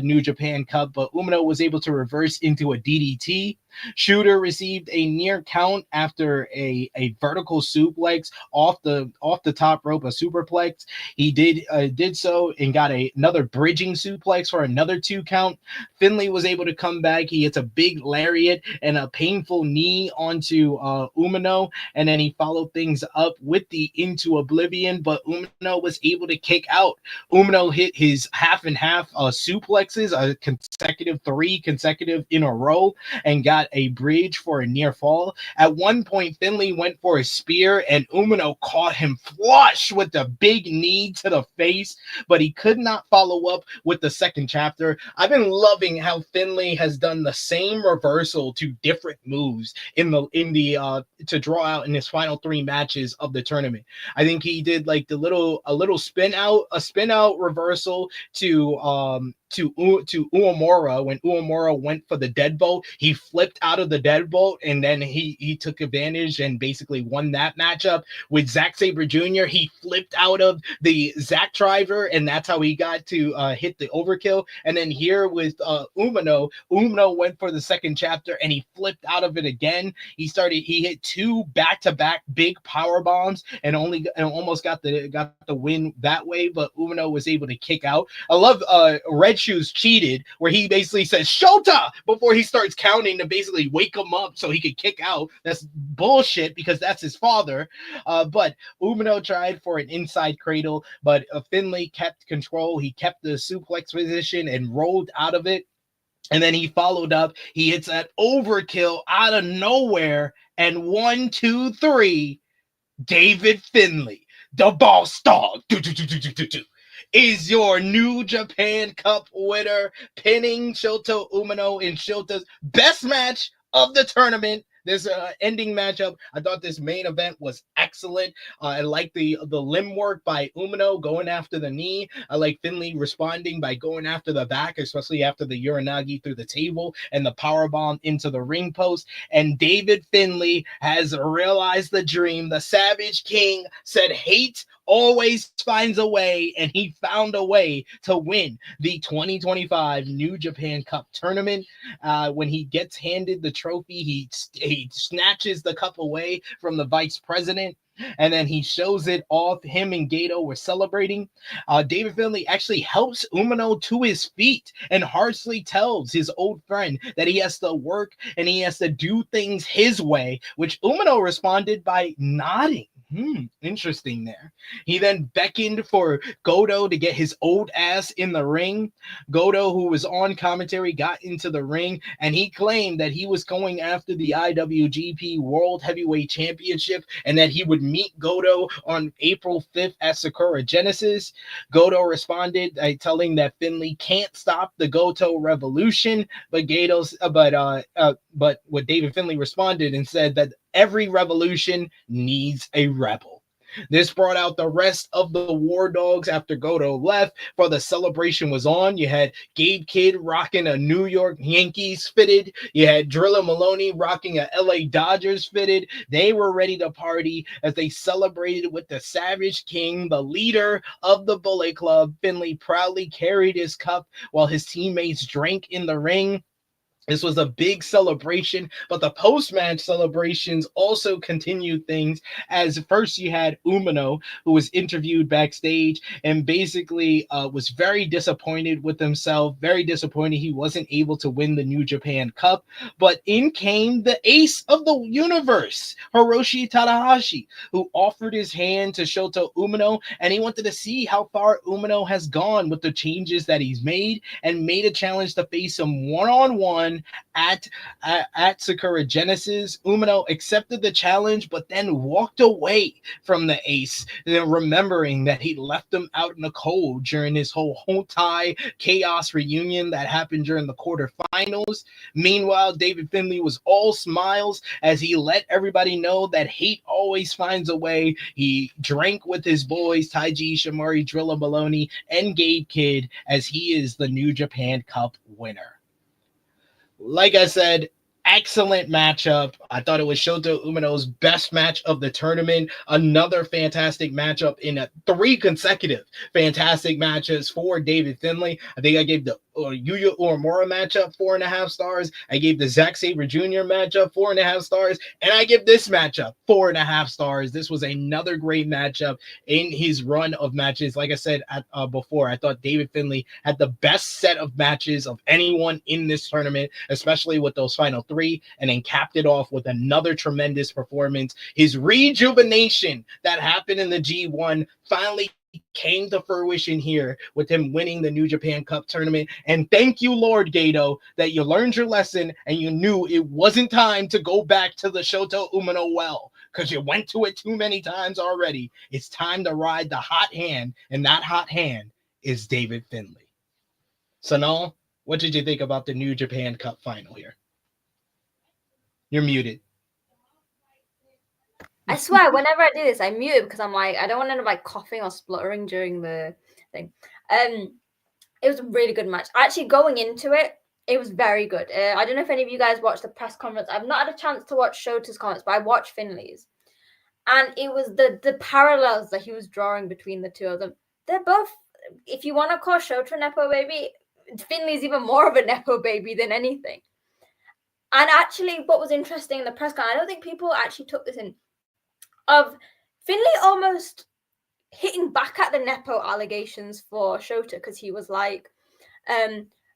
S5: New Japan Cup, but Umino was able to reverse into a DDT. Shooter received a near count after a vertical suplex off the top rope, a superplex. He did so and got another bridging suplex for another 2 count. Finlay was able to come back. He hits a big lariat and a painful knee onto Umino, and then he followed things up with the Into Oblivion, but Umino was able to kick out. Umino hit his half and half suplexes, a consecutive 3 consecutive in a row, and got a bridge for a near fall. At one point, Finlay went for a spear, and Umino caught him flush with the big knee to the face, but he could not follow up with the second chapter. I've been loving how Finlay has done the same reversal to different moves in the to draw out in his final 3 matches of the tournament. I think he did like a little spin out reversal to Uemura. When Uemura went for the deadbolt, he flipped out of the deadbolt, and then he took advantage and basically won that matchup. With Zack Sabre Jr., he flipped out of the Zack driver, and that's how he got to hit the overkill. And then here with Umino went for the second chapter, and he flipped out of it again. He hit 2 back-to-back big power bombs, and almost got the win that way. But Umino was able to kick out. I love Red Shoes cheated, where he basically says Shota before he starts counting to basically wake him up so he could kick out. That's bullshit because that's his father. But Umino tried for an inside cradle, but Finlay kept control. He kept the suplex position and rolled out of it. And then he followed up. He hits that overkill out of nowhere. And 1, 2, 3, David Finlay, the boss dog, is your New Japan Cup winner, pinning Shota Umino in Shota's best match of the tournament. This ending matchup, I thought this main event was excellent. I like the limb work by Umino going after the knee. I like Finlay responding by going after the back, especially after the Uranagi through the table and the powerbomb into the ring post. And David Finlay has realized the dream. The Savage King said hate always finds a way, and he found a way to win the 2025 New Japan Cup tournament. When he gets handed the trophy, he snatches the cup away from the vice president, and then he shows it off. Him and Gato were celebrating. David Finlay actually helps Umino to his feet and harshly tells his old friend that he has to work and he has to do things his way, which Umino responded by nodding. Interesting there. He then beckoned for Goto to get his old ass in the ring. Goto, who was on commentary, got into the ring, and he claimed that he was going after the IWGP World Heavyweight Championship and that he would meet Goto on April 5th at Sakura Genesis. Goto responded by telling that Finlay can't stop the Goto revolution, but what David Finlay responded and said that every revolution needs a rebel. This brought out the rest of the War Dogs after Goto left, for the celebration was on. You had Gabe Kidd rocking a New York Yankees fitted. You had Drilla Maloney rocking a LA Dodgers fitted. They were ready to party as they celebrated with the Savage King, the leader of the Bullet Club. Finlay proudly carried his cup while his teammates drank in the ring. This was a big celebration, but the post-match celebrations also continued things, as first you had Umino, who was interviewed backstage and basically was very disappointed with himself, very disappointed he wasn't able to win the New Japan Cup. But in came the ace of the universe, Hiroshi Tanahashi, who offered his hand to Shota Umino, and he wanted to see how far Umino has gone with the changes that he's made, and made a challenge to face him one-on-one at Sakura Genesis. Umino accepted the challenge, but then walked away from the ace, remembering that he left him out in the cold during his whole Hontai chaos reunion that happened during the quarterfinals. Meanwhile, David Finlay was all smiles as he let everybody know that hate always finds a way. He drank with his boys, Taiji Ishimori, Drilla Maloney, and Gabe Kidd, as he is the New Japan Cup winner. Like I said, excellent matchup. I thought it was Shota Umino's best match of the tournament. Another fantastic matchup in 3 consecutive fantastic matches for David Finlay. I think I gave the Yuya Uemura matchup 4.5 stars. I gave the Zack Sabre Jr. matchup 4.5 stars. And I give this matchup 4.5 stars. This was another great matchup in his run of matches. Like I said before, I thought David Finlay had the best set of matches of anyone in this tournament, especially with those final 3, and then capped it off with another tremendous performance. His rejuvenation that happened in the G1 finally came to fruition here with him winning the New Japan Cup tournament. And thank you, Lord Gato, that you learned your lesson and you knew it wasn't time to go back to the Shota Umino well, because you went to it too many times already. It's time to ride the hot hand, and that hot hand is David Finlay. Sonal, what did you think about the New Japan Cup final here? You're muted.
S7: I swear, whenever I do this, I mute it because I'm like, I don't want to end up like coughing or spluttering during the thing. It was a really good match. Actually, going into it, it was very good. I don't know if any of you guys watched the press conference. I've not had a chance to watch Shota's comments, but I watched Finlay's. And it was the parallels that he was drawing between the two of them. They're both, if you want to call Shota a Nepo baby, Finlay's even more of a Nepo baby than anything. And actually, what was interesting in the press conference, I don't think people actually took this in, of Finlay almost hitting back at the Nepo allegations for Shota, because he was like,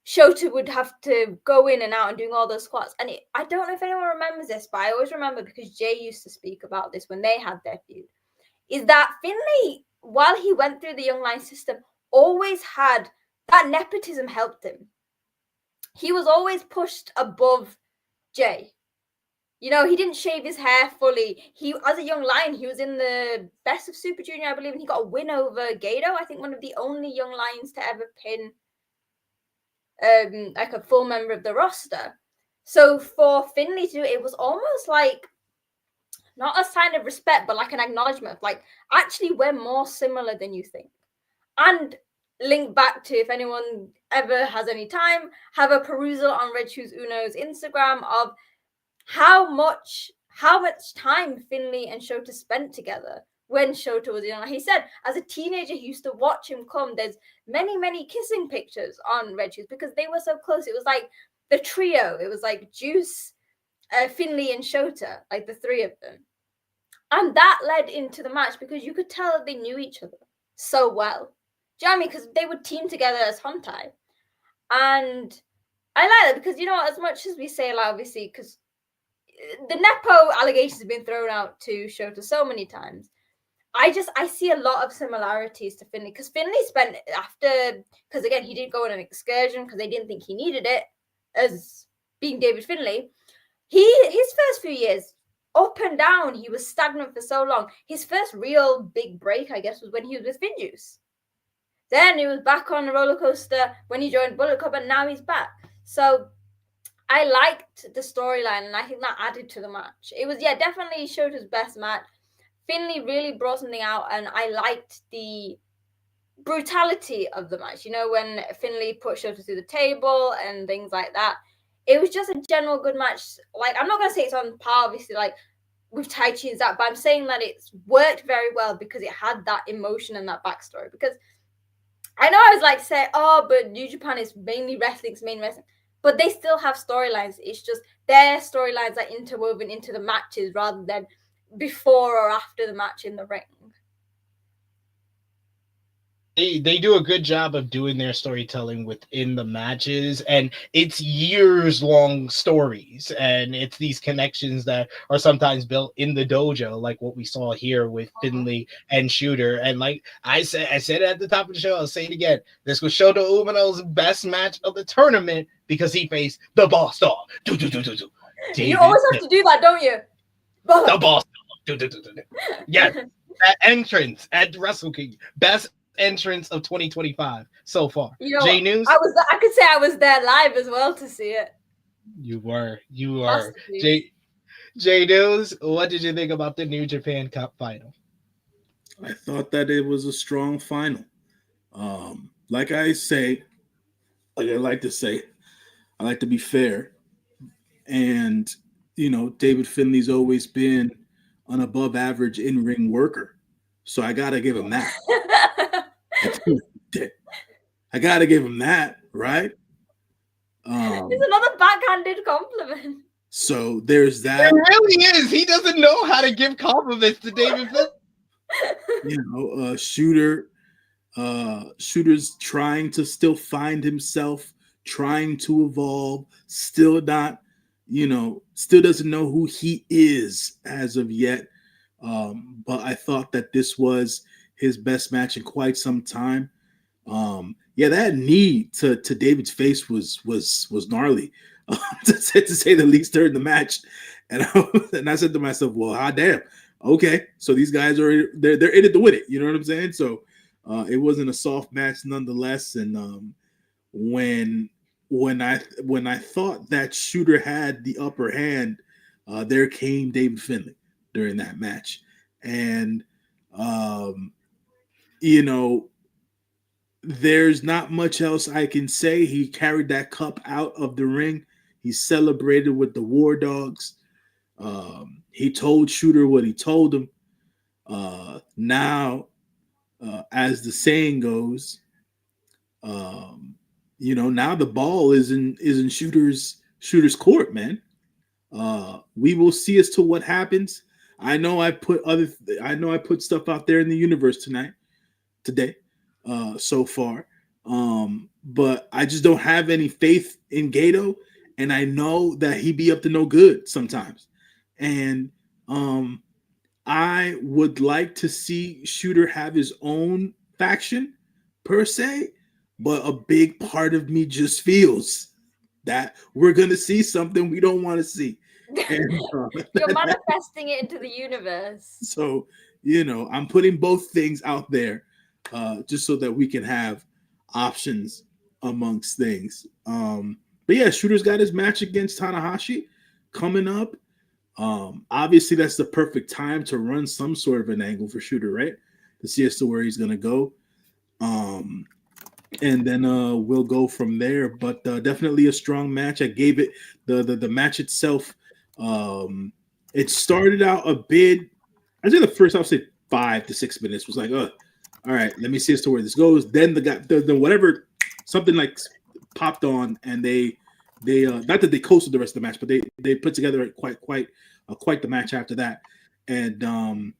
S7: Shota would have to go in and out and doing all those squats. And I don't know if anyone remembers this, but I always remember, because Jay used to speak about this when they had their feud, is that Finlay, while he went through the Young Line system, always had that nepotism helped him. He was always pushed above Jay. You know, he didn't shave his hair fully. He, as a young lion, he was in the best of Super Junior, I believe, and he got a win over Gato. I think one of the only young lions to ever pin like a full member of the roster. So for Finlay to do it, it was almost like not a sign of respect, but like an acknowledgement of like, actually, we're more similar than you think. And link back to, if anyone ever has any time, have a perusal on Red Shoes Uno's Instagram of how much time Finlay and Shota spent together when Shota was young. He said as a teenager he used to watch him come. There's many kissing pictures on Red Shoes because they were so close. It was like the trio. It was like Juice, Finlay, and Shota, like the 3 of them. And that led into the match because you could tell that they knew each other so well. Do you know what I mean? Because they would team together as Hontai. And I like that because, you know, as much as we say, like, obviously, because the Nepo allegations have been thrown out to Shota so many times. I see a lot of similarities to Finlay because Finlay spent after, because again, he didn't go on an excursion because they didn't think he needed it as being David Finlay. His first few years, up and down, he was stagnant for so long. His first real big break, I guess, was when he was with Finjuice. Then he was back on the roller coaster when he joined Bullet Club, and now he's back. So I liked the storyline, and I think that added to the match. It was, definitely Shota's best match. Finlay really brought something out, and I liked the brutality of the match. You know, when Finlay put Shota through the table and things like that. It was just a general good match. Like, I'm not gonna say it's on par, obviously, like with Tai Chi and that, but I'm saying that it's worked very well because it had that emotion and that backstory. Because I know I was like say, oh, but New Japan is mainly wrestling, it's main wrestling, but they still have storylines. It's just their storylines are interwoven into the matches rather than before or after the match in the ring.
S5: They do a good job of doing their storytelling within the matches, and it's years long stories, and it's these connections that are sometimes built in the dojo, like what we saw here with Finlay and Shooter. And like I said it at the top of the show, I'll say it again, this was Shota Umino's best match of the tournament because he faced the boss dog.
S7: You always have to do that, don't you?
S5: The boss dog. Yes, that entrance at Wrestle King, best entrance of 2025 so far.
S7: You know,
S5: J News,
S7: I could say I was there live as well to see it.
S5: You were. J News, what did you think about the New Japan Cup final?
S6: I thought that it was a strong final. Like I say, like I like to say, I like to be fair. And, you know, David Finlay's always been an above average in-ring worker. So I got to give him that. I got to give him that, right?
S7: It's another backhanded compliment.
S6: So there's that.
S5: It really is. He doesn't know how to give compliments to David Finlay.
S6: You know, Shooter's trying to still find himself, trying to evolve, still not, you know, still doesn't know who he is as of yet. But I thought that this was his best match in quite some time. Yeah, that knee to David's face was gnarly, to say the least during the match. And I said to myself, well, hot damn. Okay, so these guys are they're in it to win it. You know what I'm saying? So it wasn't a soft match nonetheless. And when I thought that Shooter had the upper hand, there came David Finlay during that match. And you know, there's not much else I can say. He carried that cup out of the ring. He celebrated with the War Dogs. He told Shooter what he told him. Now, as the saying goes, you know, now the ball is in Shooter's court, man. We will see as to what happens. I know I put stuff out there in the universe today, so far. But I just don't have any faith in Gato, and I know that he be up to no good sometimes. And I would like to see Shooter have his own faction per se, but a big part of me just feels that we're gonna see something we don't want to see. And,
S7: you're manifesting it into the universe.
S6: So, you know, I'm putting both things out there just so that we can have options amongst things. But yeah, Shooter's got his match against Tanahashi coming up. Obviously, that's the perfect time to run some sort of an angle for Shooter, right? To see as to where he's going to go. And then we'll go from there. But definitely a strong match. I gave it the match itself. It started out a bit. I think the first, I'll say 5 to 6 minutes was like, all right, let me see as to where this goes. Then the whatever, something like popped on, and they not that they coasted the rest of the match, but they put together quite the match after that. And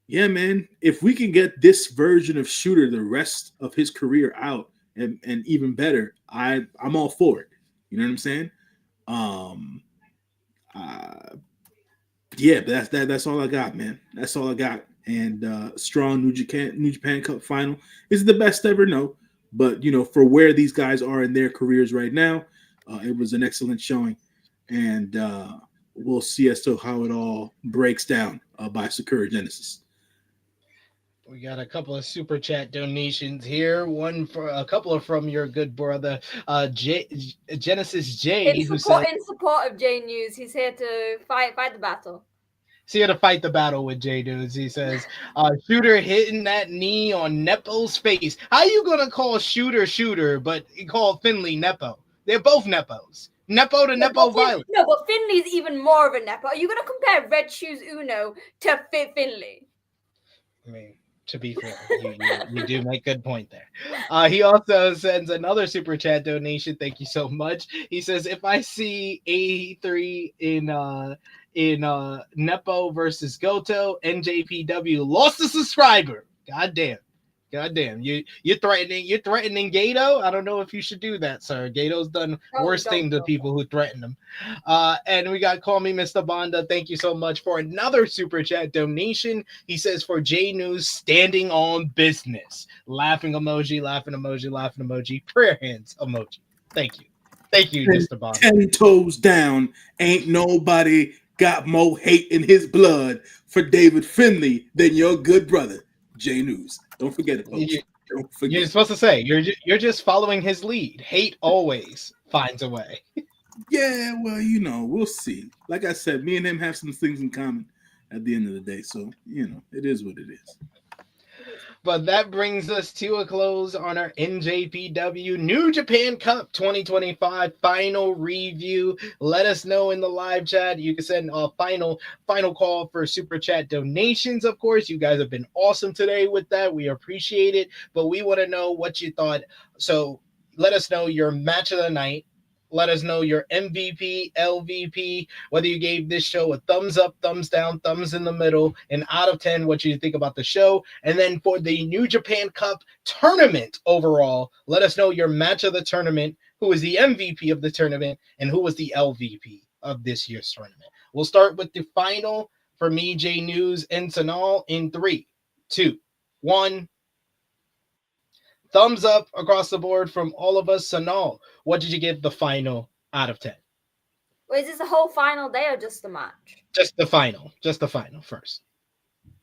S6: yeah, man, if we can get this version of Shooter the rest of his career out and even better, I'm all for it. You know what I'm saying? Yeah, but that's all I got, man. That's all I got. And strong New Japan Cup final. Is it the best ever? No. But, you know, for where these guys are in their careers right now, it was an excellent showing. And we'll see as to how it all breaks down by Sakura Genesis.
S5: We got a couple of super chat donations here. One for a couple of from your good brother, Genesis J,
S7: In support of J News. He's here to fight the battle.
S5: So you got to fight the battle with J Dudes. He says, Shooter hitting that knee on Nepo's face. How you gonna call Shooter, but you call Finlay Nepo? They're both Nepos. Nepo to Nepo violence.
S7: No, but Finley's even more of a Nepo. Are you gonna compare Red Shoes Uno to Finley?
S5: I mean, to be fair, you do make good point there. He also sends another super chat donation. Thank you so much. He says, if I see A3 in Nepo versus Goto, NJPW lost a subscriber. God damn. You're threatening Gato. I don't know if you should do that, sir. Gato's done worse things to people who threaten him. And we got Call Me Mr. Bonda. Thank you so much for another super chat donation. He says, for J News standing on business. Laughing emoji, prayer hands emoji. Thank you, Mr. Bonda.
S6: 10 toes down. Ain't nobody got more hate in his blood for David Finlay than your good brother, J News. Don't forget it, folks. Don't forget.
S5: You're supposed to say you're just following his lead. Hate always finds a way.
S6: Yeah, well, we'll see. Like I said, me and him have some things in common at the end of the day. So, it is what it is.
S5: But that brings us to a close on our NJPW New Japan Cup 2025 final review. Let us know in the live chat. You can send a final call for super chat donations. Of course, you guys have been awesome today with that. We appreciate it, but we want to know what you thought. So let us know your match of the night. Let us know your MVP, LVP, whether you gave this show a thumbs up, thumbs down, thumbs in the middle, and out of 10, what you think about the show. And then for the New Japan Cup tournament overall, let us know your match of the tournament, who is the MVP of the tournament, and who was the LVP of this year's tournament. We'll start with the final for me, J News, and Sonal in 3, 2, 1. Thumbs up across the board from all of us. Sonal, what did you give the final out of 10?
S7: Wait, is this a whole final day or just the match?
S5: Just the final first.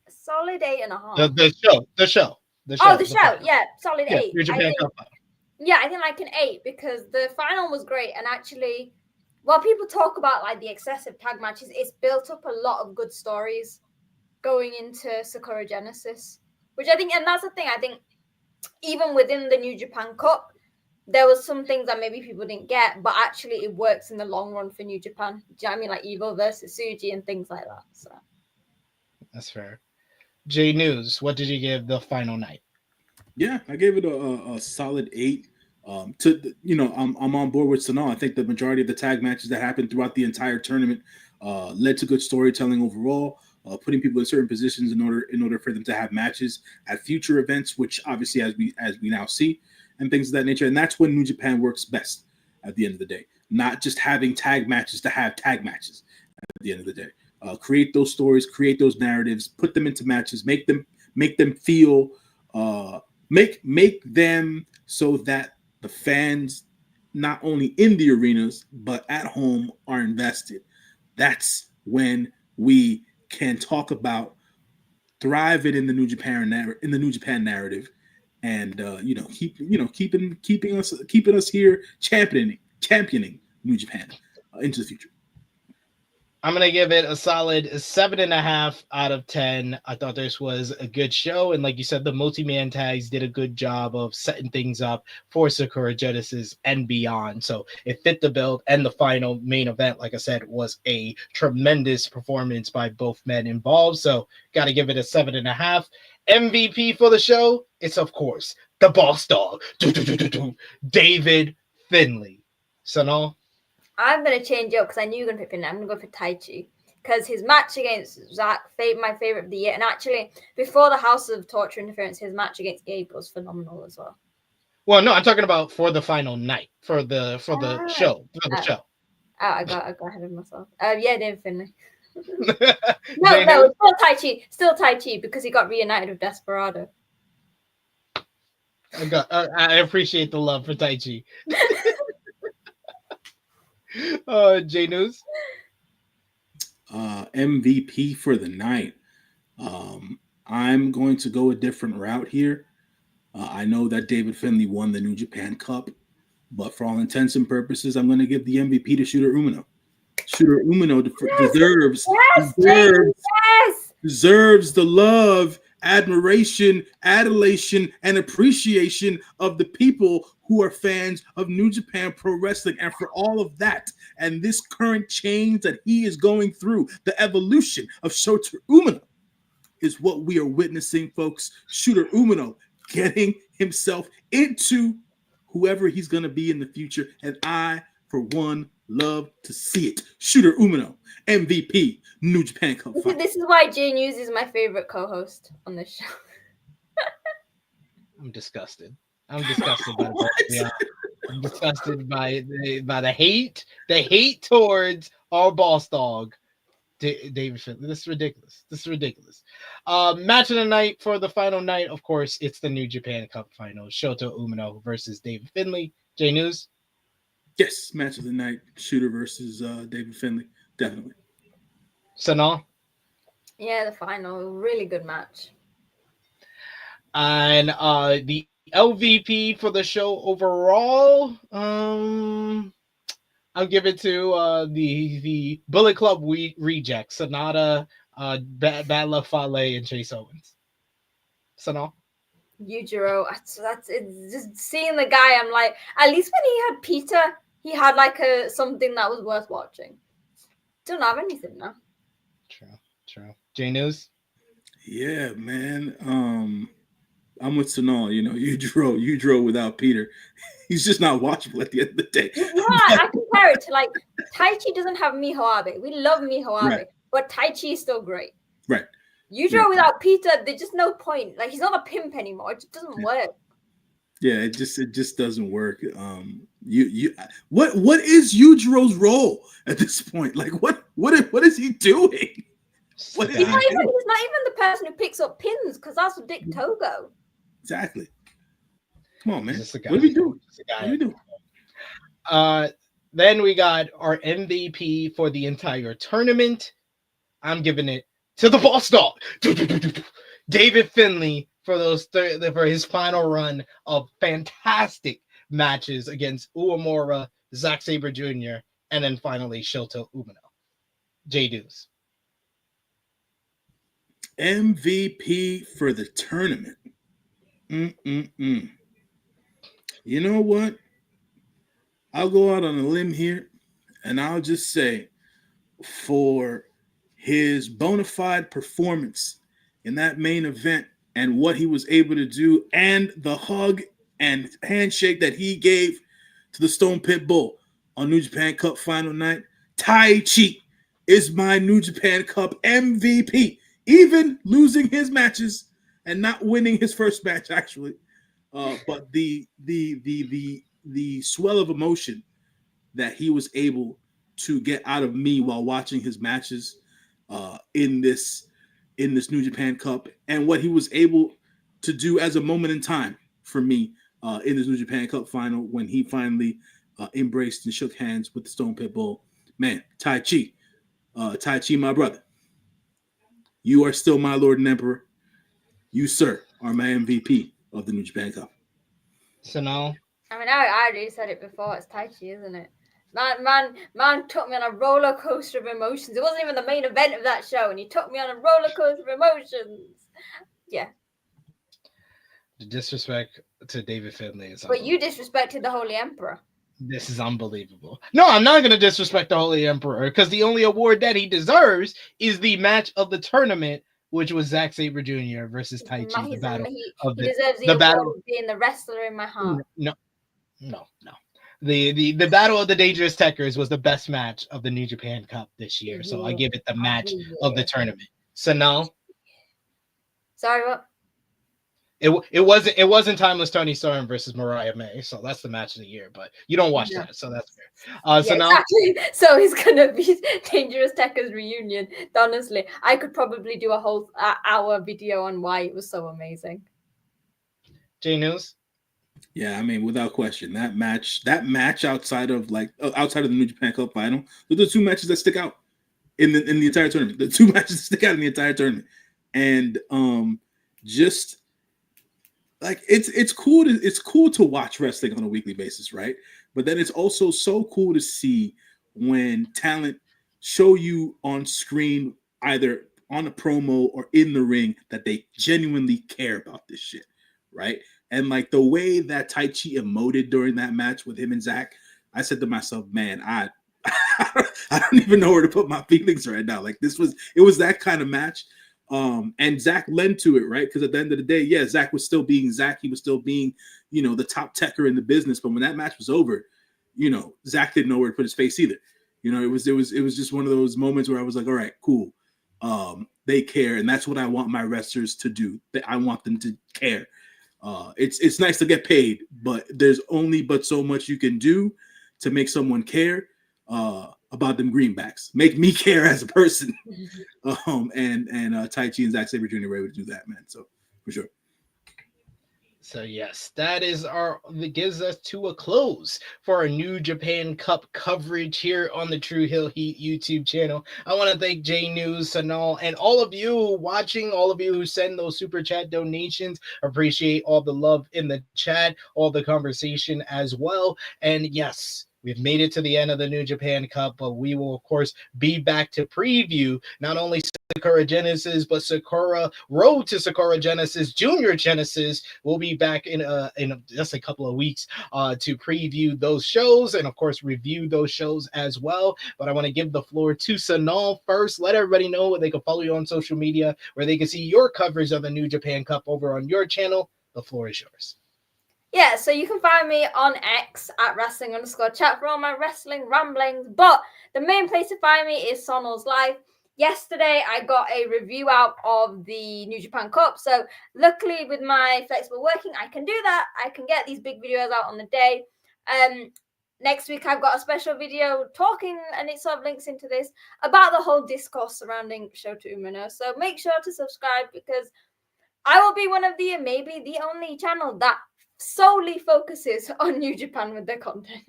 S7: A solid 8.5.
S5: The show.
S7: Oh, the show. Yeah, solid 8.
S5: Your Japan Cup.
S7: Yeah, I think like an 8 because the final was great. And actually, while people talk about like the excessive tag matches, it's built up a lot of good stories going into Sakura Genesis, which I think, and that's the thing, I think even within the New Japan Cup, there was some things that maybe people didn't get, but actually it works in the long run for New Japan. Do you know what I mean? Like Evil versus Suji and things like that. So
S5: that's fair. J News, what did you give the final night?
S6: Yeah, I gave it a solid 8. I'm on board with Sonal. I think the majority of the tag matches that happened throughout the entire tournament led to good storytelling overall. Putting people in certain positions in order for them to have matches at future events, which obviously as we now see, and things of that nature. And that's when New Japan works best at the end of the day. Not just having tag matches to have tag matches at the end of the day. Create those stories, create those narratives, put them into matches, make them feel, make them so that the fans, not only in the arenas but at home, are invested. That's when we can talk about thriving in the New Japan narrative, and keeping us here championing New Japan into the future.
S5: I'm going to give it a solid 7.5 out of 10. I thought this was a good show. And like you said, the multi-man tags did a good job of setting things up for Sakura Genesis and beyond. So it fit the build, and the final main event, like I said, was a tremendous performance by both men involved. So got to give it a 7.5. MVP for the show, it's of course the boss dog, David Finlay. Sonal?
S7: I'm going to change it up because I knew you were going to pick Finlay. I'm going to go for Taichi because his match against Zach, my favorite of the year, and actually before the House of Torture interference, his match against Gabe was phenomenal as well.
S5: Well, no, I'm talking about for the final night, for the show.
S7: Oh, I got ahead of myself. Yeah, David Finlay. no, still Taichi because he got reunited with Desperado.
S5: I appreciate the love for Taichi. J News.
S6: MVP for the night. I'm going to go a different route here. I know that David Finlay won the New Japan Cup, but for all intents and purposes, I'm going to give the MVP to Shota Umino. Shota Umino
S7: Yes, Jamie, yes.
S6: deserves the love, admiration, adulation, and appreciation of the people who are fans of New Japan Pro Wrestling. And for all of that, and this current change that he is going through, the evolution of Shota Umino is what we are witnessing, folks. Shota Umino getting himself into whoever he's going to be in the future. And I, for one, love to see it. Shota Umino, MVP, New Japan Cup.
S7: This is why Jay News is my favorite co-host on this show.
S5: I'm disgusted. I'm disgusted by I'm disgusted by the hate towards our boss dog, David Finlay. This is ridiculous. Match of the night for the final night, of course, it's the New Japan Cup final. Shota Umino versus David Finlay. J News.
S6: Yes, match of the night. Shooter versus David Finlay. Definitely.
S5: Sonal.
S7: Yeah, the final. Really good match.
S5: And the LVP for the show overall, I'll give it to the Bullet Club rejects, Sonata, Bad Fale, and Chase Owens. Sonal.
S7: Yujiro, that's it's just seeing the guy. I'm like, at least when he had Peter, he had like something that was worth watching. Don't have anything now.
S5: True. J News.
S6: Yeah, man. I'm with Sonal. You know, you drove without Peter. He's just not watchable at the end of the day.
S7: Yeah, I compare it to like Taichi doesn't have Miho Abe. We love Miho Abe,
S6: Right.
S7: but Taichi is still great.
S6: Right.
S7: Yujiro without Peter, there's just no point. Like he's not a pimp anymore. It just doesn't work.
S6: Yeah, it just doesn't work. What is Yujiro's role at this point? Like what is he doing?
S7: He's not even the person who picks up pins because that's Dick Togo.
S6: Exactly. Come on, man.
S5: What
S6: are we doing? What are we doing?
S5: Then we got our MVP for the entire tournament. I'm giving it to the boss dog, David Finlay, for for his final run of fantastic matches against Uemura, Zack Sabre Jr., and then finally Shota Umino. J Deuce.
S6: MVP for the tournament. You know what? I'll go out on a limb here, and I'll just say, for his bona fide performance in that main event and what he was able to do, and the hug and handshake that he gave to the Stone Pit Bull on New Japan Cup final night, Taichi is my New Japan Cup MVP, even losing his matches and not winning his first match, actually. But the swell of emotion that he was able to get out of me while watching his matches in this New Japan Cup, and what he was able to do as a moment in time for me in this New Japan Cup final when he finally embraced and shook hands with the Stone Pit Bull. Man, Taichi, my brother, you are still my Lord and Emperor. You, sir, are my MVP of the New Japan Cup.
S5: So now,
S7: I mean, I already said it before. It's Taichi, isn't it? Man took me on a roller coaster of emotions. It wasn't even the main event of that show, and he took me on a roller coaster of emotions. Yeah.
S5: The disrespect to David Finlay is.
S7: But you disrespected the Holy Emperor.
S5: This is unbelievable. No, I'm not going to disrespect the Holy Emperor because the only award that he deserves is the match of the tournament, which was Zack Sabre Jr. versus Taichi.
S7: He deserves the battle of being the wrestler in my heart.
S5: No. The Battle of the Dangerous Techers was the best match of the New Japan Cup this year, so I give it the match of the tournament. So now,
S7: sorry, what?
S5: It wasn't Timeless Tony Storm versus Mariah May, so that's the match of the year. But you don't watch that, so that's fair. So now,
S7: exactly. So it's gonna be Dangerous Techers reunion. Honestly, I could probably do a whole hour video on why it was so amazing.
S5: J News.
S6: Yeah, I mean, without question, that match outside of the New Japan Cup final, those are the two matches that stick out in the entire tournament. The two matches that stick out in the entire tournament, and just like it's cool to watch wrestling on a weekly basis, right? But then it's also so cool to see when talent show you on screen, either on a promo or in the ring, that they genuinely care about this shit, right? And like the way that Taichi emoted during that match with him and Zach, I said to myself, man, I don't even know where to put my feelings right now. Like it was that kind of match. And Zach lent to it, right? Because at the end of the day, yeah, Zach was still being Zach. He was still being, the top techer in the business. But when that match was over, Zach didn't know where to put his face either. It was just one of those moments where I was like, all right, cool. They care, and that's what I want my wrestlers to do. I want them to care. It's nice to get paid, but there's only but so much you can do to make someone care about them greenbacks. Make me care as a person. And Taichi and Zack Sabre Jr. were able to do that, man. So for sure.
S5: So yes, that gives us to a close for our New Japan Cup coverage here on the True Hill Heat YouTube channel. I want to thank J News, Sonal, and all of you watching, all of you who send those super chat donations. Appreciate all the love in the chat, all the conversation as well. And yes, we've made it to the end of the New Japan Cup, but we will, of course, be back to preview not only Sakura Genesis, but Road to Sakura Genesis, Junior Genesis. We'll be back in just a couple of weeks to preview those shows and, of course, review those shows as well. But I want to give the floor to Sonal first. Let everybody know where they can follow you on social media, where they can see your coverage of the New Japan Cup over on your channel. The floor is yours.
S7: Yeah, so you can find me on X at wrestling_chat for all my wrestling ramblings. But the main place to find me is Sonal's Live. Yesterday, I got a review out of the New Japan Cup. So luckily, with my flexible working, I can do that. I can get these big videos out on the day. Next week, I've got a special video talking, and it sort of links into this, about the whole discourse surrounding Shota Umino. So make sure to subscribe, because I will be one of the, maybe the only channel that solely focuses on New Japan with their content.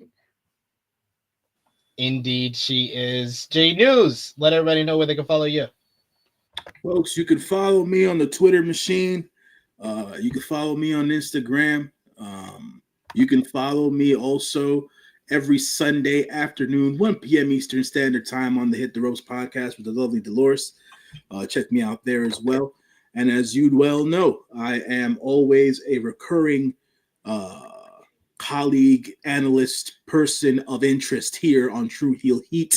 S5: Indeed, she is. J News, let everybody know where they can follow you.
S6: Folks, you can follow me on the Twitter machine. You can follow me on Instagram. You can follow me also every Sunday afternoon, 1 p.m. Eastern Standard Time, on the Hit the Ropes podcast with the lovely Dolores. Check me out there as well. And as you'd well know, I am always a recurring colleague, analyst, person of interest here on True Heel Heat.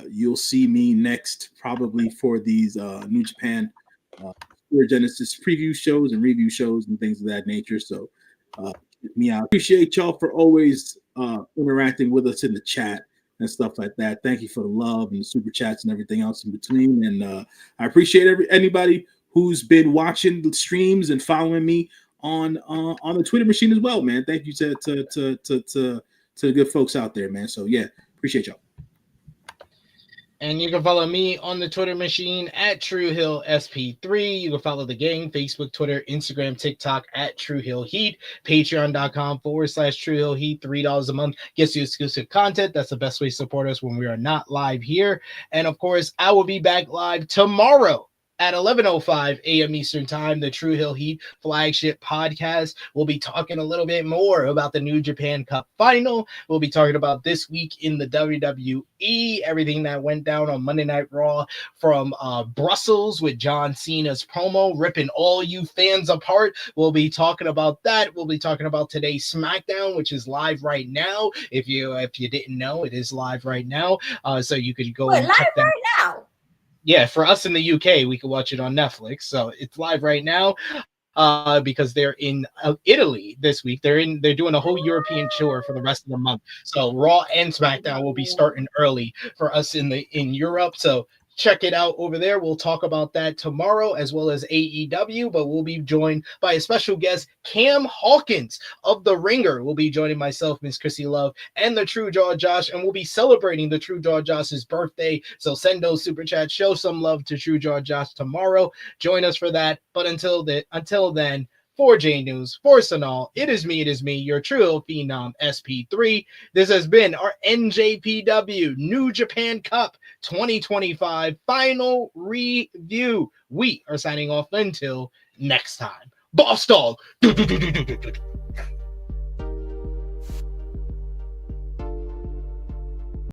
S6: You'll see me next probably for these New Japan Genesis preview shows and review shows and things of that nature. So check me out. Appreciate y'all for always interacting with us in the chat and stuff like that. Thank you for the love and the super chats and everything else in between. And I appreciate anybody who's been watching the streams and following me on the Twitter machine as well, man. Thank you to the good folks out there, man. So yeah, appreciate y'all.
S5: And you can follow me on the Twitter machine at TrueHillSP3. You can follow the gang, Facebook, Twitter, Instagram, TikTok at True Hill Heat. Patreon.com/True Hill Heat. $3 a month gets you exclusive content. That's the best way to support us when we are not live here. And of course, I will be back live tomorrow at 11:05 a.m. Eastern Time, the True Hill Heat flagship podcast. We'll be talking a little bit more about the New Japan Cup final. We'll be talking about this week in the WWE, everything that went down on Monday Night Raw from Brussels with John Cena's promo, ripping all you fans apart. We'll be talking about that. We'll be talking about today's SmackDown, which is live right now. If you didn't know, it is live right now. So you could go and check that.
S7: Right now?
S5: Yeah, for us in the UK, we can watch it on Netflix. So it's live right now because they're in Italy this week. They're doing a whole European tour for the rest of the month. So Raw and SmackDown will be starting early for us in Europe. So check it out over there. We'll talk about that tomorrow, as well as AEW, but we'll be joined by a special guest, Cam Hawkins of The Ringer. We'll be joining myself, Miss Chrissy Love, and the True Jaw Josh, and we'll be celebrating the True Jaw Josh's birthday. So send those super chats, show some love to True Jaw Josh tomorrow. Join us for that. But until then, for J News, for Sonal, it is me, your True Phenom SP3. This has been our NJPW New Japan Cup 2025 final review. We are signing off until next time. Boss Dog.